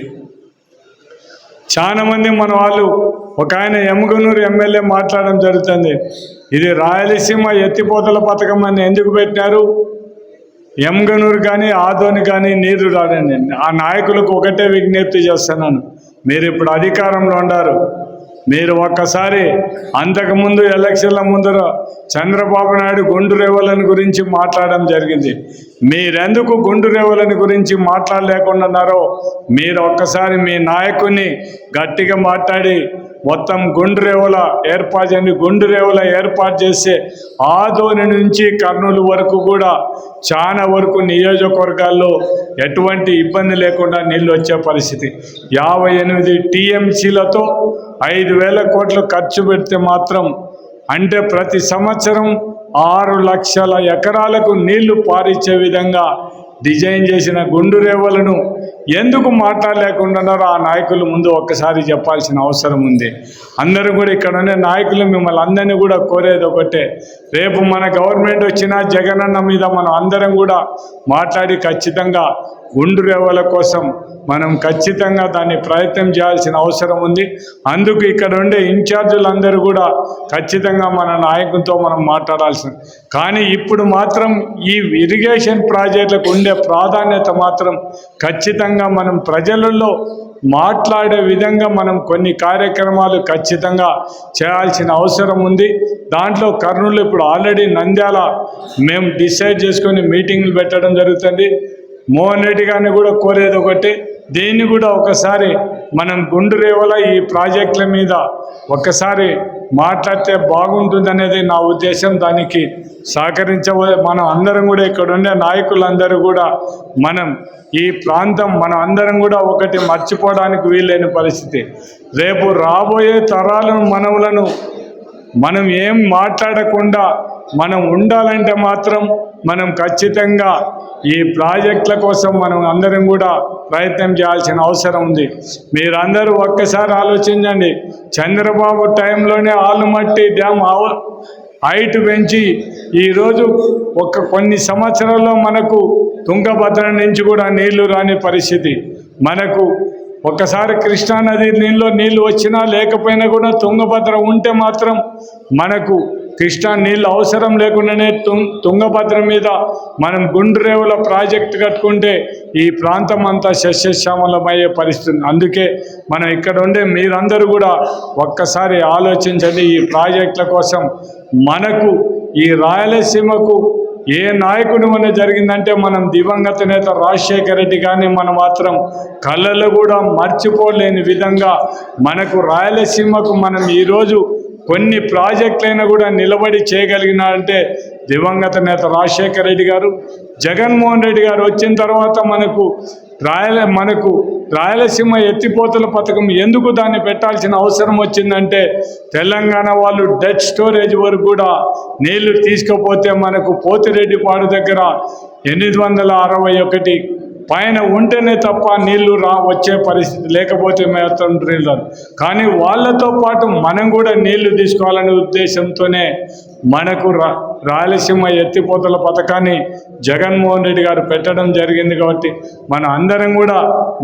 చాలామంది మన వాళ్ళు ఒక ఆయన ఎమ్గనూరు ఎమ్మెల్యే మాట్లాడడం జరుగుతుంది. ఇది రాయలసీమ ఎత్తిపోతల పథకం అని ఎందుకు పెట్టినారు? ఎమ్గనూరు కానీ ఆదోని కానీ నీరు రాదండి. ఆ నాయకులకు ఒకటే విజ్ఞప్తి చేస్తున్నాను, మీరు ఇప్పుడు అధికారంలో ఉన్నారు. మీరు ఒక్కసారి అంతకుముందు ఎలక్షన్ల ముందర చంద్రబాబు నాయుడు గుండు రేవలను గురించి మాట్లాడడం జరిగింది. మీరెందుకు గుండు రేవలను గురించి మాట్లాడలేకున్నారో మీరు ఒక్కసారి మీ నాయకుని గట్టిగా మాట్లాడి మొత్తం గుండు రేవల ఏర్పాటు చేస్తే ఆదోని నుంచి కర్నూలు వరకు కూడా చాలా వరకు నియోజకవర్గాల్లో ఎటువంటి ఇబ్బంది లేకుండా నీళ్ళు వచ్చే పరిస్థితి. 58 టీఎంసీలతో 5,000 కోట్లు ఖర్చు పెడితే మాత్రం అంటే ప్రతి సంవత్సరం 6 లక్షల ఎకరాలకు నీళ్లు పారించే విధంగా డిజైన్ చేసిన గుండు రేవలను ఎందుకు మాట్లాడలేకుండారో ఆ నాయకులు ముందు ఒక్కసారి చెప్పాల్సిన అవసరం ఉంది. అందరూ కూడా ఇక్కడ ఉండే నాయకులు మిమ్మల్ని అందరినీ కూడా కోరేది ఒకటే, రేపు మన గవర్నమెంట్ వచ్చినా జగనన్న మీద మనం అందరం కూడా మాట్లాడి ఖచ్చితంగా గుండు రేవల కోసం మనం ఖచ్చితంగా దాన్ని ప్రయత్నం చేయాల్సిన అవసరం ఉంది. అందుకు ఇక్కడ ఉండే ఇన్ఛార్జీలందరూ కూడా ఖచ్చితంగా మన నాయకులతో మనం మాట్లాడాల్సింది. కానీ ఇప్పుడు మాత్రం ఈ ఇరిగేషన్ ప్రాజెక్టులకు ఉండే ప్రాధాన్యత మాత్రం ఖచ్చితంగా మనం ప్రజలలో మాట్లాడే విధంగా మనం కొన్ని కార్యక్రమాలు ఖచ్చితంగా చేయాల్సిన అవసరం ఉంది. దాంట్లో కర్నూలు ఇప్పుడు ఆల్రెడీ నంద్యాల మేము డిసైడ్ చేసుకొని మీటింగ్లు పెట్టడం జరుగుతుంది. మోహన్ రెడ్డి గారిని కూడా కోరేది ఒకటి, దీన్ని కూడా ఒకసారి మనం గుండు రేవల ఈ ప్రాజెక్టుల మీద ఒక్కసారి మాట్లాడితే బాగుంటుందనేది నా ఉద్దేశం. దానికి మనం అందరం కూడా ఇక్కడ ఉండే నాయకులందరూ కూడా మనం ఈ ప్రాంతం మనం అందరం కూడా ఒకటి మర్చిపోవడానికి వీలైన పరిస్థితి. రేపు రాబోయే తరాలను మనం ఏం మాట్లాడకుండా మనం ఉండాలంటే మాత్రం మనం ఖచ్చితంగా ఈ ప్రాజెక్టుల కోసం మనం అందరం కూడా ప్రయత్నం చేయాల్సిన అవసరం ఉంది. మీరందరూ ఒక్కసారి ఆలోచించండి. చంద్రబాబు టైంలోనే ఆలుమట్టి డ్యామ్ హైట్ పెంచి ఈరోజు కొన్ని సంవత్సరాల్లో మనకు తుంగభద్ర నుంచి కూడా నీళ్లు రాని పరిస్థితి. మనకు ఒక్కసారి కృష్ణానది నీళ్ళు వచ్చినా లేకపోయినా కూడా తుంగభద్ర ఉంటే మాత్రం మనకు కృష్ణా నీళ్ళు అవసరం లేకుండానే తుంగభద్ర మీద మనం గుండ్రేవుల ప్రాజెక్టు కట్టుకుంటే ఈ ప్రాంతం అంతా సస్యశ్యామలమయ్యే పరిస్థితి. అందుకే మనం ఇక్కడ ఉండే మీరందరూ కూడా ఒక్కసారి ఆలోచించండి. ఈ ప్రాజెక్టుల కోసం మనకు ఈ రాయలసీమకు ఏ నాయకుడి వల్ల జరిగిందంటే మనం దివంగత నేత రాజశేఖర రెడ్డి కానీ మనం మాత్రం కళ్ళలో కూడా మర్చిపోలేని విధంగా మనకు రాయలసీమకు మనం ఈరోజు కొన్ని ప్రాజెక్టులైనా కూడా నిలబడి చేయగలిగిన అంటే దివంగత నేత రాజశేఖర రెడ్డి గారు. జగన్మోహన్ రెడ్డి గారు వచ్చిన తర్వాత మనకు రాయలసీమ ఎత్తిపోతల పథకం ఎందుకు దాన్ని పెట్టాల్సిన అవసరం వచ్చిందంటే తెలంగాణ వాళ్ళు డెడ్ స్టోరేజ్ వరకు కూడా నీళ్లు తీసుకపోతే మనకు పోతిరెడ్డిపాడు దగ్గర 861 పైన ఉంటేనే తప్ప నీళ్లు వచ్చే పరిస్థితి, లేకపోతే మాత్రం కానీ వాళ్ళతో పాటు మనం కూడా నీళ్లు తీసుకోవాలనే ఉద్దేశంతోనే మనకు రాయలసీమ ఎత్తిపోతల పథకాన్ని జగన్మోహన్ రెడ్డి గారు పెట్టడం జరిగింది. కాబట్టి మన అందరం కూడా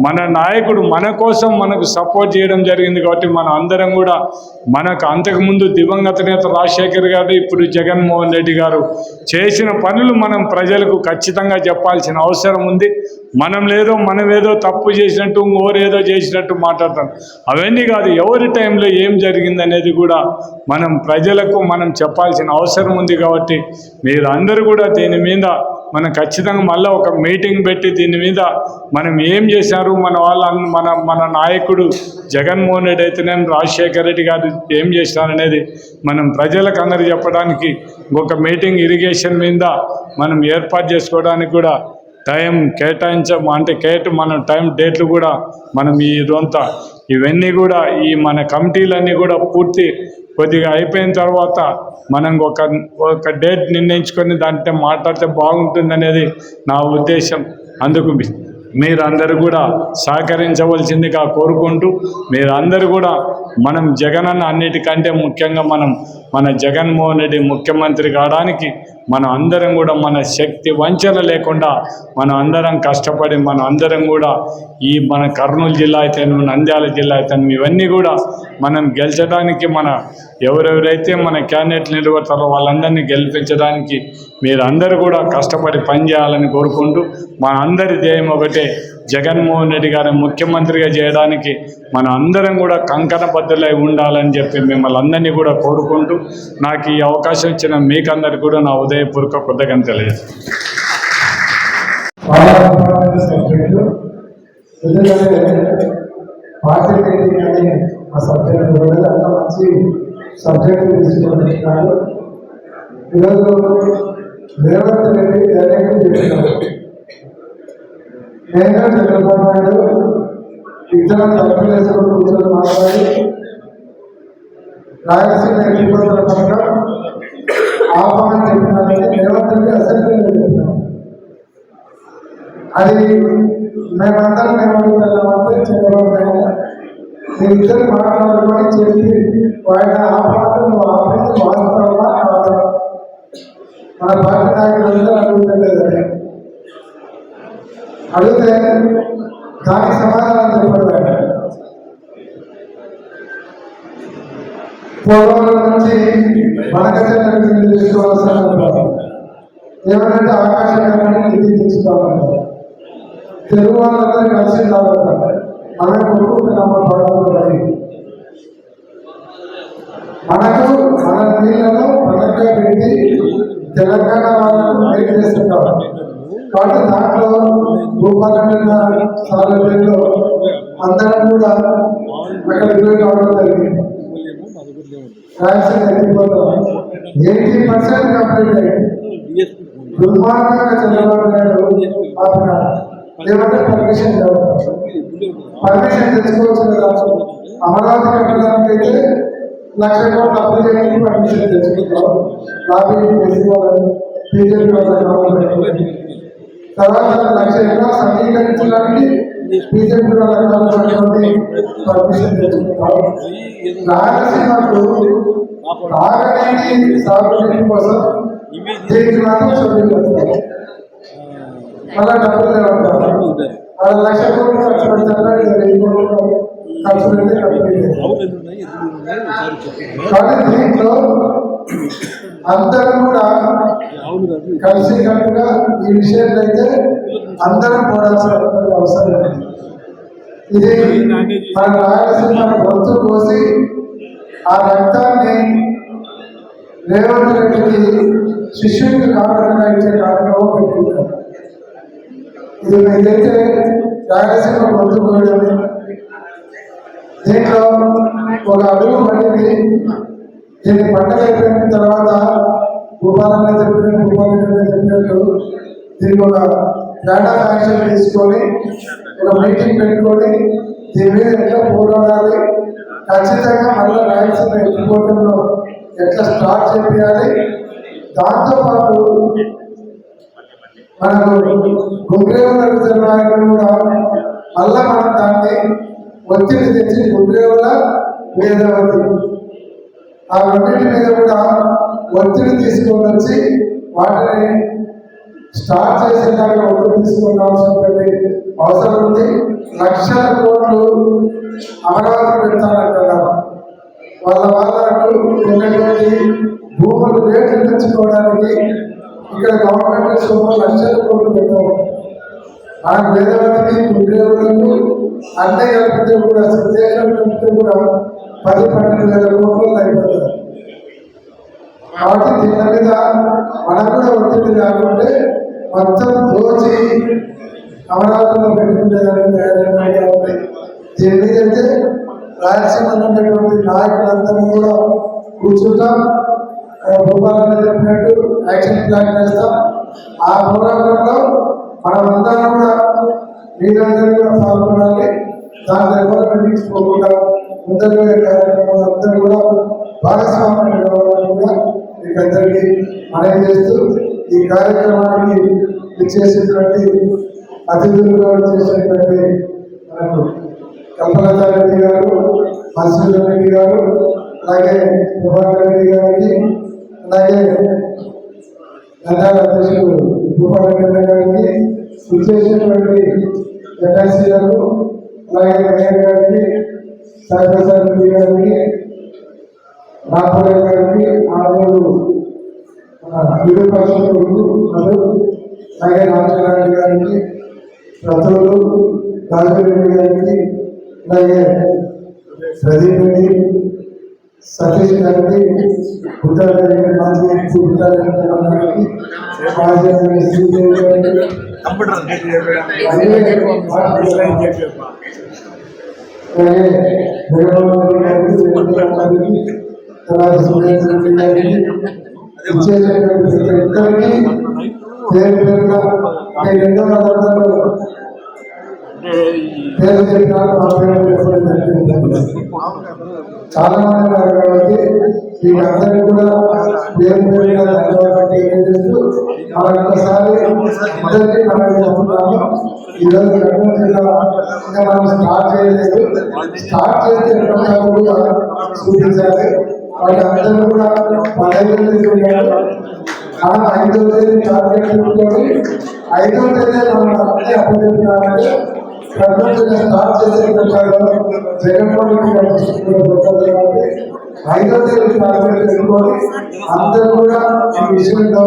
మన నాయకుడు మన కోసం మనకు సపోర్ట్ చేయడం జరిగింది. కాబట్టి మన అందరం కూడా మనకు అంతకుముందు దివంగత నేత రాజశేఖర్ గారు, ఇప్పుడు జగన్మోహన్ రెడ్డి గారు చేసిన పనులు మనం ప్రజలకు ఖచ్చితంగా చెప్పాల్సిన అవసరం ఉంది. మనమేదో తప్పు చేసినట్టు ఇంకోరేదో చేసినట్టు మాట్లాడతాం. అవన్నీ కాదు, ఎవరి టైంలో ఏం జరిగిందనేది కూడా మనం ప్రజలకు మనం చెప్పాల్సిన అవసరం ఉంది. కాబట్టి మీరందరూ కూడా దీని మీద మనం ఖచ్చితంగా మళ్ళీ ఒక మీటింగ్ పెట్టి దీని మీద మనం ఏం చేశారు, మన నాయకుడు జగన్మోహన్ రెడ్డి అయితేనేం రాజశేఖర రెడ్డి గారు ఏం చేశారనేది మనం ప్రజలకు అందరూ చెప్పడానికి ఒక మీటింగ్ ఇరిగేషన్ మీద మనం ఏర్పాటు చేసుకోవడానికి కూడా టైం మన టైం డేట్లు కూడా మనం ఇవన్నీ కూడా ఈ మన కమిటీలన్నీ కూడా పూర్తి కొద్దిగా అయిపోయిన తర్వాత మనం ఒక డేట్ నిర్ణయించుకొని దాంట్లో మాట్లాడితే బాగుంటుందనేది నా ఉద్దేశం. అందుకు మీరందరూ కూడా సహకరించవలసిందిగా కోరుకుంటూ, మీరందరూ కూడా మనం జగనన్న అన్నిటికంటే ముఖ్యంగా మన జగన్మోహన్ రెడ్డి ముఖ్యమంత్రి కావడానికి మనం అందరం కూడా మన శక్తి వంచన లేకుండా మనం అందరం కష్టపడి మన అందరం కూడా మన కర్నూలు జిల్లా అయితే నంద్యాల జిల్లా అయితే ఇవన్నీ కూడా మనం గెలిచడానికి ఎవరెవరైతే మన క్యాండిడేట్లు నిలబడతారో వాళ్ళందరినీ గెలిపించడానికి మీరందరూ కూడా కష్టపడి పనిచేయాలని కోరుకుంటూ, మన అందరి ధ్యేయం ఒకటే, జగన్మోహన్ రెడ్డి గారిని ముఖ్యమంత్రిగా చేయడానికి మన అందరం కూడా కంకణబద్ధులై ఉండాలని చెప్పి మిమ్మల్ని అందరినీ కూడా కోరుకుంటూ, నాకు ఈ అవకాశం ఇచ్చిన మీకందరికీ కూడా నా ఉదయపూర్వక కృతజ్ఞతలు తెలియజేస్తాను. సబ్జెక్టు తీసుకుంటున్నాడు. ఈరోజు రేవంత్ రెడ్డి డైరెక్ట్ చెప్పినాడు, నేను చంద్రబాబు నాయుడు ఇద్దరు తప్పులేసుకొని కూర్చొని మాట్లాడి రాయలసీమ ఎత్తిపోతల పథకం ఆపమని చెప్పినాడని రేవంత్ రెడ్డి అసెంబ్లీలో చెప్పినాడు. అది మేమందరం ఏమడుగుతున్నామంటే చంద్రబాబు నాయుడు మీరిద్దరు మాట్లాడుకొని చెప్పి ఆయన ఆపడం ఆపింది వాస్తవమా కాదా? మన పార్టీ నాయకులందరూ అడుగుతుండేది. అడిగితే దానికి సమాధానం చెప్పాడు. పోలవరం నుంచి మనకచ్చని తీసుకోవాల్సిన ఏమంటే ఆకాశంగా ఇది తీసుకోవాలంటారు. తెలుగు వాళ్ళందరూ కలిసి కావాలంటారు. మనం కొనుక్కుంటున్నాం మనకు మన నీళ్లను పథకంగా పెట్టి తెలంగాణ వాళ్ళకు మేలు చేస్తుంటాం. కాబట్టి దాంట్లో భూపాలన్న సారథ్యంలో అందరం కూడా అక్కడ ఇరవై కావడం జరిగింది. రాయలసీమ ఎత్తిపోతాం 80% కంప్లీట్ అయ్యింది. దుర్మార్గంగా చంద్రబాబు నాయుడు ఆపినాడు. ఏమంటే పర్మిషన్ తెచ్చుకోవచ్చు కదా. అమరావతి కట్టడానికి అయితే 1,00,000 కోట్లు అప్లై చేయడానికి పర్మిషన్ తెచ్చుకుంటాం. లాబీ చేసుకోవాలని బీజేపీ తర్వాత 1,00,000 ఎకరాలు సమీకరించడానికి బీజేపీ పర్మిషన్ తెచ్చుకున్నారు. రాయలసీమకు తాగనీటి సాగునీటి కోసం దీనికి మాత్రం చర్యలు వస్తాయి. మళ్ళా డబ్బులు లేవంటారు. 1,00,000 కోట్లు ఖర్చు పెడతారు, 2,000 కోట్లు ఖర్చు పెడితే కానీ దీంట్లో అందరం కూడా కలిసి కట్టుగా ఈ విషయంలో అయితే అందరం పోరాల్సిన అవసరం లేదు. ఇది మన రాయలసీమ గొంతు కోసి ఆ రక్తాన్ని రేవంత్ రెడ్డికి శిష్యుడికి కారణంగా ఇచ్చే కార్యక్రమం పెట్టుకుంటారు. ఇది మీదైతే రాయలసీమ గొంతు కోయడమే. దీంట్లో ఒక అడుగు పడింది. దీన్ని పండుగ అయిపోయిన తర్వాత భూపాలన్న చెప్పినట్టు దీనికి ఒక డేటా యాక్షన్ తీసుకొని ఒక మీటింగ్ పెట్టుకొని దీని మీద ఎట్లా పోరాడాలి, ఖచ్చితంగా మళ్ళీ రాయలసీమ ఎత్తుకోవడంలో ఎట్లా స్టార్ట్ చేయాలి. దాంతోపాటు మనకు గుండ్రేవుల రిజర్వాయర్ కూడా మళ్ళా మనం దాన్ని ఒత్తిడి తెచ్చి గుండ్రేవుల వేదవతి ఆ రెండింటి మీద కూడా ఒత్తిడి తీసుకొని వచ్చి వాటిని స్టార్ట్ చేసేలాగా ఒత్తిడి తీసుకోవాల్సినటువంటి అవసరం ఉంది. 1,00,000 కోట్లు అమరావతి పెడతానంటున్నారు. వాళ్ళకు ఉన్నటువంటి భూములు రేట్లు పెంచుకోవడానికి ఇక్కడ గవర్నమెంట్ సుమారు 1,00,000 కోట్లు పెట్టాము. ఆ వేదవతికి గుండ్రేవులకు అన్నీ కలిపితే కూడా సిద్ధేశ్వరం కలిపితే కూడా 10-12,000 కోట్లు అయిపోతుంది. కాబట్టి దీని మీద మనం కూడా ఒత్తిడి లేకుంటే మొత్తం దోచి అమరావతిలో పెట్టుకుంటే దీని మీద అయితే రాయలసీమలో ఉన్నటువంటి నాయకులందరూ కూడా కూర్చుంటాం. భూపాలన్న చెప్పినట్టు యాక్షన్ ప్లాన్ చేస్తాం. ఆ పోరాటంలో మనమందరం కూడా మీరందరూ కూడా పాల్గొనాలి. దాంట్లో ఎవరు నటించుకోకుండా ముందరు కార్యక్రమాలు అందరూ కూడా భాగస్వామ్యం కావాలని కూడా మీకు అందరికీ మనవి చేస్తూ ఈ కార్యక్రమానికి ఇచ్చేసినటువంటి అతిథులుగా చేసినటువంటి మనకు కల్పలతారెడ్డి గారు, మసూద్ రెడ్డి గారు, అలాగే ప్రభాకర్ రెడ్డి గారికి, అలాగే నంద్యాల అధ్యక్షుడు భూపాలరెడ్డి గారికి, విచ్చేసినటువంటి ఎమ్మెల్సీ గారు, అలాగే మేయర్ గారికి, సాయిప్రసాద్ రెడ్డి గారికి, రాఘవయ్య గారికి, ఆరు విడుపక్షులు అలాగే రామచంద్రారెడ్డి గారికి, ప్రతులు రాజరెడ్డి గారికి, అలాగే ప్రదీప్ రెడ్డి, సతీష్ గారికి, గుట్టారెడ్డి మాజీ గుట్టారెడ్డి గారికి, మాజీ శ్రీదేవి గారికి, అలాగే సురేంద్ర రెడ్డి గారికి ఇచ్చేటటువంటి ఇద్దరికి పేరు పేరుగా రెండో పదార్థాలు పేరు చెప్పినారు. మా పేరు చాలా మంది ఉన్నారు కాబట్టి వీళ్ళందరికీ కూడా పేరు పేరుగా ధన్యవాదాలు తెలియజేస్తూ మరొకసారి ఇద్దరికి మనం చెప్తున్నాము. ఈరోజు కర్నూలు జిల్లా ఇంకా మనం స్టార్ట్ చేయలేదు. స్టార్ట్ చేసే ప్రకారం కూడా చూపించాలి. వాళ్ళందరూ కూడా 15 తీసుకున్నారు. మనం 5వ తేదీ టార్గెట్ పెట్టుకొని 5వ తేదీ మనం అన్నీ అప్పచెప్పాలంటే కర్నూలు జిల్లా స్టార్ట్ చేసే ప్రకారం జగన్మోహన్ రెడ్డి కాబట్టి 5వ తేదీ టార్గెట్ పెట్టుకొని అందరూ కూడా ఈ విషయంలో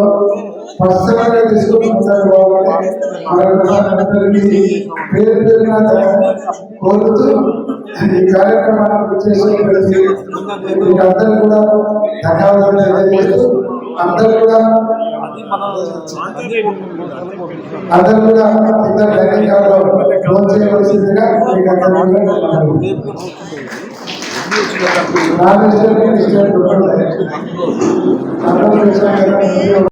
స్పష్టంగా తీసుకొని ముందుకు పోవాలని పేరు పేరుగా కోరుతూ ఈ కార్యక్రమానికి చేసినటువంటి అందరూ కూడా ధన్యవాదాలు తెలియజేస్తూ అందరూ కూడా ఇద్దరు ధన్యవాదాలు ఫోన్ చేయవలసిందిగా మీకు అందరూ